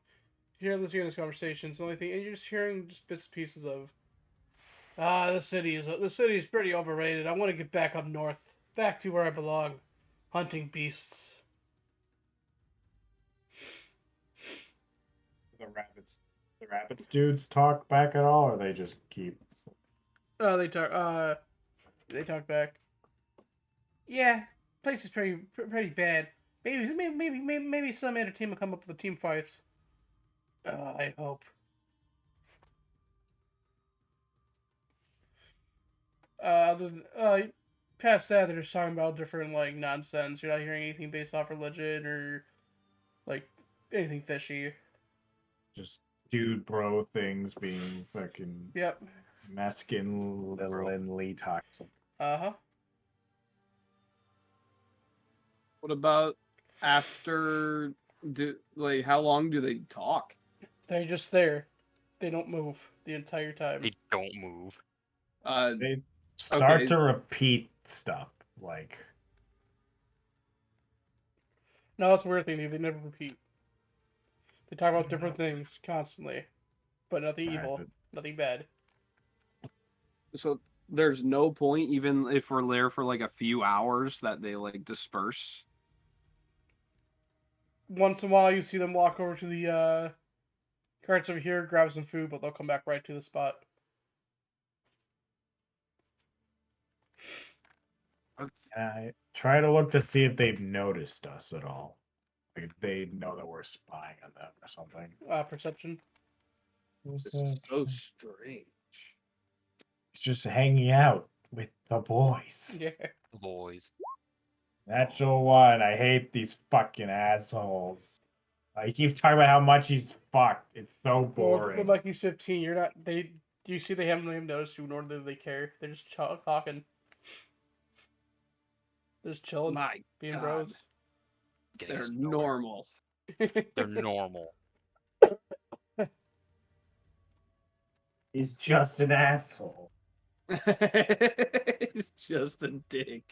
hear this conversation. It's the only thing, and you're just hearing just bits and pieces of. The city is pretty overrated. I want to get back up north, back to where I belong, hunting beasts. The rabbits The rabbits dudes talk back at all, or they just keep? Oh, they talk back. Yeah, place is pretty bad. Maybe some other team will come up with the team fights. I hope. Past that, they're just talking about different like nonsense. You're not hearing anything based off religion or like anything fishy. Just dude bro things being fucking Yep. masculinely toxic. Uh-huh. What about after? How long do they talk? They're just there. They don't move the entire time. They don't move. They start Okay. to repeat stuff like No, that's a weird thing. They never repeat. They talk about different things constantly, but nothing Alright, evil, but- nothing bad. So there's no point, even if we're there for like a few hours, that they like disperse. Once in a while, you see them walk over to the carts over here, grab some food, but they'll come back right to the spot. I try to look to see if they've noticed us at all. Like if they know that we're spying on them or something. Perception. This is so strange. He's just hanging out with the boys. Yeah. Boys. Natural one. I hate these fucking assholes. I keep talking about how much he's fucked. It's so Well, boring. with like he's 15, you're not. Do you see they haven't even noticed you, nor do they care. They're just talking. They're just chilling, My being God. bros. Getting They're us nowhere. normal. They're normal. He's just an asshole. It's just a dick.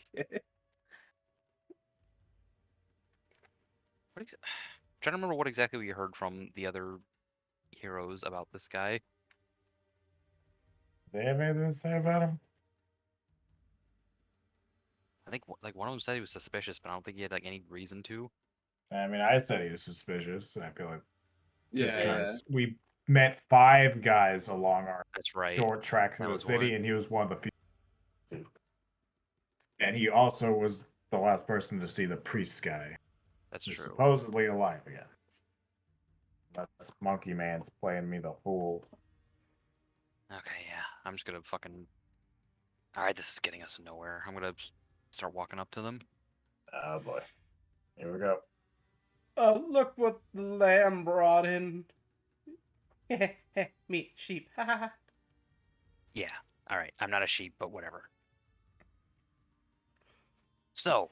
Trying to remember what exactly we heard from the other heroes about this guy. Do they have anything to say about him? I think like one of them said he was suspicious, but I don't think he had like any reason to. I mean, I said he was suspicious, and I feel like just Yeah. because we met 5 guys along our That's right. short trek That through the was city, one. and he was one of the few. And he also was the last person to see the priest guy. That's Who's true. supposedly alive again. That's Monkey Man's playing me the fool. Okay, yeah. I'm just gonna fucking. All right, this is getting us nowhere. I'm gonna start walking up to them. Oh boy. Here we go. Look what the lamb brought in. Meat, sheep. Ha ha ha. Yeah. All right. I'm not a sheep, but whatever. So,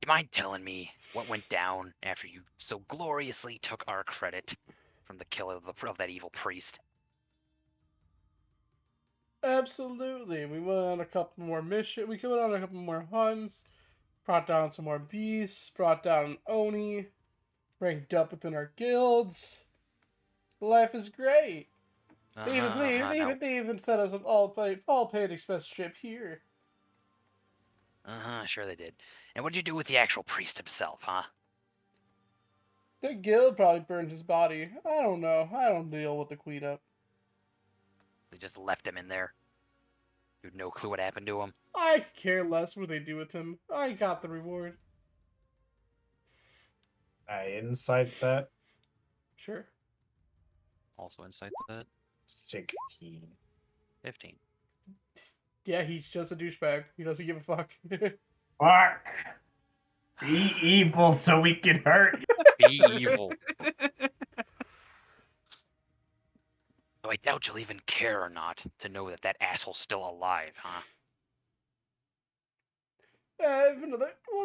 you mind telling me what went down after you so gloriously took our credit from the kill of that evil priest? Absolutely. We went on a couple more missions. We went on a couple more hunts. Brought down some more beasts. Brought down Oni. Ranked up within our guilds. Life is great. They even sent us an all paid express trip here. Sure they did. And what'd you do with the actual priest himself, huh? The guild probably burned his body. I don't know. I don't deal with the cleanup. They just left him in there. You had no clue what happened to him. I care less what they do with him. I got the reward. I insight that. Sure. Also insight that 16. 15. Yeah, he's just a douchebag. He doesn't give a fuck. Fuck! Be evil so we can hurt you. Be evil. Though I doubt you'll even care or not to know that that asshole's still alive, huh?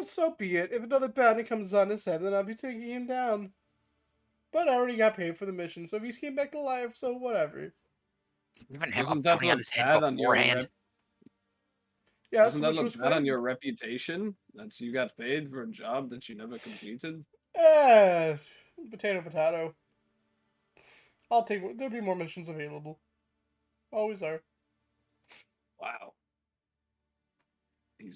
So be it. If another bounty comes on his head, then I'll be taking him down. But I already got paid for the mission, so if he's came back to life, so whatever. Even have a Doesn't that bounty on look his head bad on your beforehand. Yeah, Doesn't so that which look was bad on claimed. your reputation? That you got paid for a job that you never completed? Potato. There'll be more missions available. Always are. Wow. You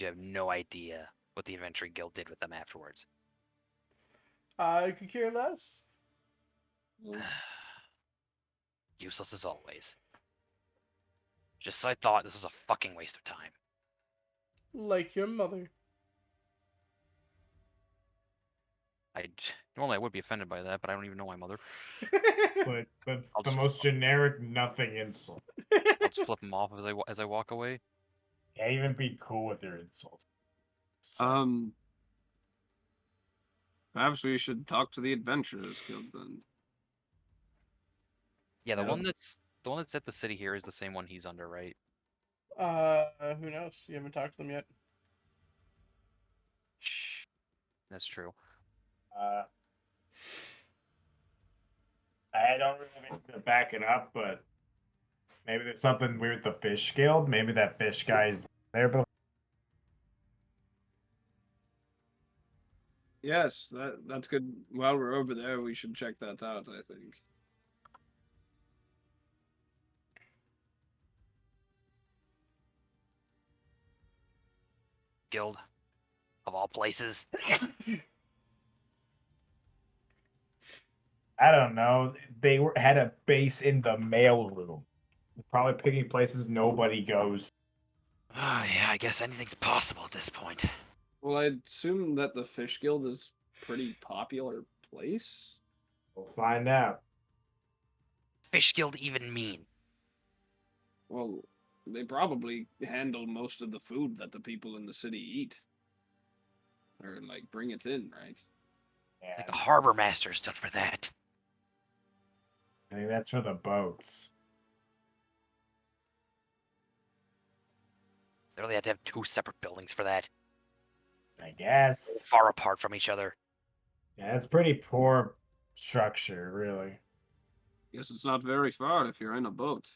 have no idea what the Inventory Guild did with them afterwards. I could care less. Useless as always. Just as I thought, this was a fucking waste of time. Like your mother. Normally I would be offended by that, but I don't even know my mother. It's like, that's I'll the just- most generic nothing insult. I'll just flip them off as I walk away. Can't even be cool with your insults. Perhaps we should talk to the Adventurers Guild then. Yeah, the Yep. one that's at the city here is the same one he's under, right? Who knows? You haven't talked to them yet. That's true. I don't really need to back it up, but maybe there's something weird with the fish guild. Maybe that fish guy's there, but Yes, that's good. While we're over there, we should check that out, I think. Guild, of all places. I don't know. They had a base in the mail room. Probably picking places nobody goes. Oh, yeah, I guess anything's possible at this point. Well, I'd assume that the Fish Guild is pretty popular place. We'll find out. Fish Guild even mean? Well, they probably handle most of the food that the people in the city eat. Or, like, bring it in, right? Like Yeah, the harbor master's done for that. I think that's for the boats. They really had to have two separate buildings for that. I guess. Far apart from each other. Yeah, it's pretty poor structure, really. Guess it's not very far if you're in a boat.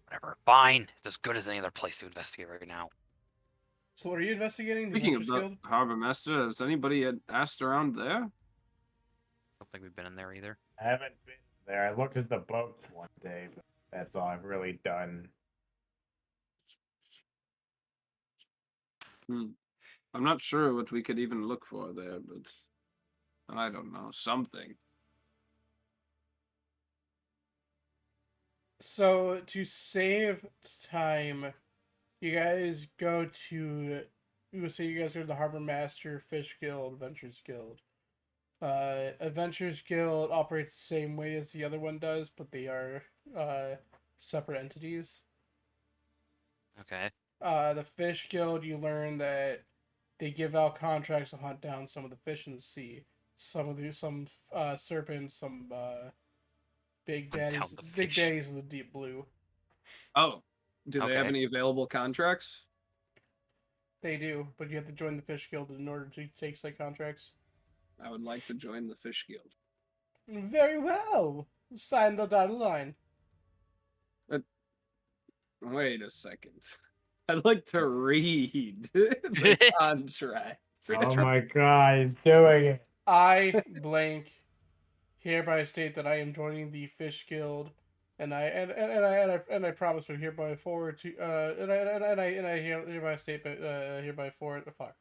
Whatever. Fine. It's as good as any other place to investigate right now. So what are you investigating? The Speaking of Adventurers the Guild? harbor master, has anybody asked around there? Don't think we've been in there either. I haven't been there. I looked at the boats one day, but that's all I've really done. I'm not sure what we could even look for there, but I don't know, something. So to save time, you guys go to. You would say you guys are the Harbor Master, Fish Guild, Adventurers Guild. Adventurers Guild operates the same way as the other one does, but they are separate entities. Okay. The Fish Guild, you learn that they give out contracts to hunt down some of the fish in the sea. Some serpents, some big Hunt down daddies, the big fish. daddies of the deep blue. Oh, do they have Okay. any available contracts? They do, but you have to join the Fish Guild in order to take such contracts. I would like to join the Fish Guild. Very well. Sign the dotted line. Wait a second. I'd like to read the contract. Oh my god, he's doing it. I blank hereby state that I am joining the Fish Guild, and I promise to hereby forward to and I hereby state hereby forward fuck.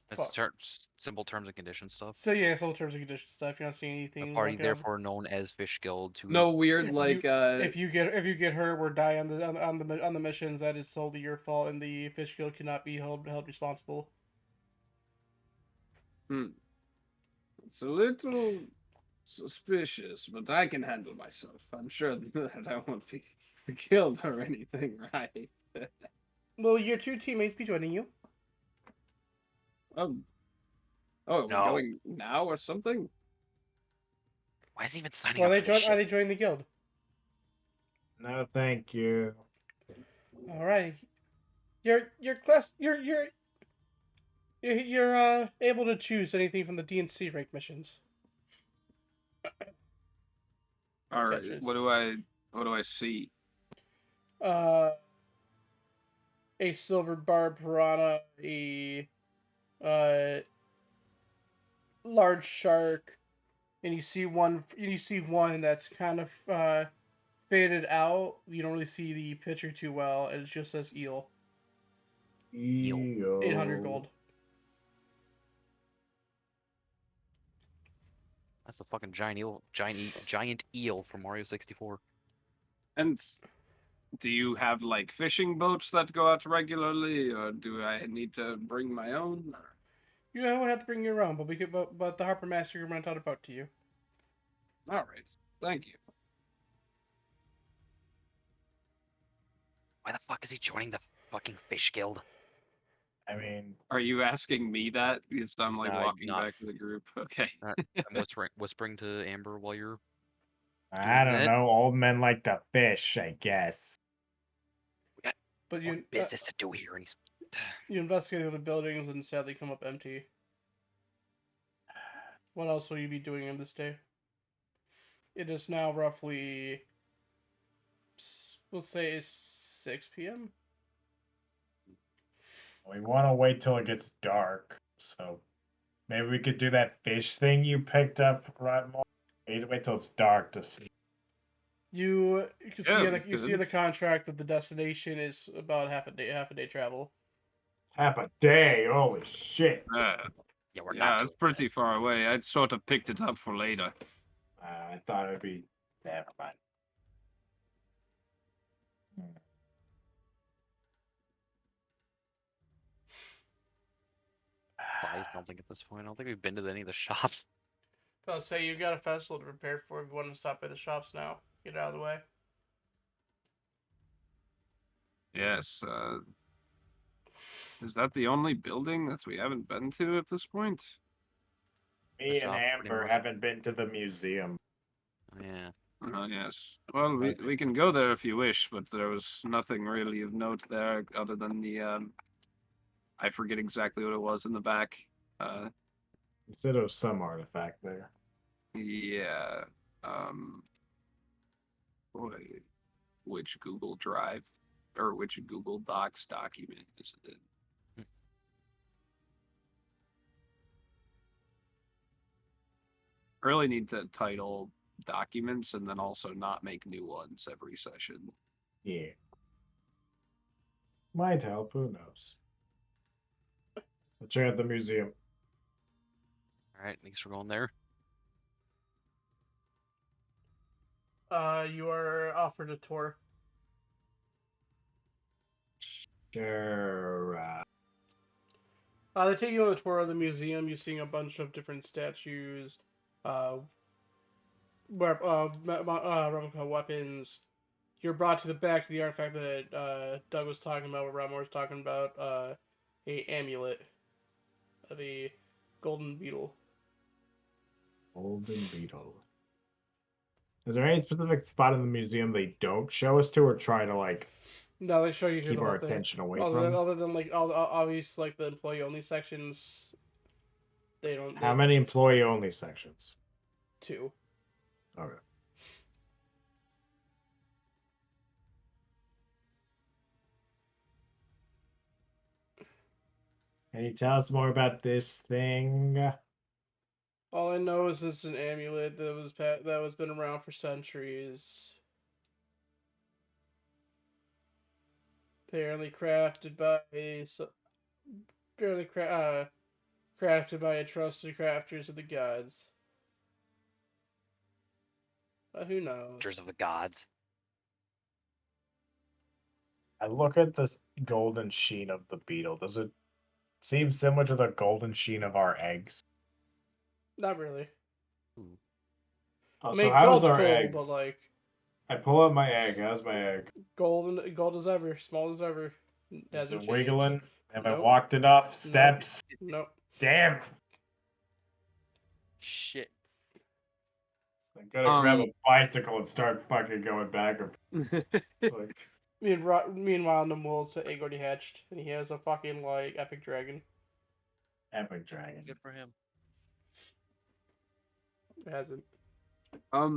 That's Fuck. simple terms and conditions stuff. So yeah, it's all terms and conditions stuff. You're not seeing The anything. party, like, therefore known as Fish Guild, to No weird If like if you get hurt or die on the missions, that is solely your fault, and the Fish Guild cannot be held responsible. it's a little suspicious, but I can handle myself. I'm sure that I won't be killed or anything, right? Will your two teammates be joining you? Oh, are we No. going now or something? why is he even signing Well, up they for this join. Are they shit? joining the guild? No, thank you. All right. Your class. You're able to choose anything from the DNC rank missions. All right. Catches. What do I see? A silver barb piranha, a large shark, and you see one that's kind of faded out. You don't really see the picture too well, and it just says eel. 800 gold. That's a fucking giant eel from Mario 64. And do you have like fishing boats that go out regularly, or do I need to bring my own? You would have to bring your own, but we could, but the Harper Master can rent out a boat to you. All right, thank you. Why the fuck is he joining the fucking fish guild? I mean, Are you asking me that? Because I'm like walking no. back to the group. Okay. I'm whispering to Amber while you're. I Doing don't that? know. Old men like to fish, I guess. We got But more you business to do here, and he's. you investigated the buildings and sadly come up empty. What else will you be doing in this day? It is now roughly, we'll say 6 p.m. We want to wait till it gets dark, so maybe we could do that fish thing you picked up, right? More. Wait till it's dark to see. You can see Yeah, in we the, you see could. in the contract that the destination is about half a day travel. Half a day. Holy shit. Yeah, we're Yeah, not. that's Doing pretty far away. I'd sort of picked it up for later. I thought it'd be. Never mind. Buy something at this point. I don't think we've been to any of the shops. I'll say you got a festival to prepare for if you want to stop by the shops now. Get it out of the way. Yes. Is that the only building that we haven't been to at this point? Me and shop's pretty Amber much- haven't been to the museum. Yeah. Yes. Well, we can go there if you wish, but there was nothing really of note there other than the I forget exactly what it was in the back. You said there was some artifact there. Yeah. Um. Boy, which Google Drive or which Google Docs document is it? Really need to title documents and then also not make new ones every session. Yeah. Might help, who knows? Let's check out the museum. All right. Thanks for going there. You are offered a tour. Sure. They take you on a tour of the museum. You're seeing a bunch of different statues, replica weapons. You're brought to the back to the artifact that Doug was talking about, what Ramor was talking about, a amulet of a golden beetle. Golden beetle. Is there any specific spot in the museum they don't show us to or try to like No, they show you through keep the whole our thing. attention away Other from? than, other than like all obvious like the employee only sections, they don't. How many employee only sections? 2. Okay. Can you tell us more about this thing? All I know is it's an amulet that was been around for centuries. Apparently crafted by crafted by a trusted crafters of the gods. But who knows? Pictures of the gods. I look at this golden sheen of the beetle. Does it seem similar to the golden sheen of our eggs? Not really. Oh, I mean, so how's gold's our cool, eggs? but like I pull out my egg. How's my egg? gold as ever, small as ever. Is Hasn't it changed. wiggling? Have I Nope. walked enough steps? Nope. Damn! Shit. I'm gonna grab a bicycle and start fucking going back. Like, Meanwhile, Nimwald's egg already hatched, and he has a fucking like epic dragon. epic dragon. Good for him. It hasn't. Are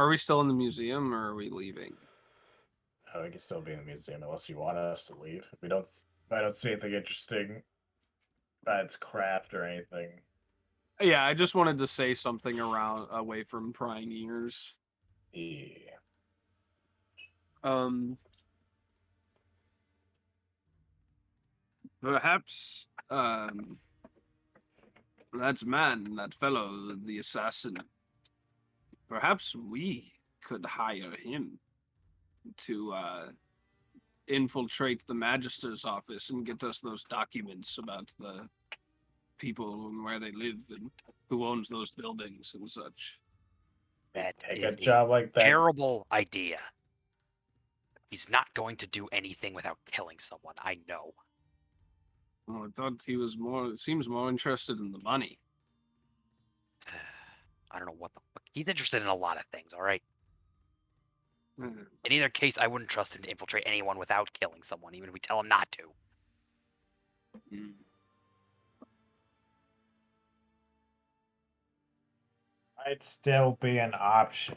we still in the museum or are we leaving? Oh, we can still be in the museum unless you want us to leave. If we don't, I don't see anything interesting about its craft or anything. Yeah, I just wanted to say something away from prying ears. Yeah. Perhaps That man, that fellow, the assassin. Perhaps we could hire him to infiltrate the Magister's office and get us those documents about the people and where they live and who owns those buildings and such. That Take is a job like that. terrible idea. He's not going to do anything without killing someone. I know. Oh, I thought he was seems more interested in the money. I don't know what the fuck. He's interested in a lot of things, all right? Uh, In either case, I wouldn't trust him to infiltrate anyone without killing someone, even if we tell him not to. mm. Might still be an option.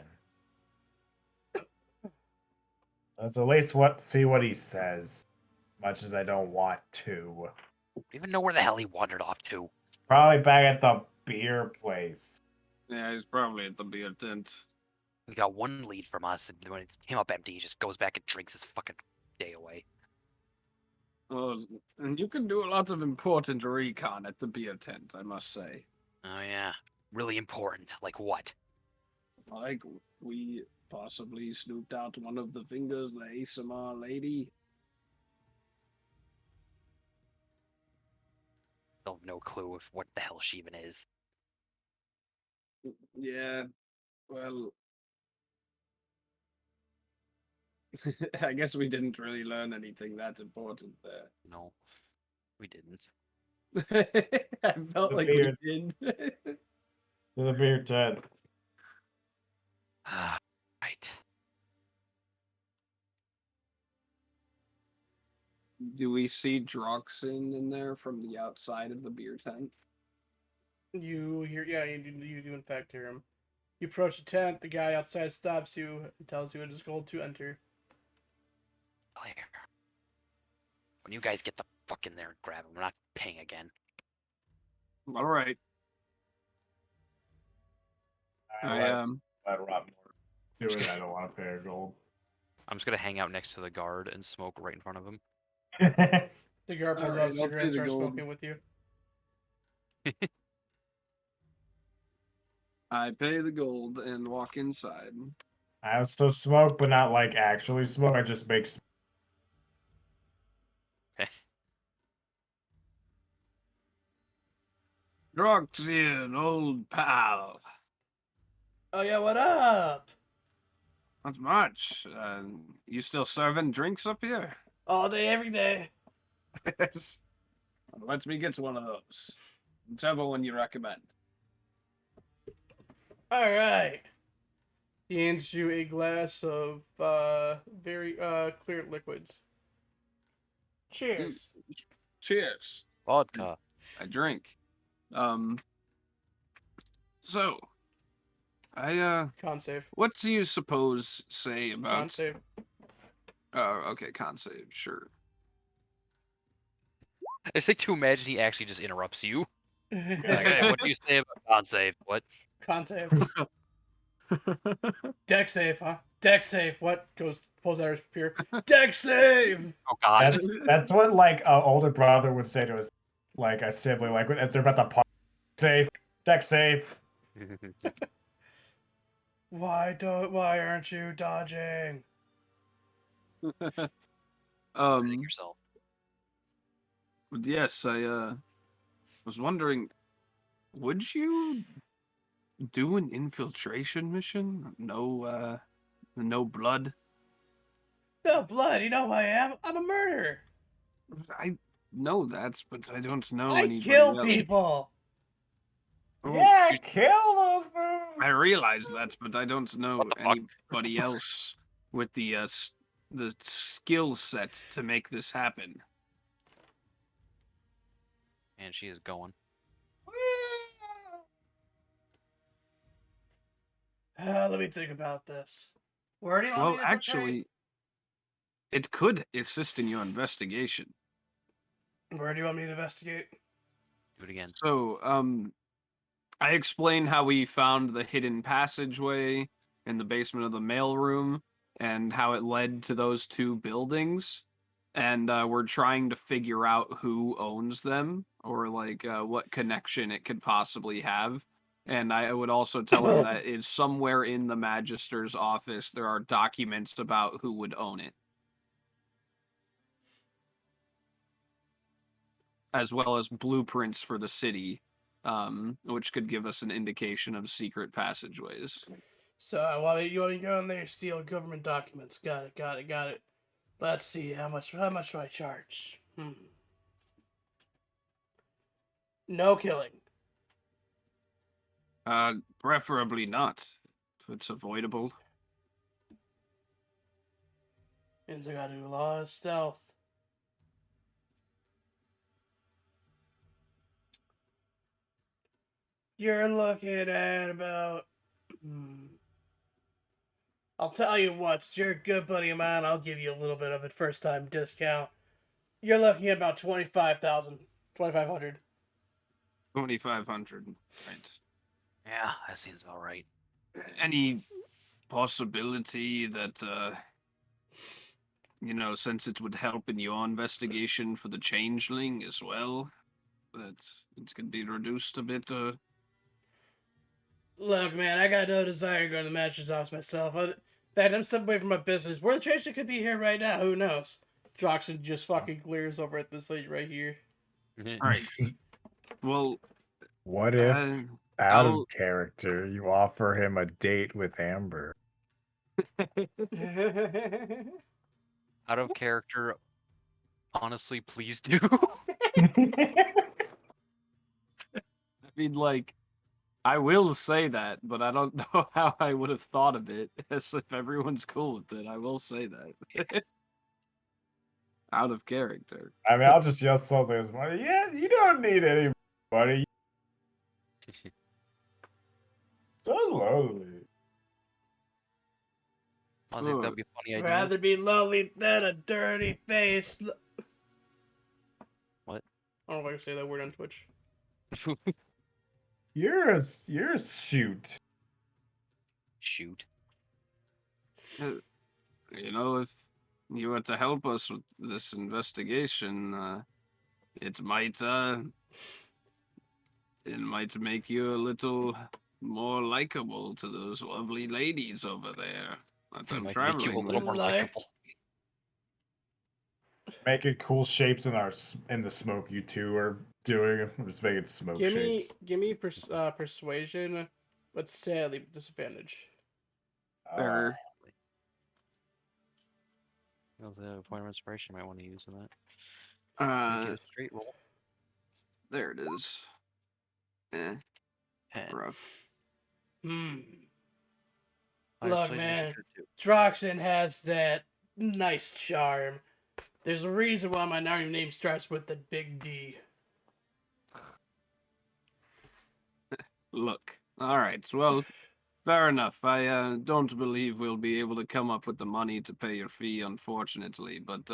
Let's at least see what he says. Much as I don't want to. Even know where the hell he wandered off to. Probably back at the beer place. Yeah, he's probably at the beer tent. He got one lead from us, and when it came up empty, he just goes back and drinks his fucking day away. Oh, and you can do a lot of important recon at the beer tent, I must say. Oh yeah, really important. Like what? Like, we possibly snooped out one of the fingers, the ASMR lady. Still have no clue of what the hell she even is. Yeah, well... I guess we didn't really learn anything that important there. No, we didn't. I felt The like beer. we did. To the beer tent. Right. Do we see Droxin in there from the outside of the beer tent? You hear, yeah, you do in fact hear him. You approach the tent, the guy outside stops you and tells you it is gold to enter. Claire. When you guys get the fuck in there and grab him, we're not paying again. All right. I I'd rob more. Doing I don't want to pay a gold. I'm just gonna hang out next to the guard and smoke right in front of him. The guard pulls Alright, out a I'll cigarette pay and the starts gold. smoking with you. I pay the gold and walk inside. I also smoke, but not like actually smoke. I just make. Droxian, old pal. Oh yeah, what up? Not much. You still serving drinks up here? All day, every day. Yes. Let me get one of those. Whichever one you recommend. All right. He hands you a glass of very clear liquids. Cheers. Cheers. Vodka. I drink. So, Con save. what do you suppose say Con about? save. Okay, con save, sure. I just like to imagine he actually just interrupts you. Like, hey, what do you say about con save? What? Con save. Deck save, huh? Deck save. What? Pulls out his spear. Deck save. Oh god. That's what like an older brother would say to his like a sibling, like as they're about to party. Safe, deck safe. Why aren't you dodging? Defending yourself. But yes, I was wondering, would you do an infiltration mission? No blood. No blood. You know who I am. I'm a murderer. I know that, but I don't know I anybody kill else. people. Oh, Yeah, kill those fools. I realize that, but I don't know What the fuck? anybody else with the skill set to make this happen. And she is going. Let me think about this. Where do you want Well, me to portray? actually, it could assist in your investigation. Where do you want me to investigate? Do it again. So, I explained how we found the hidden passageway in the basement of the mailroom and how it led to those two buildings. And we're trying to figure out who owns them or like what connection it could possibly have. And I would also tell him that it's somewhere in the Magister's office there are documents about who would own it, as well as blueprints for the city, which could give us an indication of secret passageways. So you want me to go in there and steal government documents? Got it. Got it. Got it. Let's see how much do I charge? No killing. Preferably not, if it's avoidable. Means I gotta do a lot of stealth. You're looking at about. I'll tell you what, you're a good buddy of mine. I'll give you a little bit of a first time discount. You're looking at about 25,000, 2,500. 2,500. Right. Yeah, that seems all right. Any possibility that, since it would help in your investigation for the changeling as well, that it could be reduced a bit? Look, man, I got no desire to go to the matches office myself. In fact, I'm stepping away from my business. Where the changeling could be here right now, who knows? Droxen just fucking glares over at this lady right here. All right. Well, What if, out I'll- of character, you offer him a date with Amber? Out of character, honestly, please do. I mean, like, I will say that, but I don't know how I would have thought of it. As if everyone's cool with it, I will say that. Out of character. I mean, I'll just yell something as money. Yeah, you don't need anybody. So lonely. I think that'd be a funny idea. Rather be lonely than a dirty face. What? I don't know if I can say that word on Twitch. You're a shoot. Shoot. If you were to help us with this investigation, it might make you a little more likable to those lovely ladies over there that I'm Might make you a traveling little with. more Like- likable. Making cool shapes in the smoke you two are doing. I'm just making smoke shapes. Give me persuasion, but sadly with disadvantage. Fair. That was a point of inspiration I might want to use in that. Make it a straight roll. There it is. 10. Rough. Higher Look, persuasion man. is good too. Droxen has that nice charm. There's a reason why my name starts with the big D. Look. All right. Well, fair enough. I don't believe we'll be able to come up with the money to pay your fee, unfortunately. But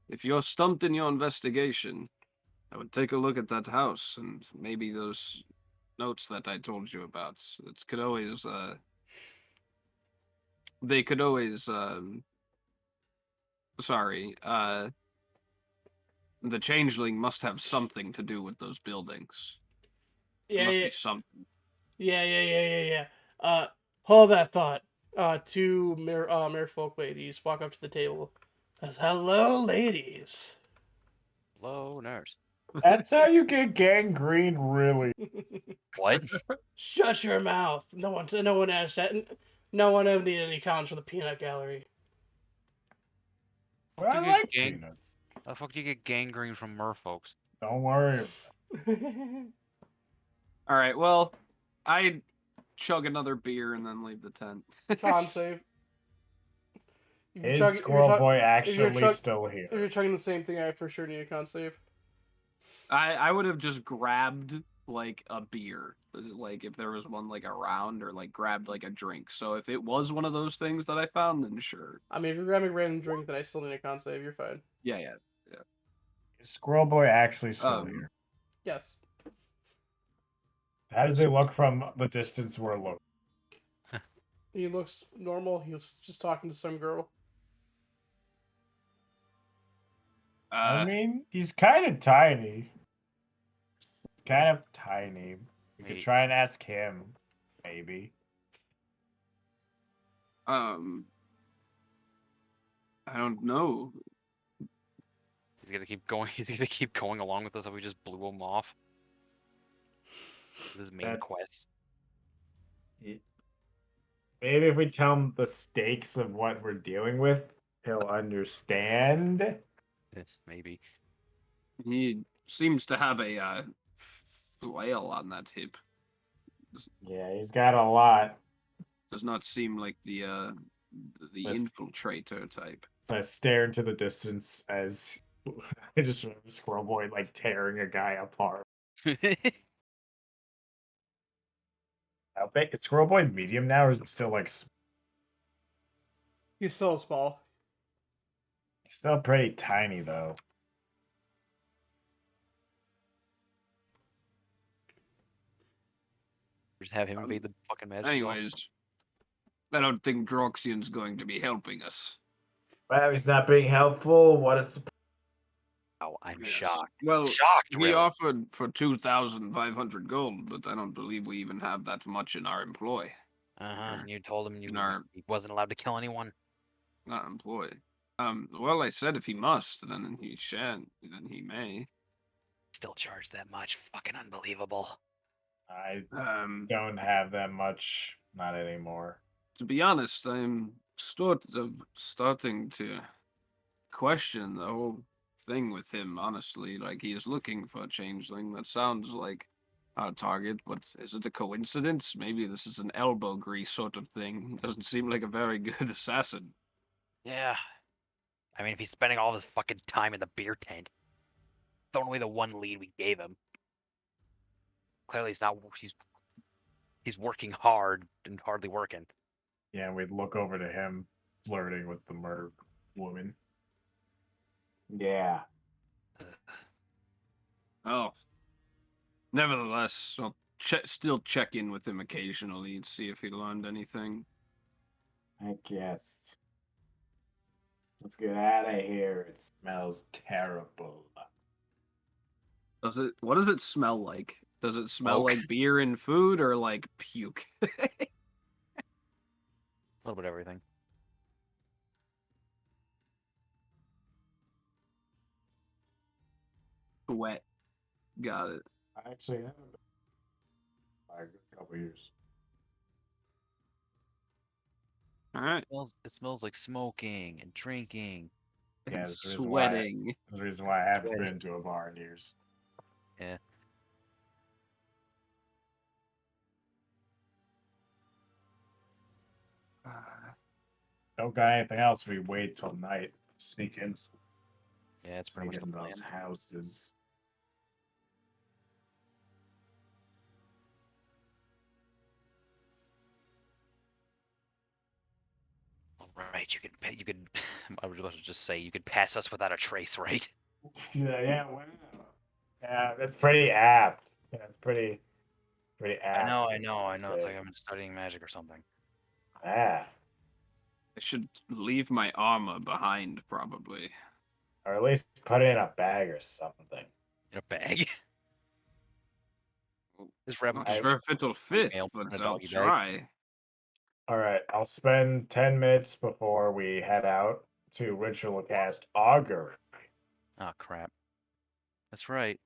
if you're stumped in your investigation, I would take a look at that house and maybe those notes that I told you about. It could always. They could always. Sorry. The changeling must have something to do with those buildings. There Yeah, must yeah, be something. yeah. Hold that thought. Two merfolk ladies walk up to the table. Says, "Hello, ladies." Hello, nurse. That's how you get gangrene, really. What? Shut your mouth. No one asked that. No one ever needed any comments from the peanut gallery. Well, I you like gang- peanuts. How the fuck do you get gangrene from merfolks? Don't worry. All right. Well, I chug another beer and then leave the tent. Con save. If you're Is chug- if you're Squirrel chug- Boy you're actually chug- still If here? you're chugging the same thing, I for sure need a con save. I would have just grabbed like a beer, like if there was one like around, or like grabbed like a drink. So if it was one of those things that I found, then sure. I mean, if you're grabbing a random drink, then I still need a con save. You're fine. Yeah. Is Squirrel Boy actually still Um, here? Yes. How does it look from the distance we're looking? He looks normal. He was just talking to some girl. I mean, he's kind of tiny. kind of tiny. You could Wait. try and ask him, maybe. I don't know. He's gonna keep going. He's gonna keep going along with us if we just blew him off. With his main That's- quest. Maybe if we tell him the stakes of what we're dealing with, he'll understand. Maybe. He seems to have a flail on that hip. Yeah, he's got a lot. Does not seem like the Listen. infiltrator type. So I stare into the distance as I just remember Squirrel Boy like tearing a guy apart. How big? Is Squirrel Boy medium now, or is it still like He's still small. still pretty tiny though? Just have him invade the fucking magic. Anyways, I don't think Droxian's going to be helping us. Well, he's not being helpful. What is? Oh, I'm Yes. shocked. Well, Shocked, he really. offered for 2,500 gold, but I don't believe we even have that much in our employ. And you told him In our he wasn't allowed to kill anyone. not employ. Well, I said if he must, then he shan't. Then he may. Still charged that much. Fucking unbelievable. I To don't have that much. Not anymore. be honest, I'm starting to question the whole thing with him. Honestly, like he is looking for a changeling. That sounds like our target, but is it a coincidence? Maybe this is an elbow grease sort of thing. He doesn't seem like a very good assassin. Yeah. I mean, if he's spending all his fucking time in the beer tent, throwing away the one lead we gave him. Clearly, he's not. He's working hard and hardly working. Yeah, we'd look over to him flirting with the murdered woman. Yeah. Oh, nevertheless, I'll still check in with him occasionally and see if he learned anything. I guess. Let's get out of here. It smells terrible. Does it? What does it smell like? Does it smell Smoke. like beer and food or like puke? A little bit of everything. Wet. Got it. I actually haven't been by a good couple years. All right. It smells like smoking and drinking. Yeah, And that's the reason why- sweating. That's the reason why I haven't Sweaty. been to a bar in years. Yeah. Don't got anything else. We wait till night. Sneak in. Yeah, it's pretty Sneak much the in plan. those houses. All right, you could. I was about to just say you could pass us without a trace, right? Yeah, wow. Yeah, that's pretty apt. Yeah, it's pretty apt. I know. It's say. like I'm studying magic or something. Ah, I should leave my armor behind, probably. or at least put it in a bag or something. In a bag. Just wrap Not it. sure if it'll fit, mail but in a I'll doggy bag. try. All right, I'll spend 10 minutes before we head out to ritual cast Augur. Oh crap. That's right.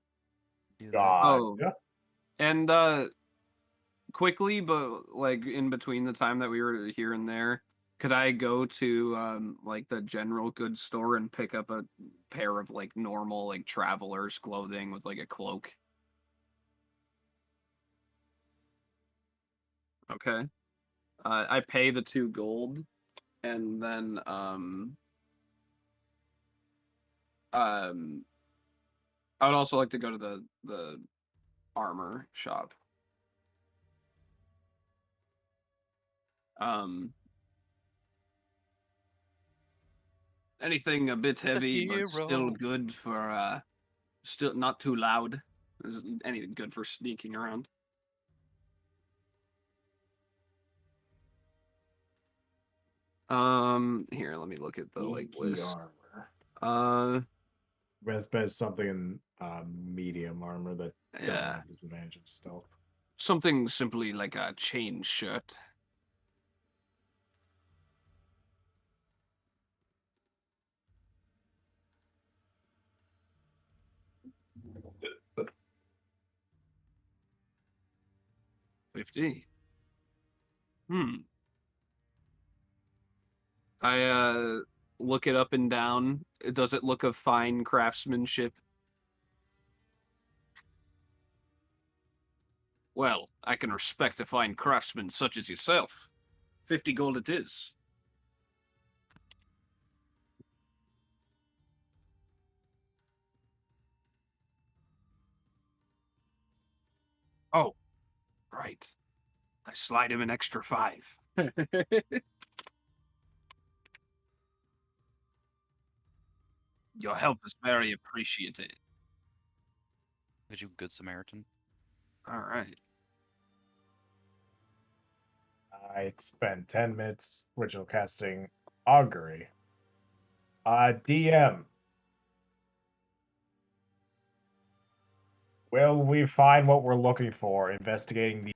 Do that. God. Oh. And quickly, but like in between the time that we were here and there, could I go to like the general goods store and pick up a pair of like normal like traveler's clothing with like a cloak? Okay. I pay the 2 gold, and then I would also like to go to the armor shop. Anything a bit heavy but still hero. good for still not too loud. Is anything good for sneaking around? Here, let me look at the like Geeky list. armor. Best bet is something in medium armor that doesn't Yeah. have disadvantage of stealth. Something simply like a chain shirt. $50. I look it up and down. Does it look of fine craftsmanship? Well, I can respect a fine craftsman such as yourself. 50 gold it is. Oh, right. I slide him an extra 5. Your help is very appreciated. Did you good Samaritan? All right. I spent 10 minutes ritual casting augury. DM. Will we find what we're looking for investigating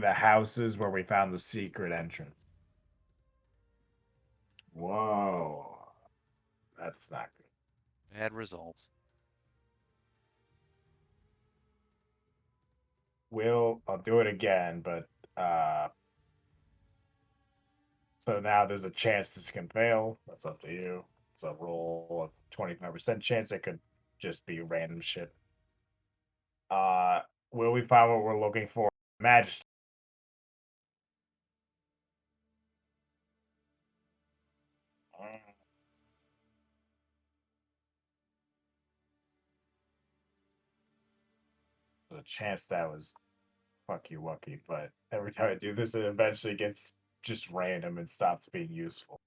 the houses where we found the secret entrance? Whoa. That's not good. Bad results. I'll do it again, but so now there's a chance this can fail. That's up to you. It's a roll of 25% chance. It could just be random shit. Will we find what we're looking for? Majesty. There's a chance that was fucky wucky, but every time I do this, it eventually gets just random and stops being useful.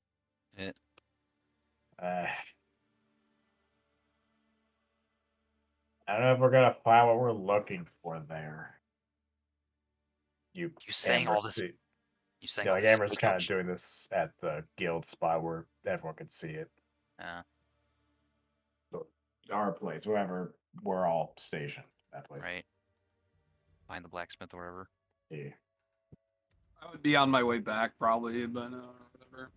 Yeah. I don't know if we're gonna find what we're looking for there. You saying all this? See, You saying yeah, all like this Amber's psycho kind of shit? doing this at the guild spot where everyone can see it. Our place, wherever we're all stationed. That place. Right. Behind the blacksmith or whatever. Yeah. I would be on my way back probably, but whatever.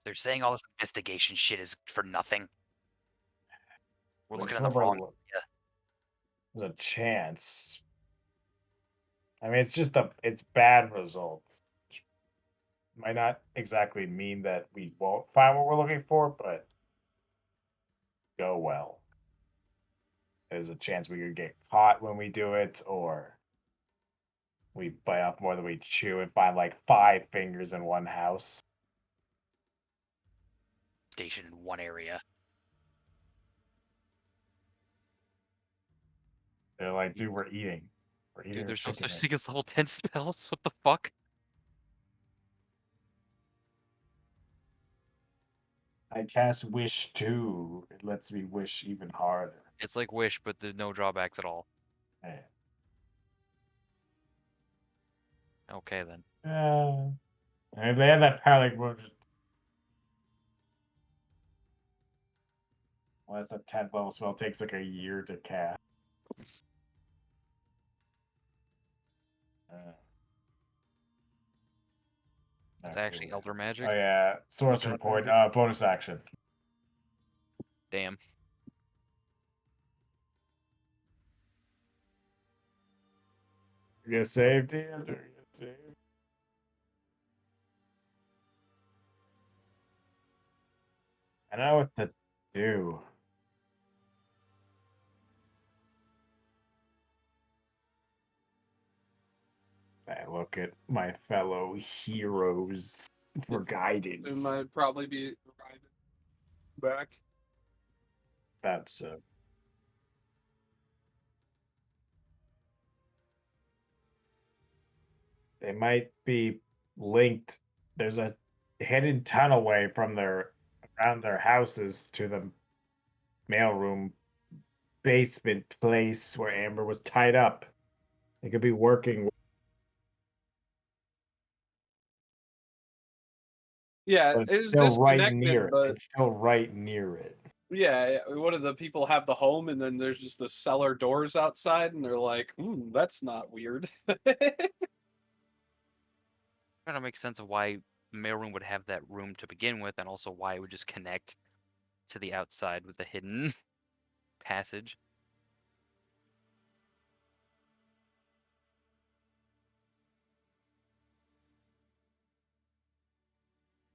They're saying all this investigation shit is for nothing. We're Which looking in the one we're wrong. look- Yeah. There's a chance. I mean, it's bad results. Which might not exactly mean that we won't find what we're looking for, but go well. There's a chance we could get caught when we do it, or we bite off more than we chew and find like 5 fingers in one house. Station in one area. They're like, dude, we're eating. We're eating. Dude, there's no chicken such head." thing as level 10 spells. What the fuck? I cast Wish too. It lets me wish even harder. It's like Wish, but there's no drawbacks at all. Man. Okay then. And if they have that power, like, we'll just. Well, that's a 10th level spell. It takes like a year to cast. That's Okay. actually Elder Magic. Oh yeah, sorcery point. Bonus action. Damn. You get saved, Dan? Or you get saved? I know what to do. I look at my fellow heroes for It guidance. might probably be arriving back. That's they might be linked. There's a hidden tunnelway from around their houses to the mailroom basement place where Amber was tied up. They could be working Yeah, But it it's was still right disconnected, near it. but It's still right near it. yeah, what do the people have the home and then there's just the cellar doors outside and they're like, that's not weird. Trying to make sense of why the mailroom would have that room to begin with, and also why it would just connect to the outside with the hidden passage.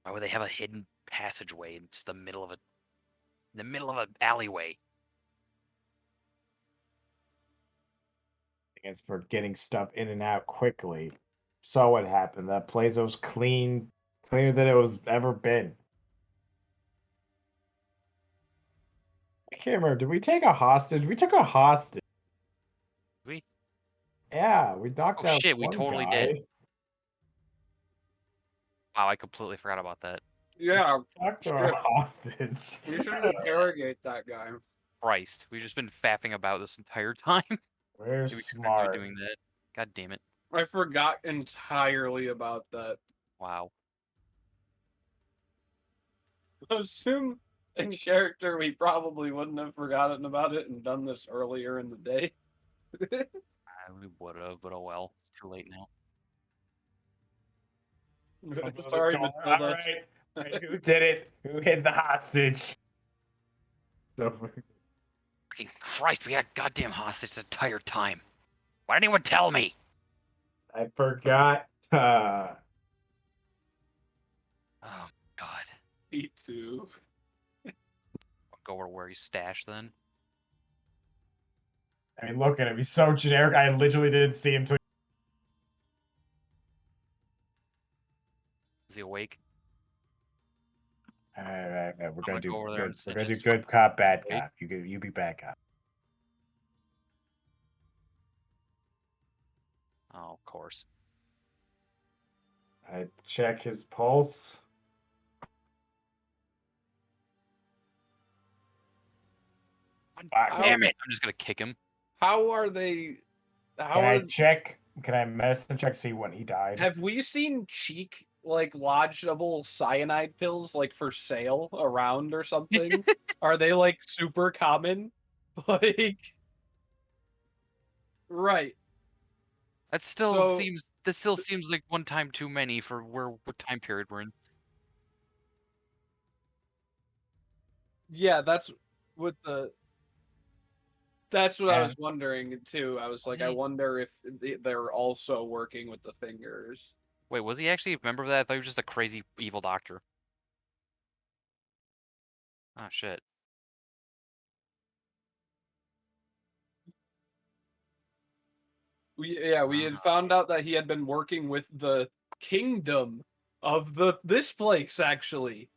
Why would they have a hidden passageway in just in the middle of an alleyway? It's for getting stuff in and out quickly. So what happened? That place was cleaner than it was ever been. I can't remember. Did we take a hostage? We took a hostage. We Yeah, we knocked Oh out shit, we one totally guy. did. Wow, I completely forgot about that. Yeah, Talked to shit. our hostage. We should interrogate that guy. Christ, we've just been faffing about this entire time. We're Maybe we shouldn't have been smart. doing that. God damn it. I forgot entirely about that. Wow. I assume in character we probably wouldn't have forgotten about it and done this earlier in the day. We would have, but oh well. It's too late now. Open It's the already door. been told All us. right. Right, who did it? Who hid the hostage? So Fucking Christ, we had a goddamn hostage the entire time. Why didn't anyone tell me? I forgot. Oh God. Me too. Go over where he's stashed then. I mean, look at him. He's so generic. I literally didn't see him till. Is he awake? All right. We're I'm gonna gonna do go over there good. and We're say gonna do just good cop, bad Wait. cop. You be bad cop. Oh, of course. I check his pulse. Fuck. Damn it! I'm just gonna kick him. How are they? How Can are? I check? Can I medicine check see when he died? Have we seen cheek like lodgeable cyanide pills like for sale around or something? Are they like super common? Like, right. That still So- seems. This still seems like one time too many for what time period we're in. Yeah, that's what the. That's what I Yeah. was wondering too. I was Was like, I he? wonder if they're also working with the fingers. Wait, was he actually a member of that? I thought he was just a crazy evil doctor. Oh shit. We had found out that he had been working with the kingdom of this place actually.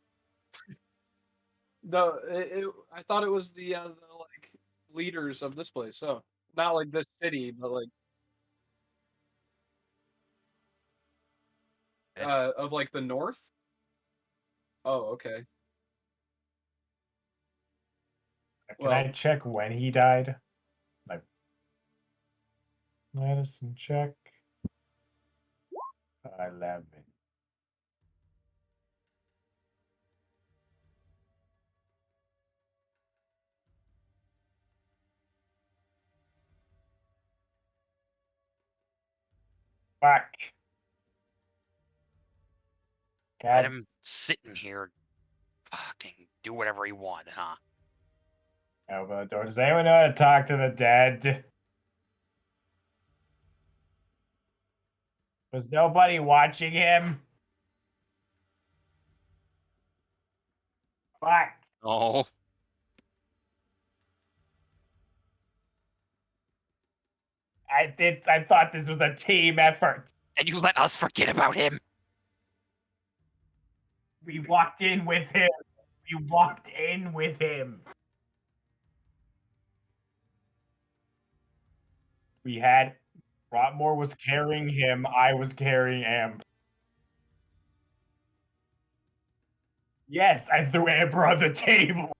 I thought it was the like leaders of this place. So not like this city, but like of like the north. Oh, okay. Can I Well, check when he died? Like medicine check. 11. Fuck. Let God, him sit in here, fucking do whatever he wanted, huh? open the door. Does anyone know how to talk to the dead? Was nobody watching him? Fuck. Oh. I thought this was a team effort. And you let us forget about him? We walked in with him. We walked in with him. We had Rotmore was carrying him. I was carrying Amber. Yes, I threw Amber on the table.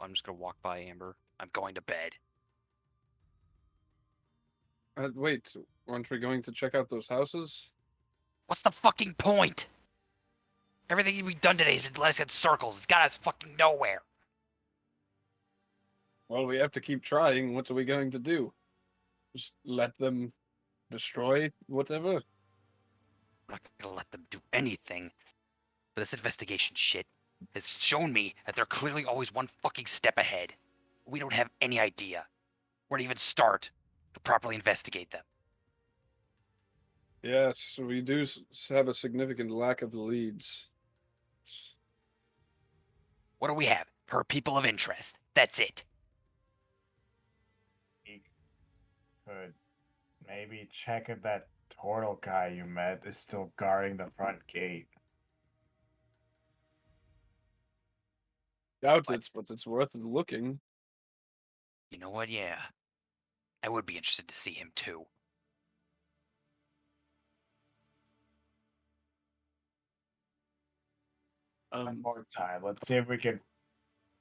I'm just gonna walk by Amber. I'm going to bed. Wait, weren't we going to check out those houses? What's the fucking point? Everything we've done today has been letting us in circles. It's got us fucking nowhere. Well, we have to keep trying. What are we going to do? Just let them destroy whatever? I'm not gonna let them do anything. But this investigation shit has shown me that they're clearly always one fucking step ahead. We don't have any idea where to even start to properly investigate them. Yes, we do have a significant lack of leads. What do we have? Per people of interest. That's it. We could maybe check if that turtle guy you met is still guarding the front gate. Doubt it, but it's worth looking. You know what? Yeah. I would be interested to see him too. One more time. Let's see if we can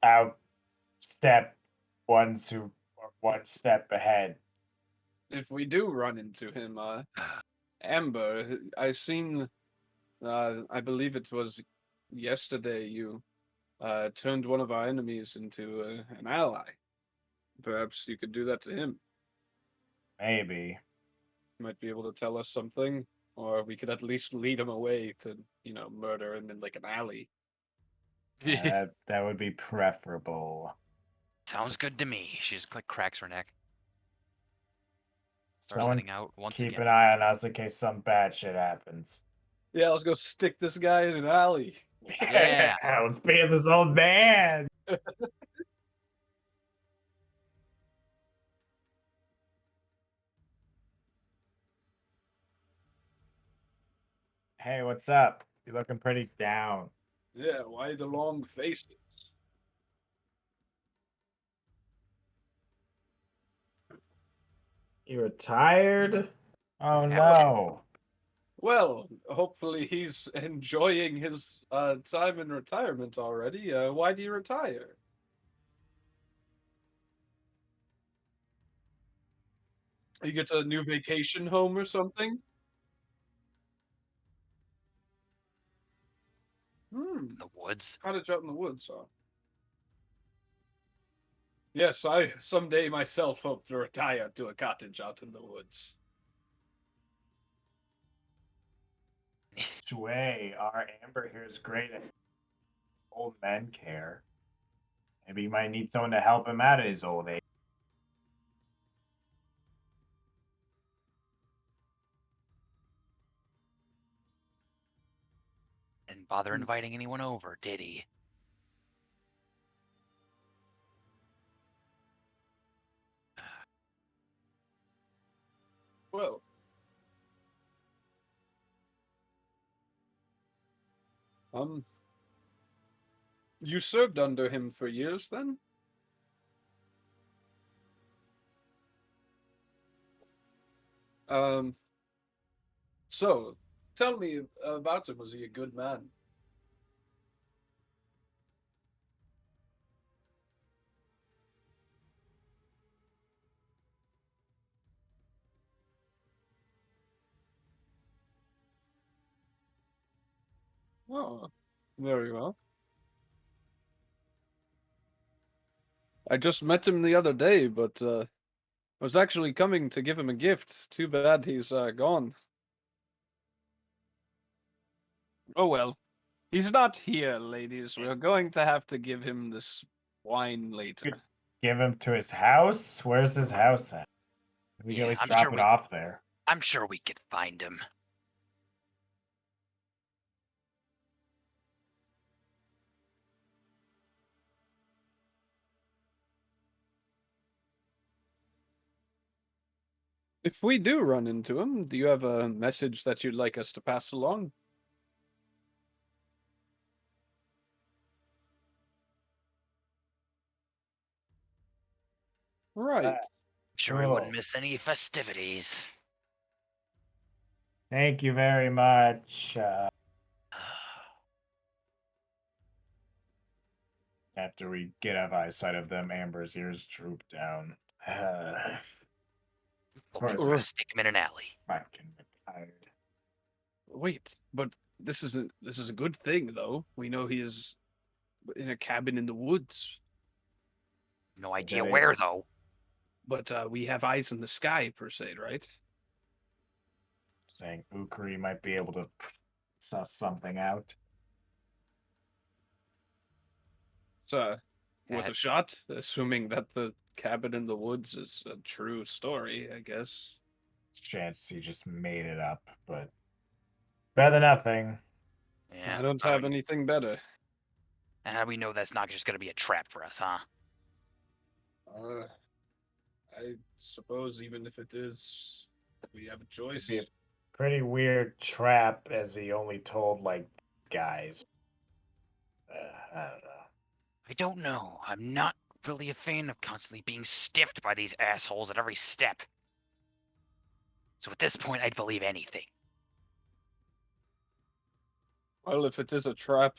outstep ones who are one step ahead. If we do run into him, Amber, I seen, I believe it was yesterday you turned one of our enemies into an ally. Perhaps you could do that to him. Maybe. Might be able to tell us something, or we could at least lead him away to, murder him in like an alley. That would be preferable. Sounds good to me. She just cracks her neck. Starts Someone heading out once keep again. an eye on us in case some bad shit happens. Yeah, let's go stick this guy in an alley. Yeah. Let's be this old man. Hey, what's up? You're looking pretty down. Yeah, why the long faces? You retired? Oh no. Well, hopefully he's enjoying his time in retirement already. Why do you retire? You get a new vacation home or something? The woods. Cottage out in the woods, huh? Yes, I someday myself hope to retire to a cottage out in the woods. Sway, our Amber here is great at old men care. Maybe you might need someone to help him out at his old age. Didn't bother inviting anyone over, did he? Well, you served under him for years then? Um, so, tell me about him. Was he a good man? Oh, very well. I just met him the other day, but I was actually coming to give him a gift. Too bad he's gone. Oh well. He's not here, ladies. We're going to have to give him this wine later. Good. Give him to his house? Where's his house at? We can Yeah, at least I'm drop sure it we- off there. I'm sure we could find him. If we do run into him, do you have a message that you'd like us to pass along? Right. Sure we wouldn't Cool. miss any festivities. Thank you very much. After we get out of eyesight of them, Amber's ears droop down. Well, course. we're gonna stick him in an alley. Fucking tired. Wait, but this is a good thing though. We know he is in a cabin in the woods, No idea That where is- though. but we have eyes in the sky per se, right? Saying Ukri might be able to suss something out. So, worth a That- shot, assuming that the cabin in the woods is a true story, I guess. Chance he just made it up, but better than nothing. Yeah. I don't how do have we- anything better. And how do we know that's not just gonna be a trap for us, huh? I suppose even if it is, we have a choice. It'd be a pretty weird trap, as he only told like guys. I don't know. I don't know. I'm not really a fan of constantly being stiffed by these assholes at every step. So at this point, I'd believe anything. Well, if it is a trap,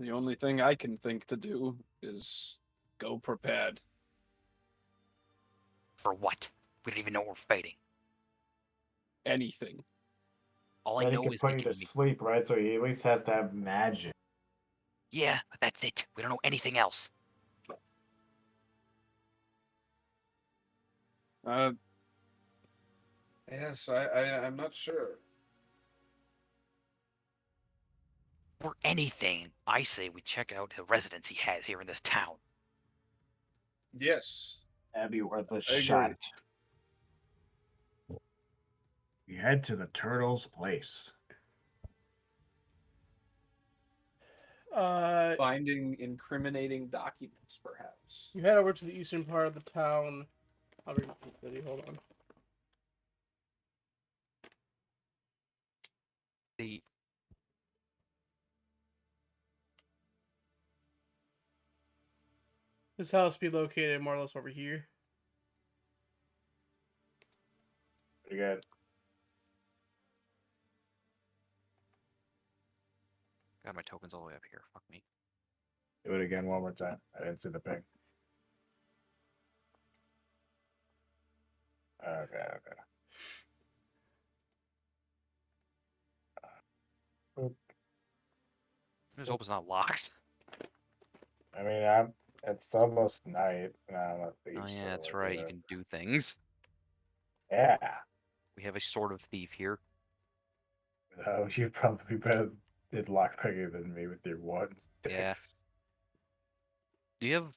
the only thing I can think to do is go prepared. For what? We don't even know what we're fighting. Anything. All So I he know can is put they you can to make... sleep, right? So he at least has to have magic. Yeah, but that's it. We don't know anything else. Yes, I'm not sure. For anything, I say we check out the residence he has here in this town. Yes. That'd be worth a agree. shot. We head to the turtle's place. Finding incriminating documents, perhaps. You head over to the eastern part of the town. I'll read the city. Hold on. The This house be located more or less over here. Pretty good. God, my token's all the way up here. Fuck me. Do it again one more time. I didn't see the ping. Okay. I just hope it's not locked. I mean, it's almost night. And I'm a thief. Oh so yeah, that's like, right. You can do things. Yeah. We have a sort of thief here. Oh, you probably better did lockpicking than me with your one Yeah. sticks. Do you have...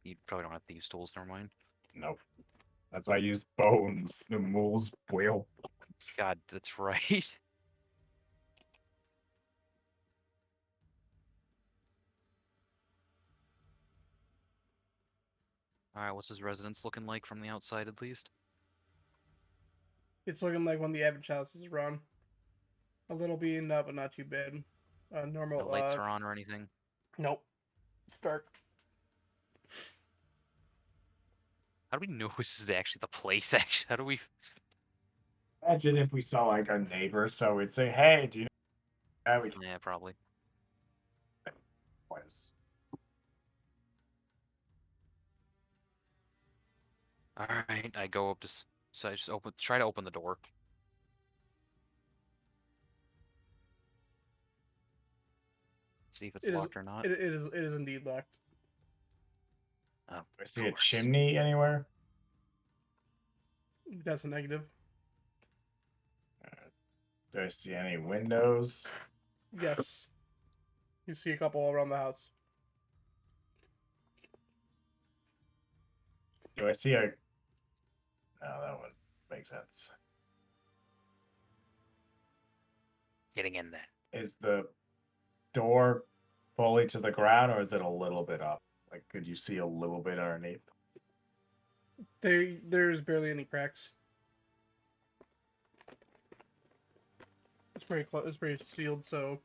You probably don't have thieves' tools, never mind. Nope. That's why I use bones. The moles whale. God, that's right. Alright, what's his residence looking like from the outside at least? It's looking like one of the average houses around. A little beaten up, but not too bad. Normal. No lights are on or anything? Nope. It's dark. How do we know this is actually the place, actually? How do we... Imagine if we saw like a neighbor, so we'd say, "Hey, do you know?" Yeah, we Yeah, probably. was. Alright, I go up to... So I just try to open the door. See if it's It is- locked or not. It is indeed locked. Oh, Do I of see a course. chimney anywhere? That's a negative. Do I see any windows? Yes. You see a couple around the house. Do I see a? No, that one makes sense. Getting in there. Is the door fully to the ground, or is it a little bit up? Like, could you see a little bit underneath? There's barely any cracks. It's pretty close. It's pretty sealed, so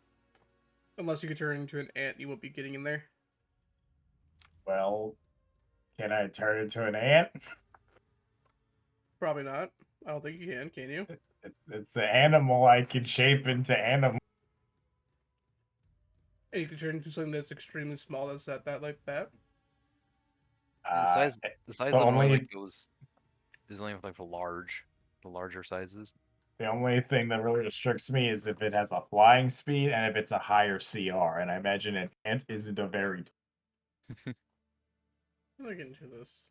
unless you could turn into an ant, you won't be getting in there. Well, can I turn into an ant? Probably not. I don't think you can you? It's an animal I can shape into animal. You could turn into something that's extremely small. That's that like that. The size, the size the of it only only- like goes. There's only like the larger sizes. The only thing that really restricts me is if it has a flying speed and if it's a higher CR. And I imagine an ant isn't a very. Look into this.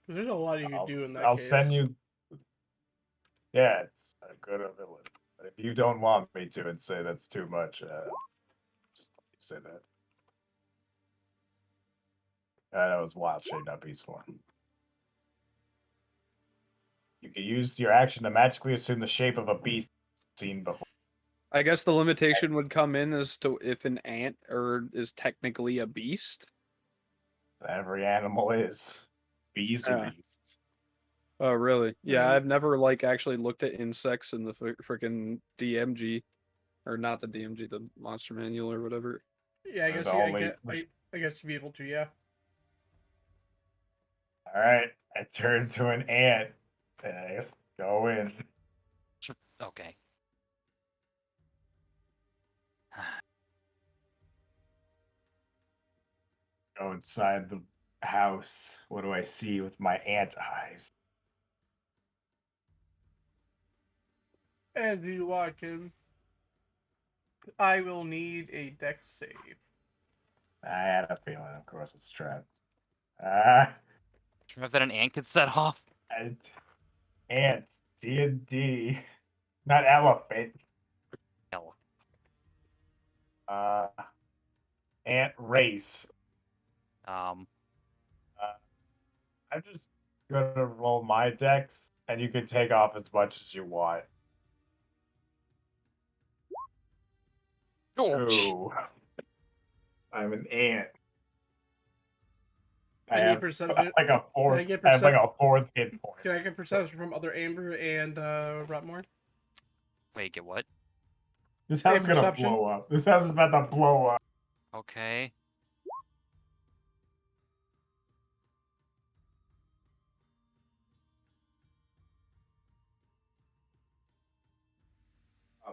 'Cause there's a lot you could do in that I'll case. send you. Yeah, it's a good ability. But if you don't want me to and say that's too much, just say that. That was Wild Shade, not Beast Form. You can use your action to magically assume the shape of a beast seen before. I guess the limitation would come in as to if an ant is technically a beast. Every animal is. Bees are Yeah. beasts. Oh, really? Yeah, Mhm. I've never like actually looked at insects in the freaking DMG, or not the DMG, the Monster Manual or whatever. Yeah, I They're guess the you, only- I guess you'd be able to. Yeah. Alright, I turned to an ant. And I guess go in. Okay. Go inside the house. What do I see with my ant eyes? As you walk in, I will need a dex save. I had a feeling, of course, it's trapped. Ah, If that an ant could set off. ant, D&D, not elephant. Hell. Ant race. Um. I'm just gonna roll my dex, and you can take off as much as you want. Ooh. I'm an ant. I I need have perception. like a fourth. I get I have like a fourth hit point. Can I get perception from other Amber and Rotmore? Wait, get what? This house is gonna perception? blow up. This house is about to blow up. Okay.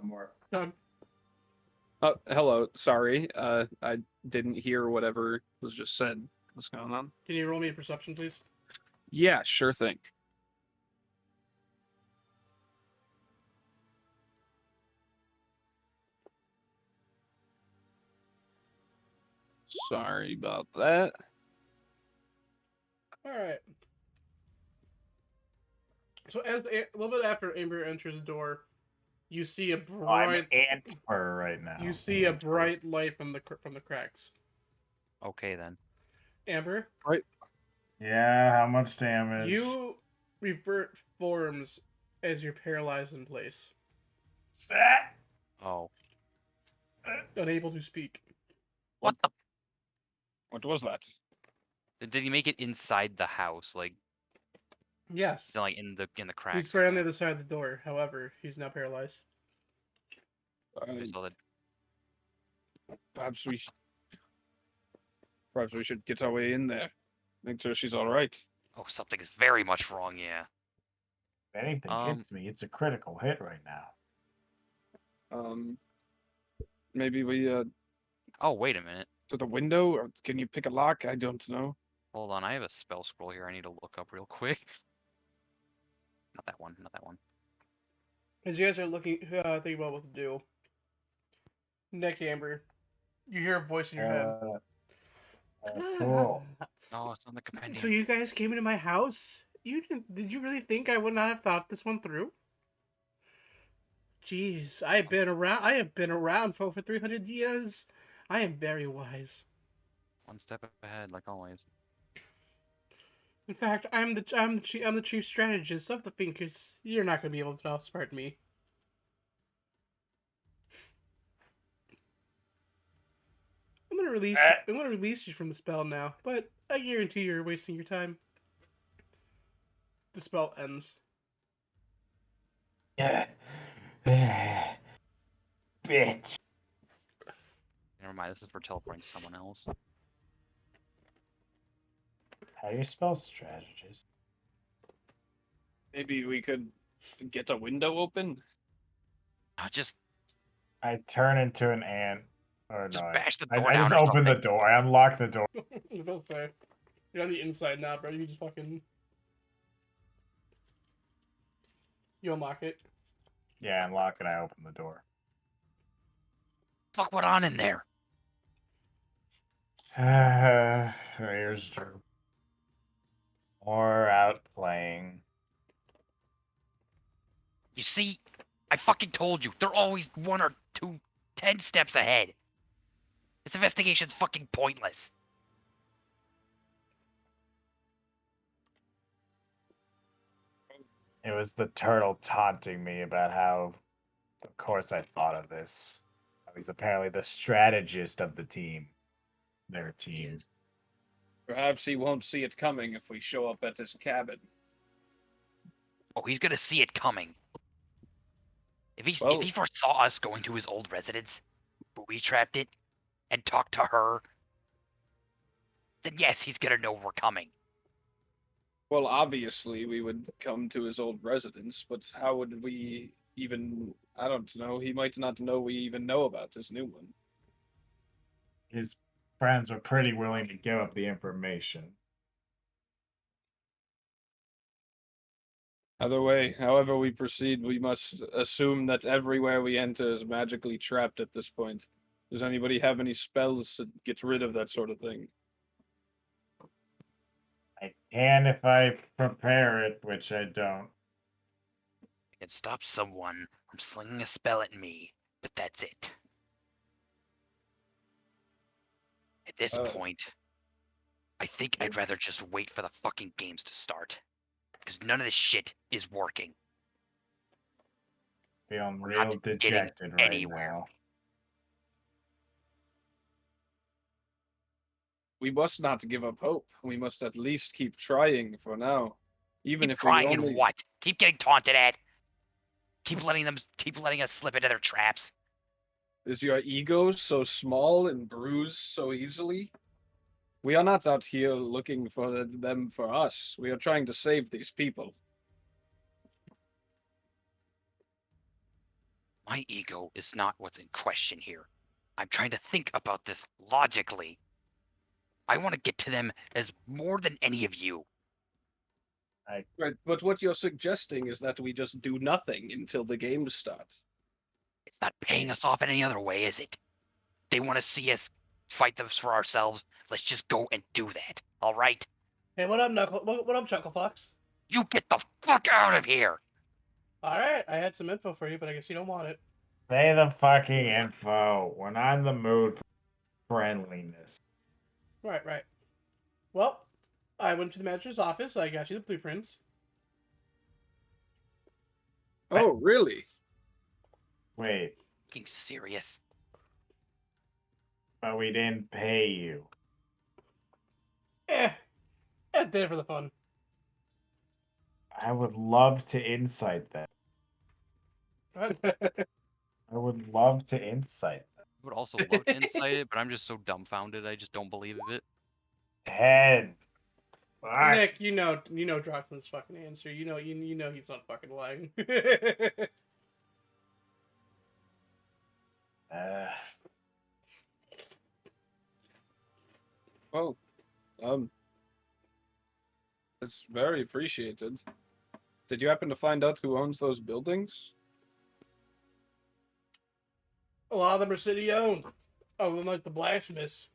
More. Doug, Hello. Sorry. I didn't hear whatever was just said. What's going on? can you roll me a perception, please? Yeah, sure thing. Sorry about that. All right. So a little bit after Amber enters the door, you see a I'm bright Antwer right now. you see a Antwer. bright light from the cracks. Okay then. Amber, Yeah, how much damage? you revert forms as you're paralyzed in place, Set. Oh. unable to speak. What the? What was that? Did he make it inside the house? Like, Yes. like in the cracks? He's right on okay. the other side of the door. However, he's now paralyzed. Okay, so that- Perhaps we should get our way in there. Make sure she's all right. oh, something is very much wrong. Yeah. If anything hits me, it's a critical hit right now. Maybe we Oh, wait a minute. to the window, or can you pick a lock? I don't know. Hold on, I have a spell scroll here. I need to look up real quick. Not that one. Not that one. As you guys are looking, thinking about what to do. Nick, Amber, you hear a voice in your head. Cool. Oh, it's on the compendium. So you guys came into my house? Did you really think I would not have thought this one through? Jeez, I have been around for over 300 years. I am very wise. One step ahead, like always. In fact, I'm the chief strategist of the Finkers. You're not gonna be able to outsmart me. I'm gonna release you from the spell now, but I guarantee you're wasting your time. The spell ends. Yeah. Bitch. Never mind. This is for teleporting to someone else. How do you spell strategist? Maybe we could get a window open. Just I turn into an ant. Oh Just no! bash the I door just down or opened the something. door. I unlocked the door. Don't say. You're on the inside now, bro. You just fucking. You unlock it. Yeah, I unlock it. I open the door. Fuck, what on in there? Here's Drew. More out playing. You see, I fucking told you. They're always 1 or 2, 10 steps ahead. This investigation's fucking pointless. It was the turtle taunting me about how, of course, I thought of this. He's apparently the strategist of the team. Their team. Yes. Perhaps he won't see it coming if we show up at his cabin. Oh, he's gonna see it coming. If he Well- foresaw us going to his old residence, booby trapped it, and talked to her, then yes, he's gonna know we're coming. Well, obviously we would come to his old residence, but how would we even? I don't know. He might not know we even know about this new one. His friends were pretty willing to give up the information. Either way, however we proceed, we must assume that everywhere we enter is magically trapped at this point. Does anybody have any spells to get rid of that sort of thing? I can if I prepare it, which I don't. I can stop someone from slinging a spell at me, but that's it. At this point, I think I'd rather just wait for the fucking games to start. Because none of this shit is working. Feeling We're real not getting dejected right anywhere. now. We must not give up hope. We must at least keep trying for now. Even Keep if trying we only... and what? Keep getting taunted at? Keep letting us slip into their traps? Is your ego so small and bruised so easily? We are not out here looking for them for us. We are trying to save these people. My ego is not what's in question here. I'm trying to think about this logically. I want to get to them as more than any of you. Right, but what you're suggesting is that we just do nothing until the games start. It's not paying us off in any other way, is it? They want to see us fight this for ourselves. Let's just go and do that. All right? Hey, what up, Knuckle? What up, Chuckle Fox? You get the fuck out of here. All right, I had some info for you, but I guess you don't want it. Say the fucking info. We're not in the mood for friendliness. Right. Well, I went to the manager's office. I got you the blueprints. Oh, really? Wait, Fucking serious. but we didn't pay you. I did it for the fun. I would love to insight that. Right. I would love to insight that. I would also love to incite it, but I'm just so dumbfounded. I just don't believe it. 10. Fuck. Nick, you know Drockman's fucking answer. You know he's not fucking lying. Uh, Well, it's very appreciated. Did you happen to find out who owns those buildings? A lot of them are city owned. Oh, than like the blacksmiths.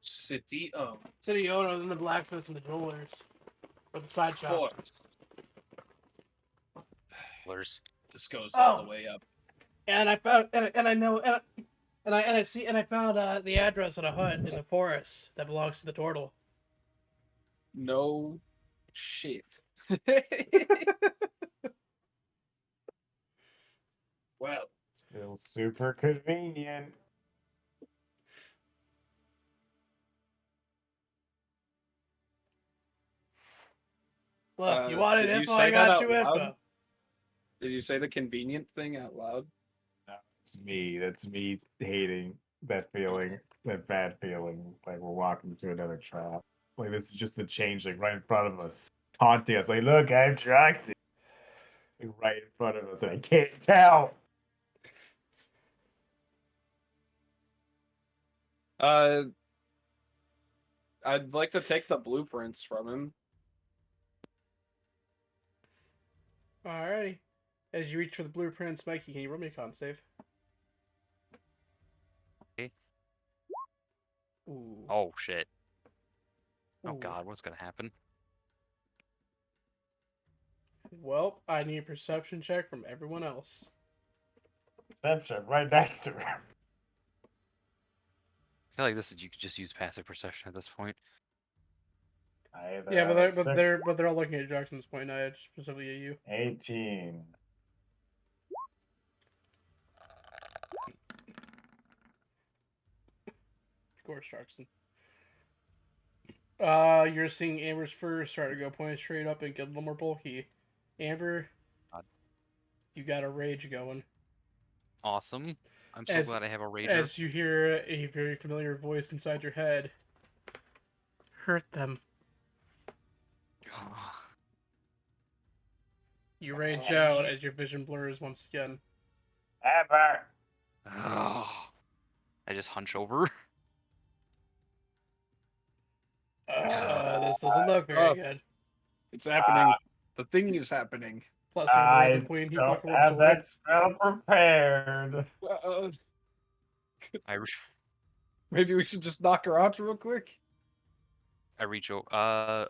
City owned. City owned other than the blacksmiths and the jewelers. Or the side Of shop. course. Lurs. This goes all Oh. the way up. And I found I found the address of a hut in the forest that belongs to the turtle. No shit. Well, still super convenient. Look, you wanted did you info, say I that got out you loud? info. did you say the convenient thing out loud? No, it's me. That's me hating that feeling, that bad feeling. Like we're walking to another trap. Like this is just the changeling right in front of us, taunting us. Like, look, I'm Droxy. Like, right in front of us, and I can't tell. I'd like to take the blueprints from him. Alrighty. As you reach for the blueprints, Mikey, can you roll me a con save? Okay. Ooh. Oh shit. Oh Ooh. god, what's gonna happen? Well, I need a perception check from everyone else. Perception right next to her. I feel like you could just use passive perception at this point. I either Yeah, have a six, but they're all looking at Jackson at this point, not specifically at you. 18. Of course, Jackson. You're seeing Amber's fur start to go point straight up and get a little more bulky. Amber, God. you got a rage going. Awesome. I'm so As- glad I have a rager. As you hear a very familiar voice inside your head. Hurt them. You rage out as your vision blurs once again. Amber! I just hunch over. This doesn't look very good. It's happening. The thing is happening. Plus, the I Raven Queen, he don't fucking walks have away. that spell prepared. Maybe we should just knock her out real quick. I reach over.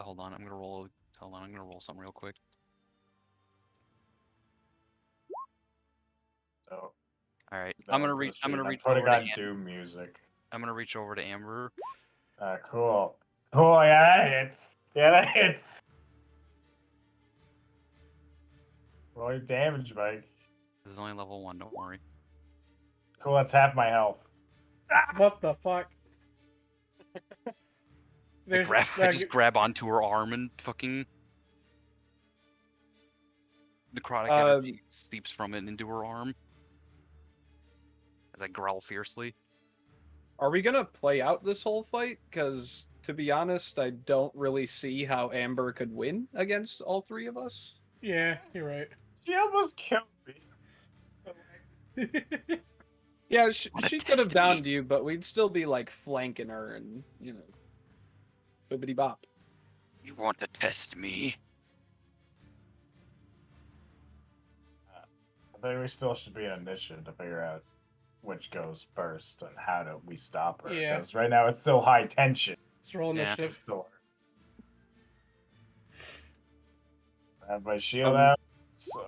Hold on. I'm gonna roll. Hold on. I'm gonna roll something real quick. So, All right. I'm gonna reach. I'm gonna reach over putting to. on Doom music. I'm gonna reach over to Amber. Cool. Cool, yeah, that hits. Yeah, that hits. Roll your damage, Mike. This is only level 1. Don't worry. Cool, that's half my health. What the fuck? I just grab onto her arm and fucking necrotic energy seeps from it into her arm as I growl fiercely. Are we gonna play out this whole fight? Because to be honest, I don't really see how Amber could win against all three of us. Yeah, you're right. She almost killed me. Yeah, she Wanna could have test me? downed you, but we'd still be like flanking her and bibbity bop. You want to test me? I think we still should be an initiative to figure out which goes first and how do we stop her. Yeah. Because right now it's still high tension. Let's roll Yeah. initiative. Sure. I have my shield out, so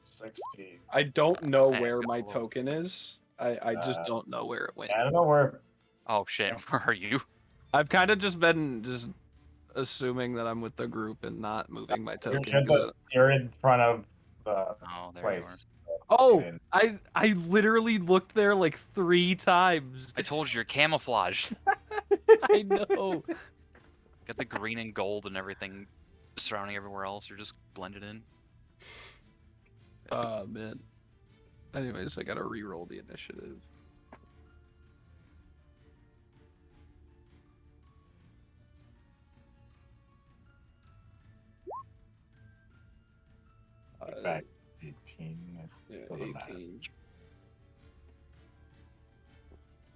16. I don't know Hey, where good my roll. token is. I just don't know where it went. I don't know where. Oh shit, where are you? I've kind of just been assuming that I'm with the group and not moving my token. You're in front of the Oh, there place. Oh, And I literally looked there like 3 times. I told you, you're camouflaged. I know. Got the green and gold and everything surrounding everywhere else. You're just blended in. Oh man. Anyways, I gotta re-roll the initiative. back 18. Yeah, Doesn't matter. 18.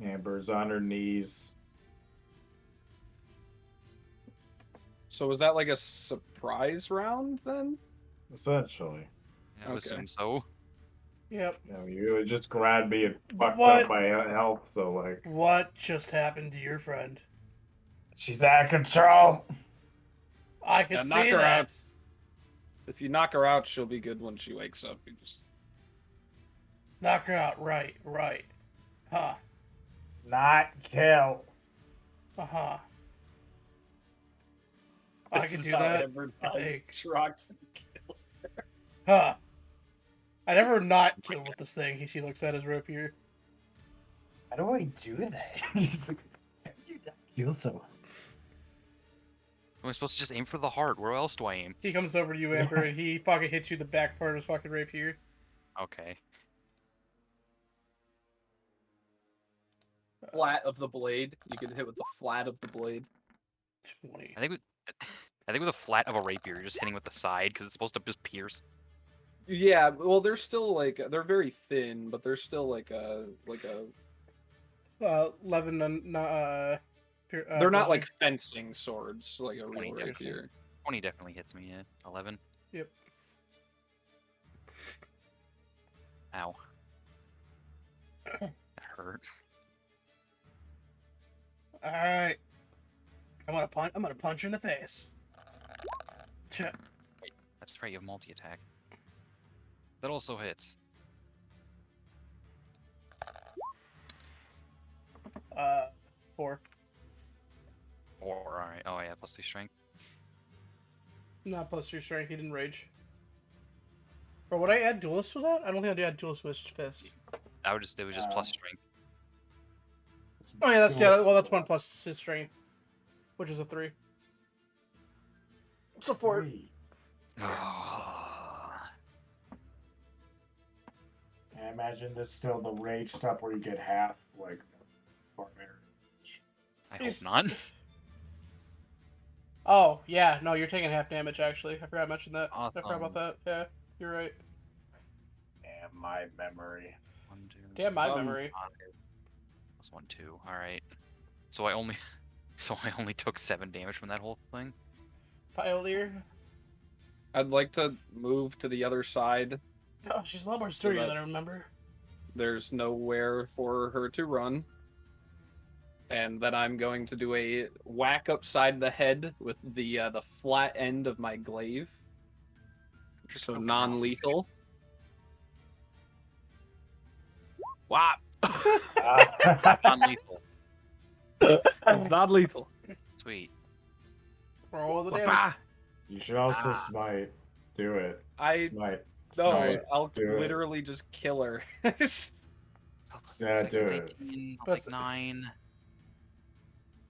Amber's on her knees. So was that like a surprise round then? Essentially. I would Okay. assume so. Yep. You just grabbed me and fucked What? up my health, so like. What just happened to your friend? She's out of control. I can Yeah, see knock her that. out. If you knock her out, she'll be good when she wakes up. You just Knock her out. Right. Huh. Not kill. Uh-huh. I This can is do how that. Amber I knows think. Trox kills her. Huh. I never not kill with this thing. She looks at his rapier. How do I do that? He's like, how do you not kill someone? Am I supposed to just aim for the heart? Where else do I aim? He comes over to you, Amber, and he fucking hits you the back part of his fucking rapier. Okay. Flat of the blade. You can hit with the flat of the blade. 20. I think with a flat of a rapier, you're just hitting with the side because it's supposed to just pierce. Yeah, well, they're still like they're very thin, but they're still like a 11 They're not piercing. like fencing swords, like a 20 real piercing. rapier. 20 definitely hits me. Yeah. 11. Yep. Ow. That hurt. All right. I'm gonna punch you in the face. Check. That's right, you have multi-attack. That also hits. 4. 4, alright. Oh yeah, plus 2 strength. Not plus 2 strength. He didn't rage. Or would I add duelist with that? I don't think I'd add duelist with fist. It was just plus strength. Oh yeah, that's 1 plus his strength, which is a 3. So 4. Three. I imagine this still the rage stuff where you get half, like, barbarian. I He's- hope not. Oh yeah, no, you're taking half damage actually. I forgot to mention that. I forgot Awesome. about that. Yeah, you're right. Damn, my memory. 1, 2, Damn my Um, memory. plus 1, 2. Alright. So I only took 7 damage from that whole thing. Pioneer. I'd like to move to the other side. Oh, she's a lot more So sturdier that- than I remember. There's nowhere for her to run. And then I'm going to do a whack upside the head with the flat end of my glaive. So non-lethal. Whop! Non-lethal. It's not lethal. Sweet. Roll the damage. Whop-ah! You should also Ah. smite. Do it. I Smite. no, Smite. I'll Do it. literally just kill her. Yeah, So do it's it. 18, I'll That's- take 9.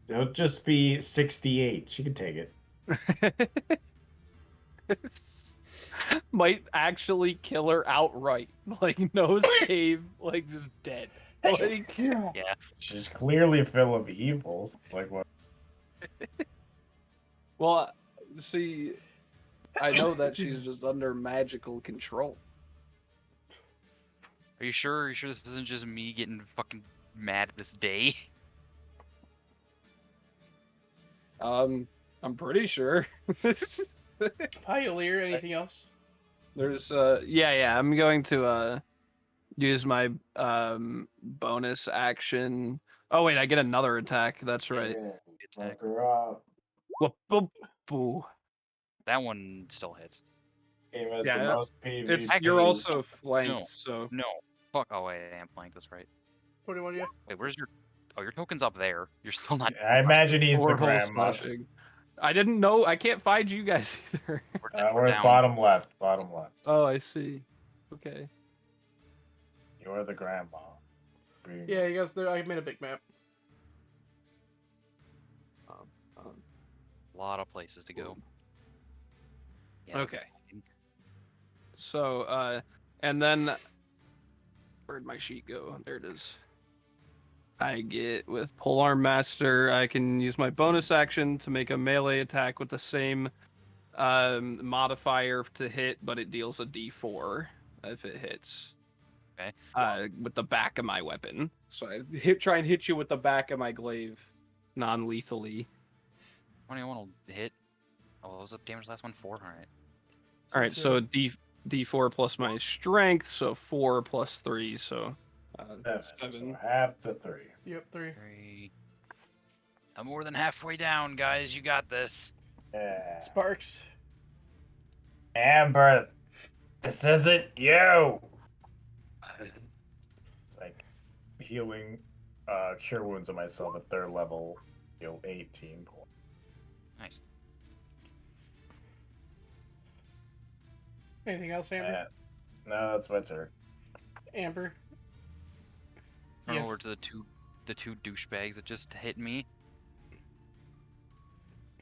It'll just be 68. She can take it. Might actually kill her outright. Like no save, like just dead. Like Yeah. She's clearly full of evils. Like what? well, see, I know that she's just under magical control. Are you sure? Are you sure this isn't just me getting fucking mad at this day? I'm pretty sure. Pioneer. Anything else? There's yeah, I'm going to use my bonus action. Oh wait, I get another attack. That's right. Yeah, Attack. fuck her up. Whoop, boop, boo. That one still hits. Game has Yeah, the most PvP. It's you're also flanked, No. so No. Fuck. Oh wait, I am flanked. That's right. 21. Yeah. Wait, where's your? Oh, your token's up there. You're still not. I imagine he's the Warhol grandma. slashing. I didn't know. I can't find you guys either. We're at bottom left. Bottom left. Oh, I see. Okay. You're the grandma. Green. Yeah, you guys. I made a big map. A lot of places to go. Yeah, Okay. So, and then where'd my sheet go? There it is. I get with Polearm Master, I can use my bonus action to make a melee attack with the same modifier to hit, but it deals a d4 if it hits. Okay. With the back of my weapon. So I try and hit you with the back of my glaive non-lethally. 21 will hit. Oh, what was the damage last one? 4? Alright. All right, so d4 plus my strength, so 4 plus 3, so 7. 7. So half the 3. Yep. 3. 3. I'm more than halfway down, guys. You got this. Yeah. Sparks. Amber, this isn't you. It's like healing cure wounds on myself at 3rd level, heal 18 points. Nice. Anything else, Amber? No, that's my turn. Amber. Turn Yes. over to the two douchebags that just hit me.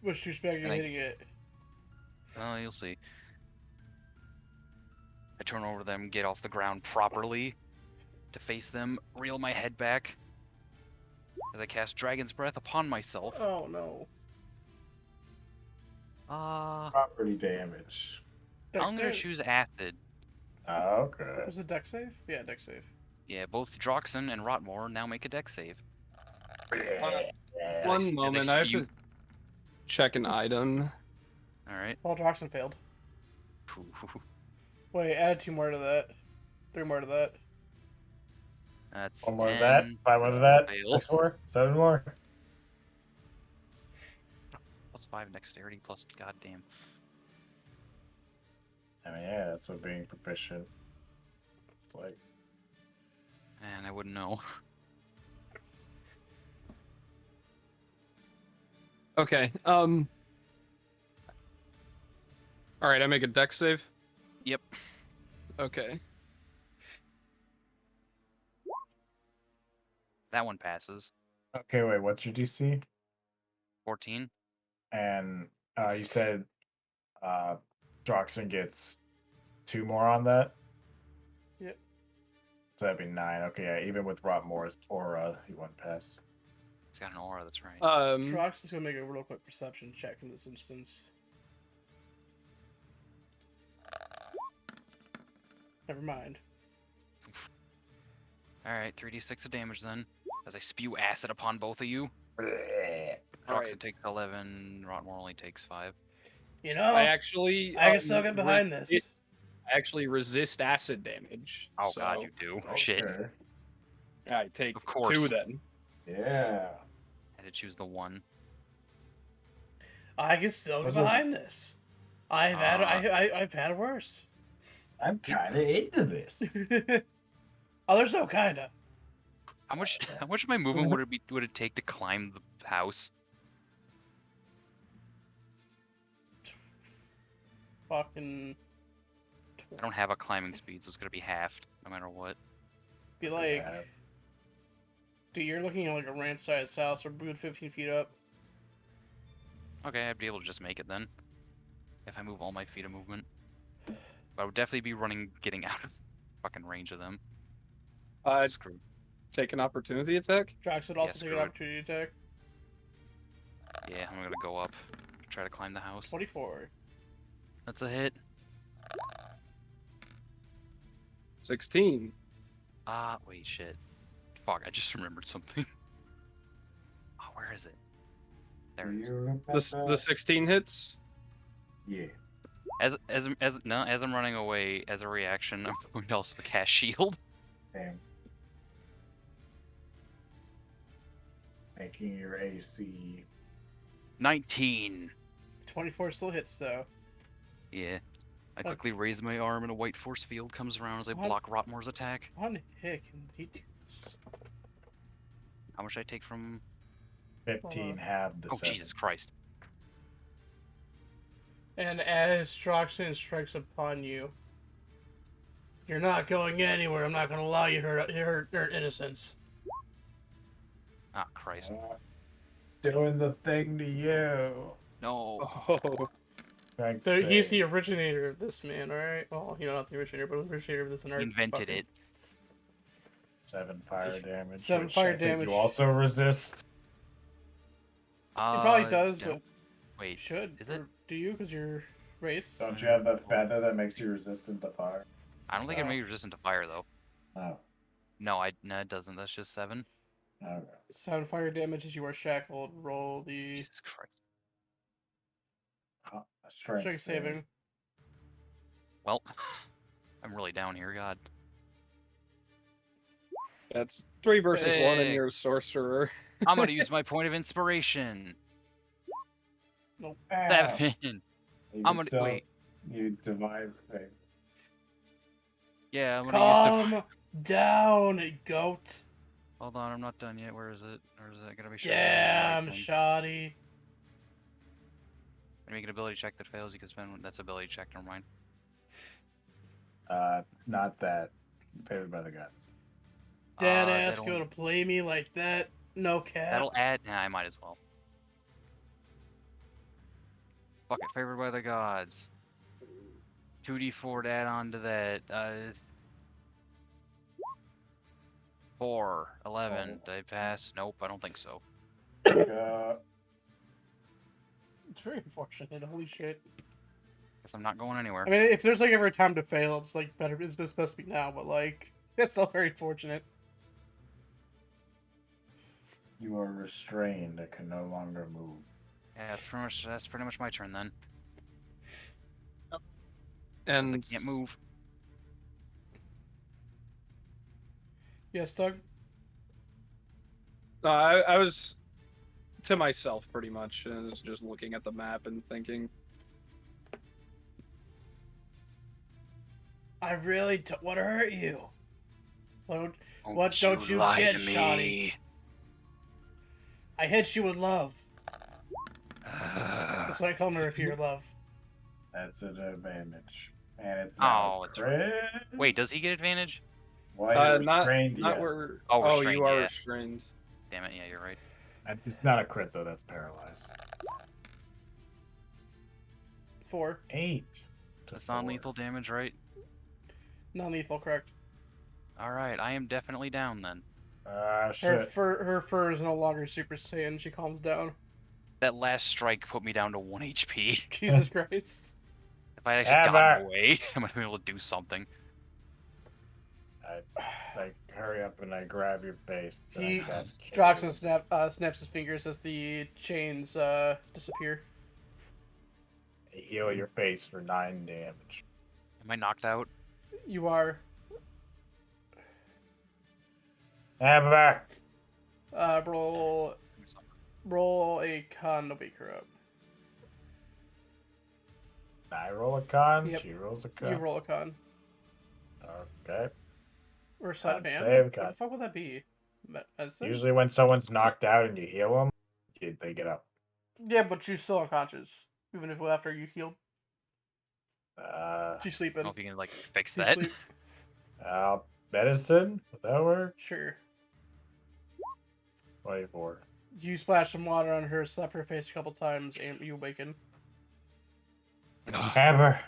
Which douchebag are you Can I- hitting it? Oh, you'll see. I turn over to them, get off the ground properly to face them, reel my head back as I cast Dragon's Breath upon myself. Oh no. Property damage. Dex I'm gonna save? choose Acid. Okay. Was it deck save? Yeah, deck save. Yeah, both Droxen and Rotmore now make a deck save. One as I moment, I have spew. to check an item. All right. Well, Droxen failed. Wait, add 2 more to that. 3 more to that. That's 1 more of 10. that. 5 more That's of that. fail. 6 more. 7 more. Plus 5 dexterity plus goddamn. I mean, yeah, that's what being proficient. It's like. Man, I wouldn't know. Okay. All right, I make a dex save. Yep. Okay. That one passes. Okay, wait. What's your DC? 14. And you said Droxen gets 2 more on that. Yep. So that'd be 9. Okay, yeah. Even with Rotmore's aura, he wouldn't pass. He's got an aura, that's right. Droxen's gonna make a real quick perception check in this instance. Never mind. Alright, 3d6 of damage then. As I spew acid upon both of you. Bleh. Droxen Alright. takes 11, Rotmore only takes 5. You know, I actually I can still get behind this. I actually resist acid damage. Oh so god, you do. Shit. Okay. I take Of course. 2 then. Yeah. I had to choose the 1. I can still get Those are- behind this. I've had I've had worse. I'm kind of into this. Oh, there's no kinda. How much of my movement would it take to climb the house? Fucking. I don't have a climbing speed, so it's gonna be halved no matter what. Be like, Yeah. dude, you're looking at like a ranch-sized house, or good 15 feet up. Okay, I'd be able to just make it then. If I move all my feet of movement. But I would definitely be getting out of fucking range of them. Screw. Take an opportunity attack. Drax would also take screw an it. opportunity attack. Yeah, I'm gonna go up. Try to climb the house. 24. That's a hit. 16. Wait, shit. Fuck, I just remembered something. Oh, where is it? There it is. The 16 hits. Yeah. As I'm running away, as a reaction, I'm going to also cast shield. Damn. Making your AC. 19. 24 still hits though. Yeah. I quickly raise my arm and a white force field comes around as I What? block Rotmore's attack. One hit can he do this? How much I take from... 15 half the Oh, 7. Jesus Christ. And as Droxen strikes upon you, you're not going anywhere. I'm not going to allow you to hurt innocence. Ah, Christ. Doing the thing to you. No. Oh. Thanks. So he's the originator of this, man. All right. Well, not the originator, but the originator of this. He invented it. 7 fire damage. 7 which fire I think damage. You also resist. It probably does, no. but you Wait, should. is it? Or do you? Because you're race. Don't you have that feather that makes you resistant to fire? I don't think it Oh. may be resistant to fire, though. Oh. No, it doesn't. That's just 7. Okay. 7 fire damage as you are shackled. Roll the Jesus Christ. Oh, a strength strength save. saving. Well, I'm really down here, God. That's 3 versus 1 and Hey. you're a sorcerer. I'm gonna use my point of inspiration. Nope. Ah, 7. you I'm can gonna still- wait. You divine thing. Yeah, I'm gonna use Calm down, goat. Hold on, I'm not done yet. Where is it? Or is it gonna be sure? Damn, shoddy. When you make an ability check that fails, you can spend that's ability check. Never mind. Not that. Favored by the gods. Dead ass that'll- go to play me like that. No cap. That'll add. Nah, I might as well. Fuck it, favored by the gods. 2d4 to add on to that. 4, 11. Did I pass? Nope, I don't think so. Uh, It's very unfortunate. Holy shit. Guess I'm not going anywhere. I mean, if there's like ever a time to fail, it's like better. It's supposed to be now, but like, it's still very fortunate. You are restrained and can no longer move. Yeah, that's pretty much my turn then. And Since I can't move. Yes, Doug? I was to myself pretty much, and was just looking at the map and thinking. I really don't want to hurt you. What Don't don't you lie get, to Shoddy? me. I hit you with love. Ugh. That's what I call her if you're love. That's an advantage. And it's now Oh, it's crit. Wait, does he get advantage? While you're Not restrained, not yes. where. Oh, Oh, restrained, you are yeah. restrained. Damn it, yeah, you're right. It's not a crit, though. That's paralyzed. 4. 8. That's non-lethal damage, right? Non-lethal, correct. Alright, I am definitely down then. Shit. Her fur is no longer Super Saiyan. She calms down. That last strike put me down to 1 HP. Jesus Christ. If I had actually Amber! gotten away, I might have been able to do something. I hurry up and I grab your face. And He I cast Cure. Droxus snaps his fingers as the chains disappear. I heal your face for 9 damage. Am I knocked out? You are. Amber! Roll a con to wake her up. I roll a con. Yep. She rolls a You con. roll a con. Okay. Or sleight of Con hand? save, What con. the fuck would that be? Medicine? Usually when someone's knocked out and you heal them, they get up. Yeah, but she's still unconscious. Even if after you healed. She's I don't sleeping. know if you can, like, fix She's that. sleep. Medicine? Would that work? Sure. 24. You splash some water on her, slap her face a couple times, and you awaken. Amber!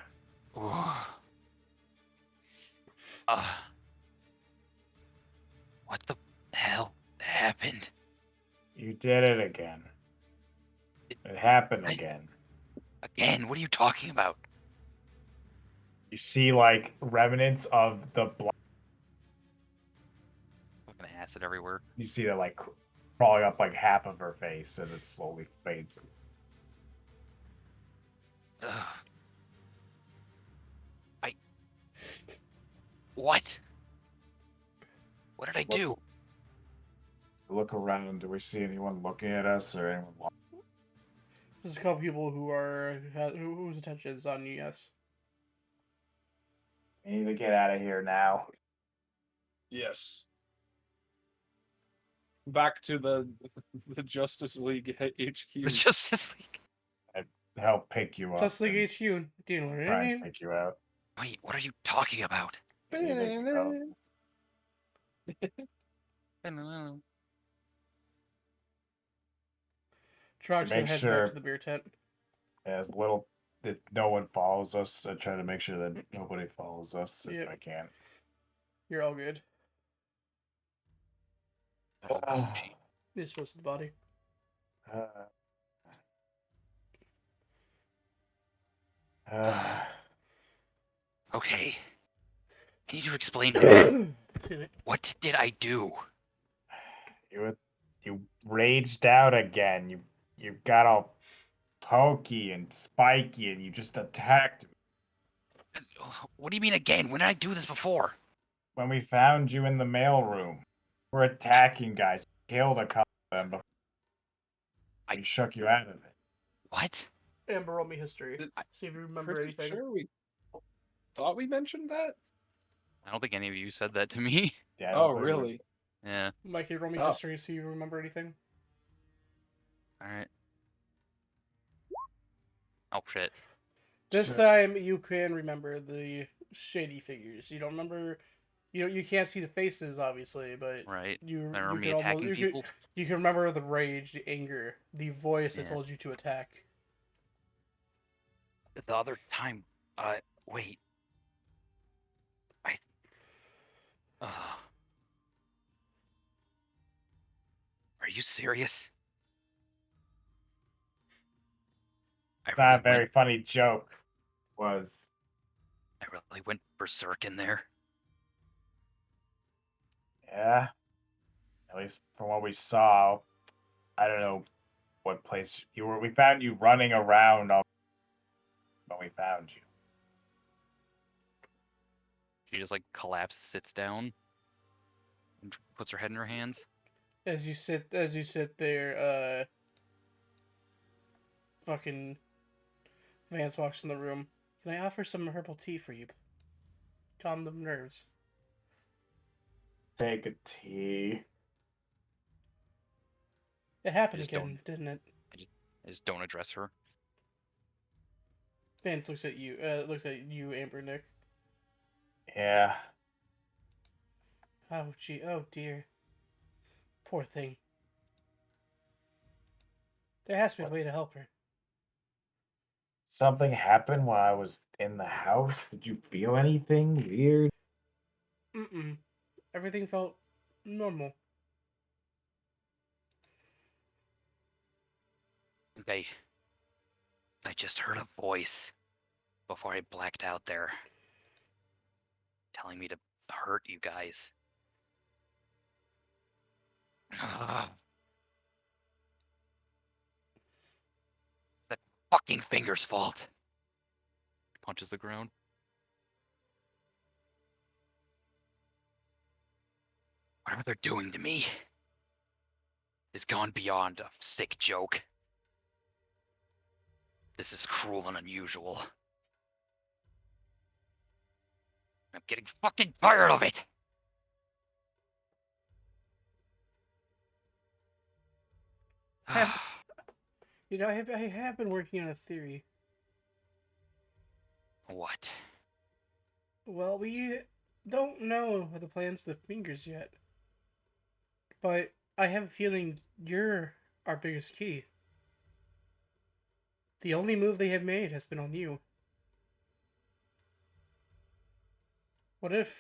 What the hell happened? You did it again. It happened again. Again, what are you talking about? You see, like, remnants of the blood. Fucking acid everywhere. You see that, like, crawling up, like, half of her face as it slowly fades. Ugh. What? What did I do? Look around. Do we see anyone looking at us or anyone watching? There's a couple people who are whose attention is on you. Yes. We need to get out of here now. Yes. Back to the Justice League HQ. The Justice League. Help pick you up. Just like and HQ. Do you know what I try mean? and pick you out. Wait, what are you talking about? Troxon Make heads sure- back to the beer tent. As little that no one follows us. I try to make sure that nobody follows us if Yep. I can. You're all good. Oh, gee. You're supposed to the body. Okay. Can you explain to me? Excuse me. What did I do? You raged out again. You got all pokey and spiky, and you just attacked me. What do you mean again? When did I do this before? When we found you in the mailroom, we're attacking guys. Killed a couple of them before we shook you out of it. What? Amber, roll me history. Did- See if you remember Pretty anything. sure we thought we mentioned that. I don't think any of you said that to me. Yeah, I don't Oh, think really? Yeah. Mikey, roll me Oh. history. See if you remember anything. Alright. Oh, shit. This Sure. time you can remember the shady figures. You don't remember. You can't see the faces, obviously, but Right. you I remember you me can attacking almost people. you can remember the rage, the anger, the voice that Yeah. told you to attack. The other time, wait. Are you serious? I Not a really very went, funny joke. Was I really went berserk in there. yeah. At least from what we saw, I don't know what place you were. We found you running around when we found you. She just like collapses, sits down, and puts her head in her hands. As you sit there, fucking Vance walks in the room. Can I offer some herbal tea for you? Calm the nerves. Take a tea. It happened just again, didn't it? I just don't address her. Vance looks at you. Looks at you, Amber Nick. Yeah. Oh gee. Oh dear. Poor thing. There has to be a way to help her. Something happened while I was in the house. Did you feel anything weird? Mm-mm. Everything felt normal. I just heard a voice before I blacked out there, telling me to hurt you guys. Ugh. It's that fucking finger's fault. Punches the ground. Whatever they're doing to me is gone beyond a sick joke. This is cruel and unusual. I'm getting fucking tired of it! You know, I have been working on a theory. What? Well, we don't know the plans of the fingers yet. But I have a feeling you're our biggest key. The only move they have made has been on you. What if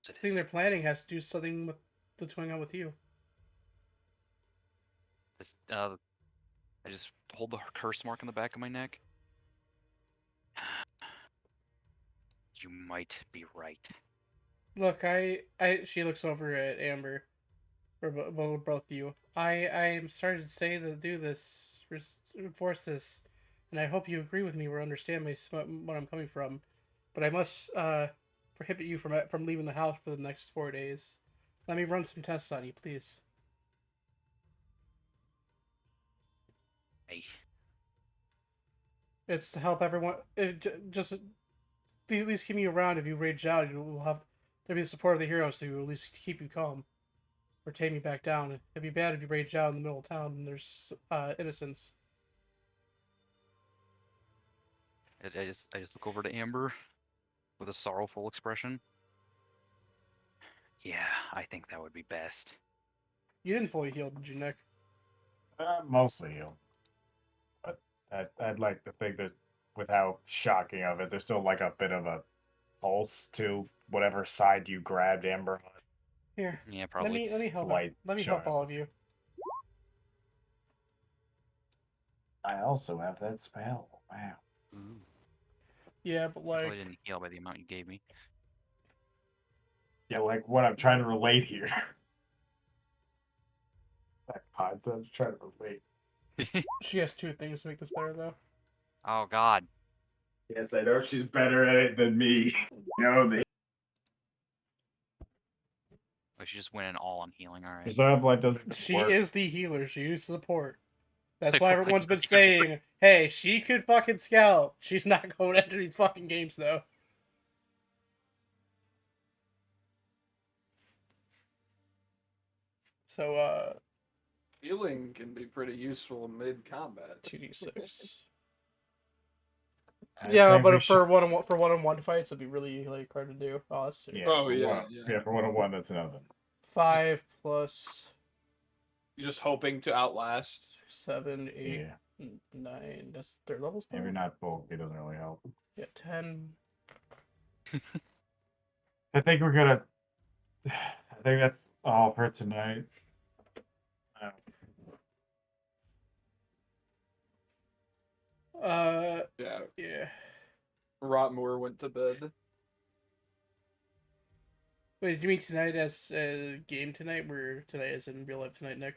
the thing they're planning has to do something with what's going on with you? I just hold the curse mark on the back of my neck. You might be right. Look, she looks over at Amber, or both of you. I am starting to say to do this, enforce this, and I hope you agree with me or understand what I'm coming from. But I must prohibit you from leaving the house for the next 4 days. Let me run some tests on you, please. Hey, It's to help everyone. Just at least keep me around. If you rage out, you will have there'll be the support of the heroes to at least keep you calm or tame you back down. It'd be bad if you rage out in the middle of town and there's innocents. I just look over to Amber with a sorrowful expression. Yeah, I think that would be best. You didn't fully heal, did you, Nick? Mostly healed. But I'd like to think that with how shocking of it, there's still like a bit of a pulse to whatever side you grabbed Amber on. Here, Yeah, probably. let me help. light Let me showing help all of you. I also have that spell. Wow. Ooh, Yeah, but I like, didn't heal by the amount you gave me. Yeah, like what I'm trying to relate here. That concept, trying to relate. she has 2 things to make this better, though. Oh God. Yes, I know she's better at it than me. No, they. Oh, she just went in all on healing. All right. Preserve Light doesn't She work. is the healer. She is support. That's I why feel like everyone's been that's even worse. saying, "Hey, she could fucking scout. She's not going into these fucking games, though." So, Healing can be pretty useful mid combat. 2d6. I Yeah, think we but should- for one-on-one fights, it'd be really like hard to do. Oh, let's see. Yeah, Oh, for yeah, one, yeah. for 101, that's nothing. 5 plus You're just hoping to outlast. 7, 8, Yeah, 9. That's 3rd level spell. maybe not bulk. It doesn't really help. Yeah, 10. I think we're gonna. I think that's all for tonight. Yeah. Yeah. Rotmoor went to bed. Wait, do you mean tonight as a game tonight? Where tonight is in real life tonight, Nick?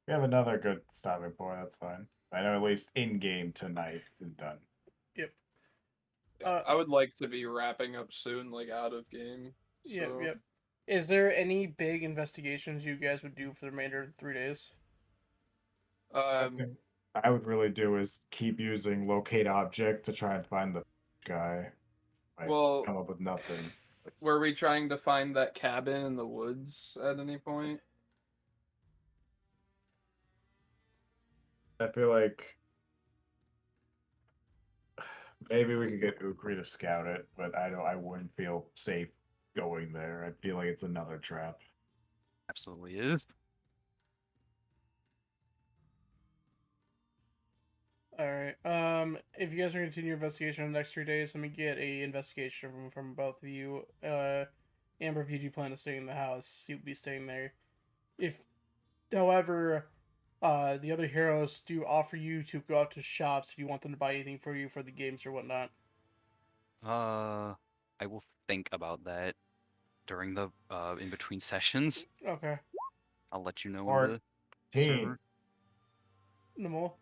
We have another good stopping point. That's fine. I know at least in game tonight is done. Yep. I would like to be wrapping up soon, like out of game. Yep, So, yep. Is there any big investigations you guys would do for the remainder of the 3 days? um, I would really do is keep using locate object to try and find the guy. I Well, come up with nothing. were we trying to find that cabin in the woods at any point? I feel like maybe we could get Ukri to scout it, but I wouldn't feel safe going there. I feel like it's another trap. Absolutely is. Alright. If you guys are going to continue your investigation in the next 3 days, let me get a investigation from both of you. Amber, if you do plan to stay in the house, you'll be staying there. If, however, the other heroes do offer you to go out to shops if you want them to buy anything for you for the games or whatnot. I will think about that during the in between sessions. Okay. I'll let you know Or in the team. server. Namul?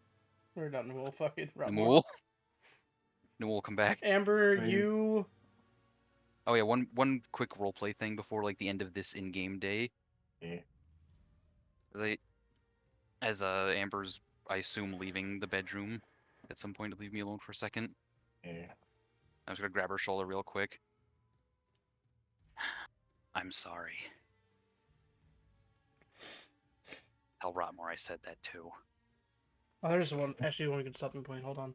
Or not Namul, fucking Rotmore. Namul. Namul will come back. Amber, Please. you... Oh yeah, one quick roleplay thing before like the end of this in-game day. Yeah. As Amber's, I assume, leaving the bedroom at some point to leave me alone for a second. Yeah. I'm just gonna grab her shoulder real quick. I'm sorry. Tell Rotmore I said that too. Oh, there's one. Actually, one good stopping point. Hold on.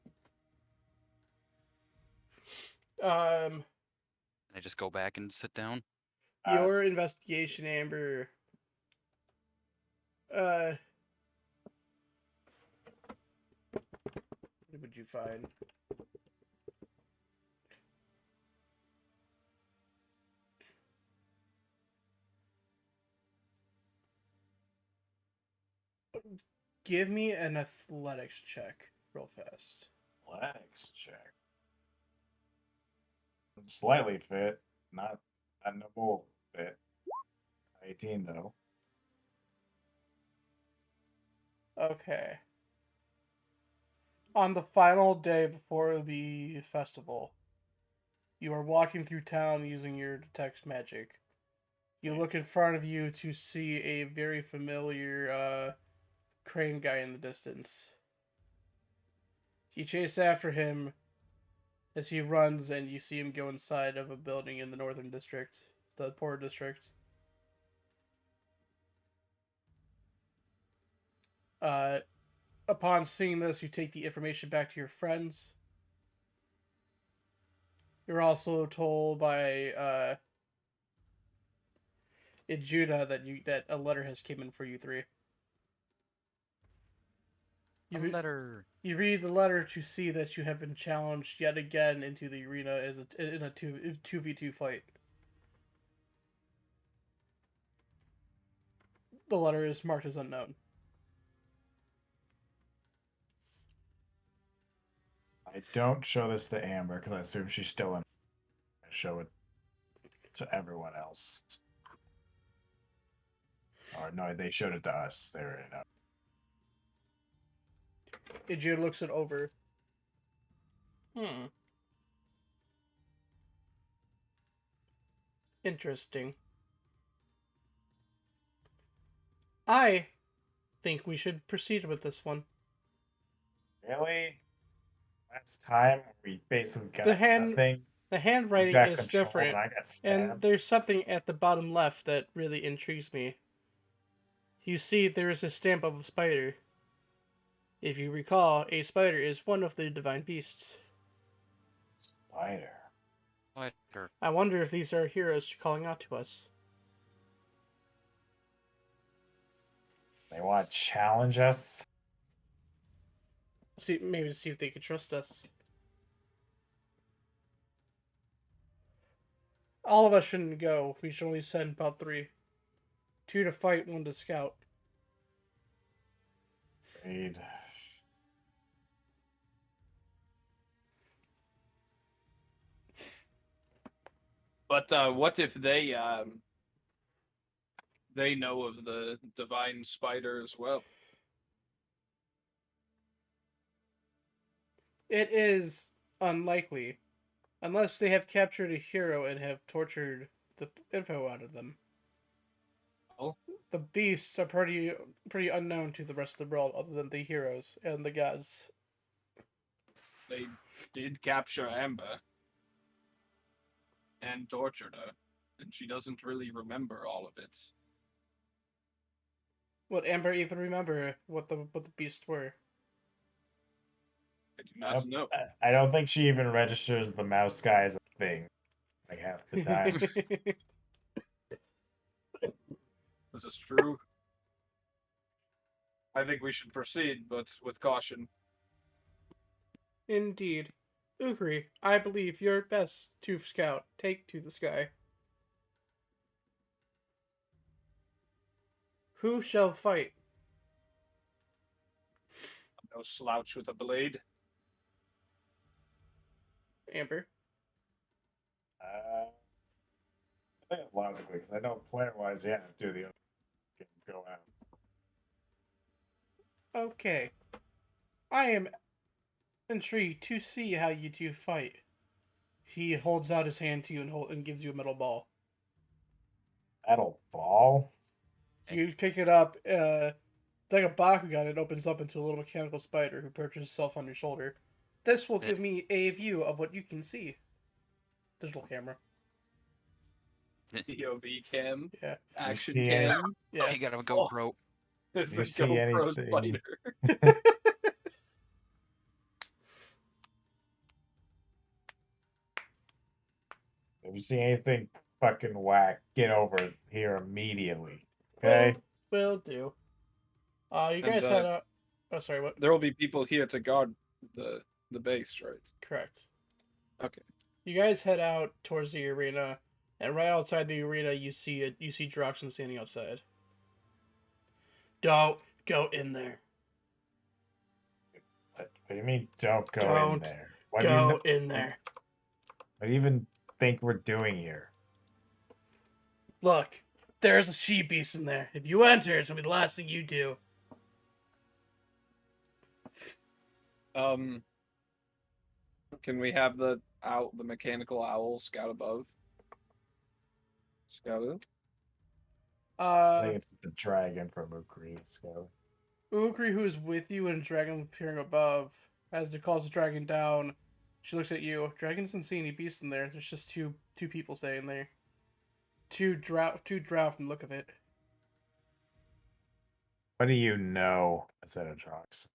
I just go back and sit down. Your investigation, Amber. What would you find? Give me an athletics check real fast. Athletics check. Slightly fit, not a noble fit. 18 though. Okay. On the final day before the festival, you are walking through town using your detect magic. You look in front of you to see a very familiar crane guy in the distance. You chase after him as he runs, and you see him go inside of a building in the northern district, the poor district. Upon seeing this, you take the information back to your friends. You're also told by Judah that a letter has came in for you three. You read the letter to see that you have been challenged yet again into the arena in a 2v2 fight. The letter is marked as unknown. I don't show this to Amber because I assume she's still in. I show it to everyone else. Or no, they showed it to us. They were in it. Ijir looks it over. Interesting. I think we should proceed with this one. Really? Last time we basically got The handwriting got is controlled different, and I got and stabbed. there's something at the bottom left that really intrigues me. You see, there is a stamp of a spider. If you recall, a spider is one of the divine beasts. Spider. I wonder if these are heroes calling out to us. They want to challenge us? Maybe to see if they could trust us. All of us shouldn't go. We should only send about 3. 2 to fight, 1 to scout. Agreed. But what if they they know of the divine spider as well. It is unlikely, unless they have captured a hero and have tortured the info out of them. Oh. The beasts are pretty unknown to the rest of the world, other than the heroes and the gods. They did capture Amber and tortured her, and she doesn't really remember all of it. Would Amber even remember what the beasts were? I do not know. I don't think she even registers the mouse guy as a thing, like half the time. This is true. I think we should proceed, but with caution. Indeed. Ukri, I believe you're best to scout. Take to the sky. Who shall fight? No slouch with a blade. Amber. I think logically, because I know player-wise, yeah, do the other can go out. Okay. I am intrigued to see how you two fight. He holds out his hand to you and gives you a metal ball. Metal ball? You pick it up, like a Bakugan, it opens up into a little mechanical spider who perches itself on your shoulder. This will give me a view of what you can see. Digital camera. POV cam. Yeah. Action see cam. Yeah. You got a GoPro. It's Do the you see GoPro anything? spider. If you see anything fucking whack, get over here immediately. Okay? Will do. You guys And, had a. Oh, sorry. What? There will be people here to guard the base, right? Correct. Okay. You guys head out towards the arena, and right outside the arena, you see it. You see Droxen standing outside. Don't go in there. What do you mean, don't go in Don't there? What do you Go in there. What do you even think we're doing here? Look, there's a she beast in there. If you enter, it's gonna be the last thing you do. Can we have the mechanical owl scout above? Scout it. I think it's the dragon from Ukri. So Ukri, who is with you and dragon appearing above, as it calls the dragon down, she looks at you. Dragon doesn't see any beasts in there. There's just two people staying there. Two drow from the look of it. what do you know? I said a Drox.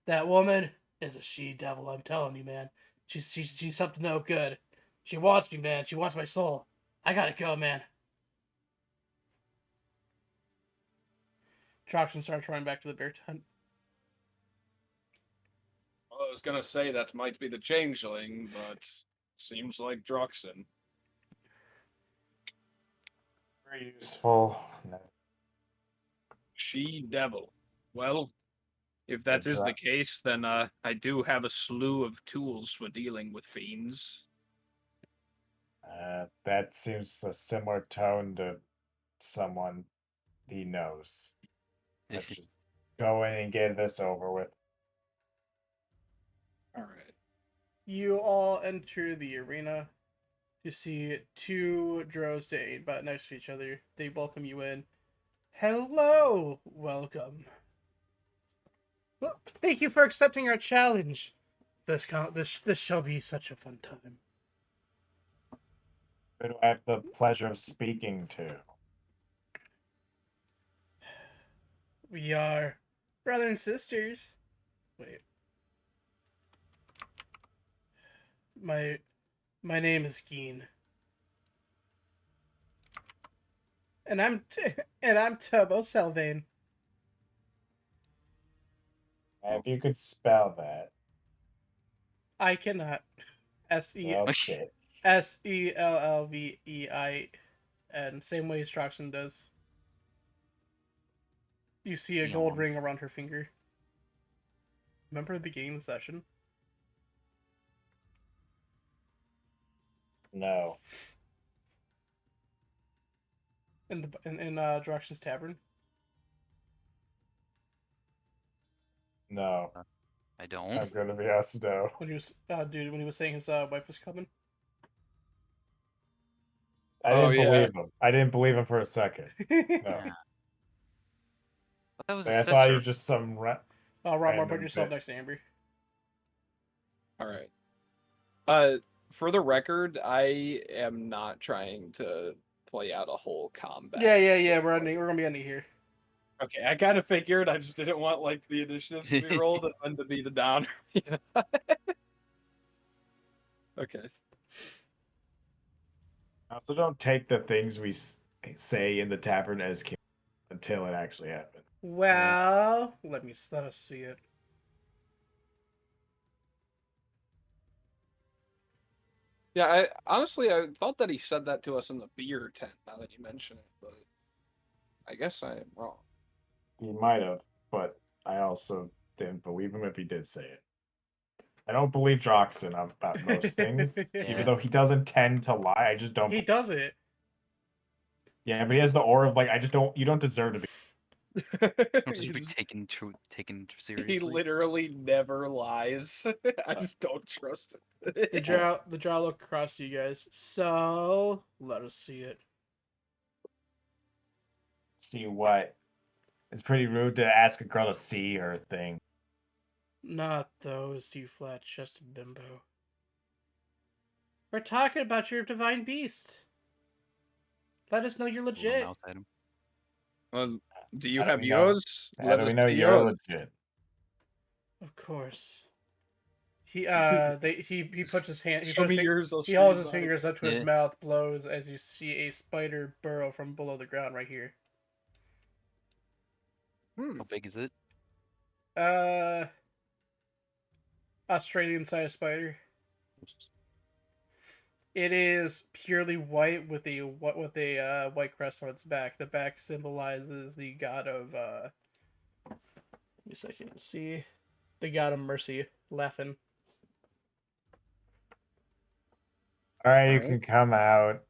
That woman is a she devil. I'm telling you, man. She's up to no good. She wants me, man. She wants my soul. I gotta go, man. Troxen starts running back to the bear tent. Well, I was gonna say that might be the changeling, but seems like Droxen. Very useful. No. She devil. Well, if that Good is the job. case, then I do have a slew of tools for dealing with fiends. That seems a similar tone to someone he knows. Let's just go in and get this over with. All right. You all enter the arena. You see two drows standing about next to each other. They welcome you in. Hello, welcome. Well, thank you for accepting our challenge. This shall be such a fun time. Who do I have the pleasure of speaking to? We are brother and sisters. Wait. My name is Geen. And I'm Turbo Selvane. If you could spell that. I cannot. Well, shit. Sellvein. Same way Stroxen does. You see a gold ring around her finger. Remember the beginning of the session? No. in Drox's tavern? No, I don't. I'm gonna be asked no. When he was when he was saying his wife was coming. I Oh, didn't yeah. believe him. I didn't believe him for a second. No, Yeah. But that was Like, his I thought he sister. was just some. Romar, put Random yourself bit. next to Amber. All right. For the record, I am not trying to play out a whole combat. Yeah. We're gonna be ending here. Okay, I kind of figured. I just didn't want like the initiatives to be rolled and then to be the downer. You know? Okay. Also, don't take the things we say in the tavern as canon until it actually happens. Well, let us see it. Yeah, I thought that he said that to us in the beer tent. Now that you mention it, but I guess I am wrong. He might have, but I also didn't believe him if he did say it. I don't believe Droxen about most things, Yeah. even though he doesn't tend to lie. I just don't. He does it. Yeah, but he has the aura of like, I just don't. You don't deserve to be. I'm supposed to be He's- taken He seriously. literally never lies. I just don't trust him. The draw look across to you guys. So let us see it. See what? It's pretty rude to ask a girl to see her thing. Not those, you flat chested bimbo. We're talking about your divine beast. Let us know you're Little legit. mouse item. Well, do you How do have we know- yours? How Let do we us know see you're yours. legit? Of course. He puts his hand. Show me yours. I'll He show holds you his mine. fingers up to his Yeah. mouth, blows as you see a spider burrow from below the ground right here. How big is it? Australian size spider. It is purely white with a white crest on its back. The back symbolizes the god of Give me a second. See, the god of mercy, laughing. All right, you Alright. can come out.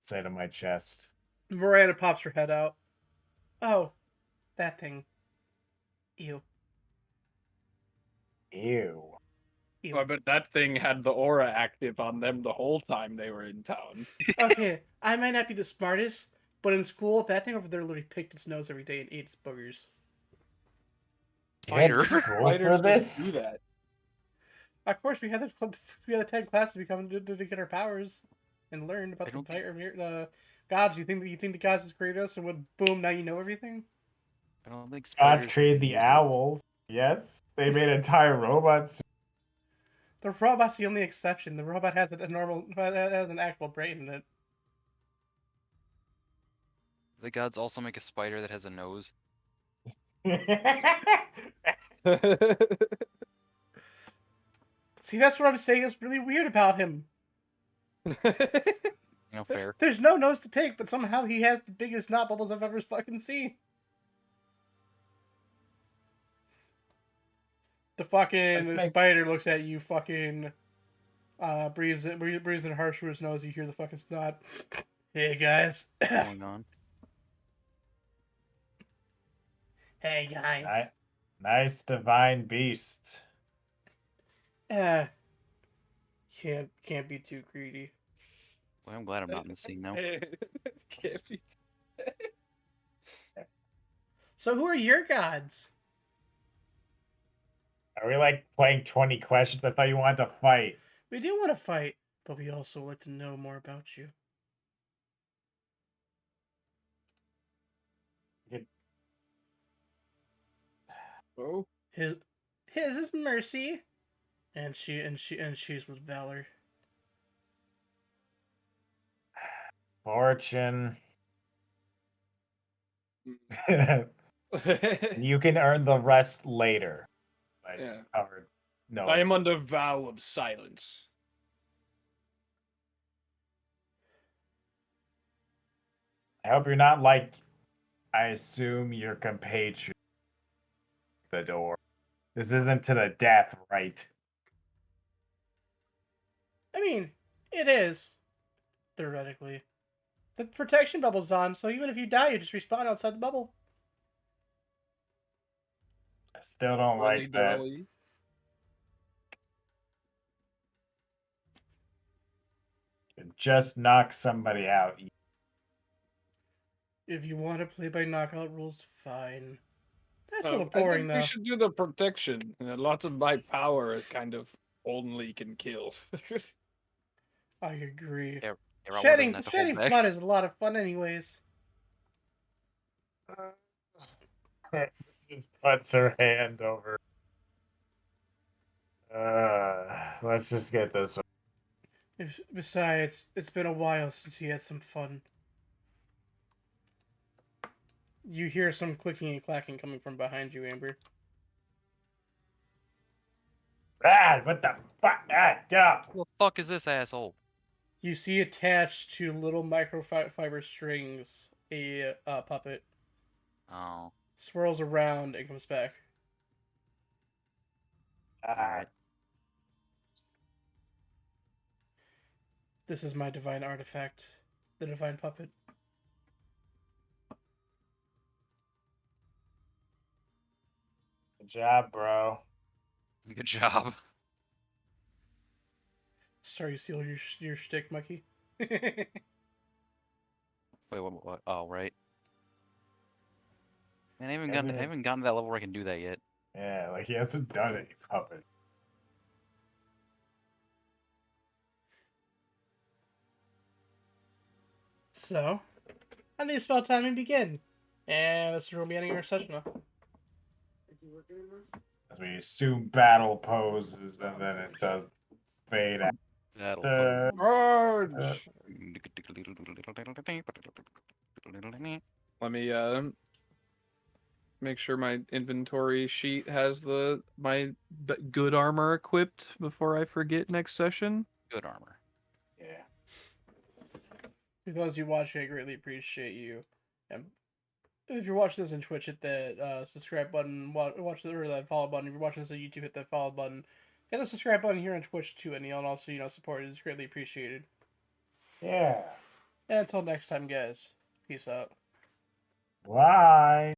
Say to my chest. Miranda pops her head out. Oh, that thing. Ew. Ew. Ew. I bet that thing had the aura active on them the whole time they were in town. Okay, I might not be the smartest, but in school, that thing over there literally picked its nose every day and ate its boogers. You had Spider. school for Spiders this? just do that. Of course, we had the 10 classes we come to get our powers and learn about I the don't think- entire gods. You think the gods just created us and would boom? Now you know everything. I don't think Gods spiders. created the use it. owls. Yes, they made entire robots. The robot's the only exception. The robot has has an actual brain in it. The gods also make a spider that has a nose. See, that's what I'm saying is really weird about him. You know, fair. There's no nose to pick, but somehow he has the biggest snot bubbles I've ever fucking seen. The fucking Let's make- spider looks at you, fucking breathing harsh through his nose. You hear the fucking snot. Hey guys. Going on. Hey guys. Nice divine beast. Can't be too greedy. Well, I'm glad I'm not in the scene now. Can't be- So who are your gods? Are we like playing 20 questions? I thought you wanted to fight. We do want to fight, but we also want to know more about you. Oh, His is mercy, and she's with valor. Fortune. yeah. You can earn the rest later. I covered. No. I am under vow of silence. I hope you're not like. I assume your compatriot. The door. This isn't to the death, right? I mean, it is theoretically. The protection bubble's on, so even if you die, you just respawn outside the bubble. I still don't like that. Dilly-dilly. Just knock somebody out. If you want to play by knockout rules, fine. That's a I little boring, think though. we should do the protection. Lots of my power kind of only can kill. I agree. Yeah, Rob Shedding doesn't have to hold back. blood is a lot of fun, anyways. Just puts her hand over. Let's just get this. Besides, it's been a while since he had some fun. You hear some clicking and clacking coming from behind you, Amber. What the fuck? Get up! Who the fuck is this asshole? You see attached to little microfiber strings a puppet. Oh. Swirls around and comes back. Ah, This is my divine artifact, the divine puppet. good job, bro. Good job. Sorry, you steal your shtick, Mikey. Wait, what? Oh, right. Man, I haven't gotten to that level where I can do that yet. Yeah, like he hasn't done any puppet. So, I think it's about time we begin. And this is where we'll be ending our session now. As we assume battle poses, and then it does fade out. That'll Charge! Let me make sure my inventory sheet has my good armor equipped before I forget next session. Good armor. Yeah. For those of you watching, I greatly appreciate you. And if you're watching this on Twitch, hit that subscribe button. Watch or that follow button. If you're watching this on YouTube, hit that follow button. Hit the subscribe button here on Twitch too, and also support is greatly appreciated. Yeah. And until next time, guys, peace out. Bye.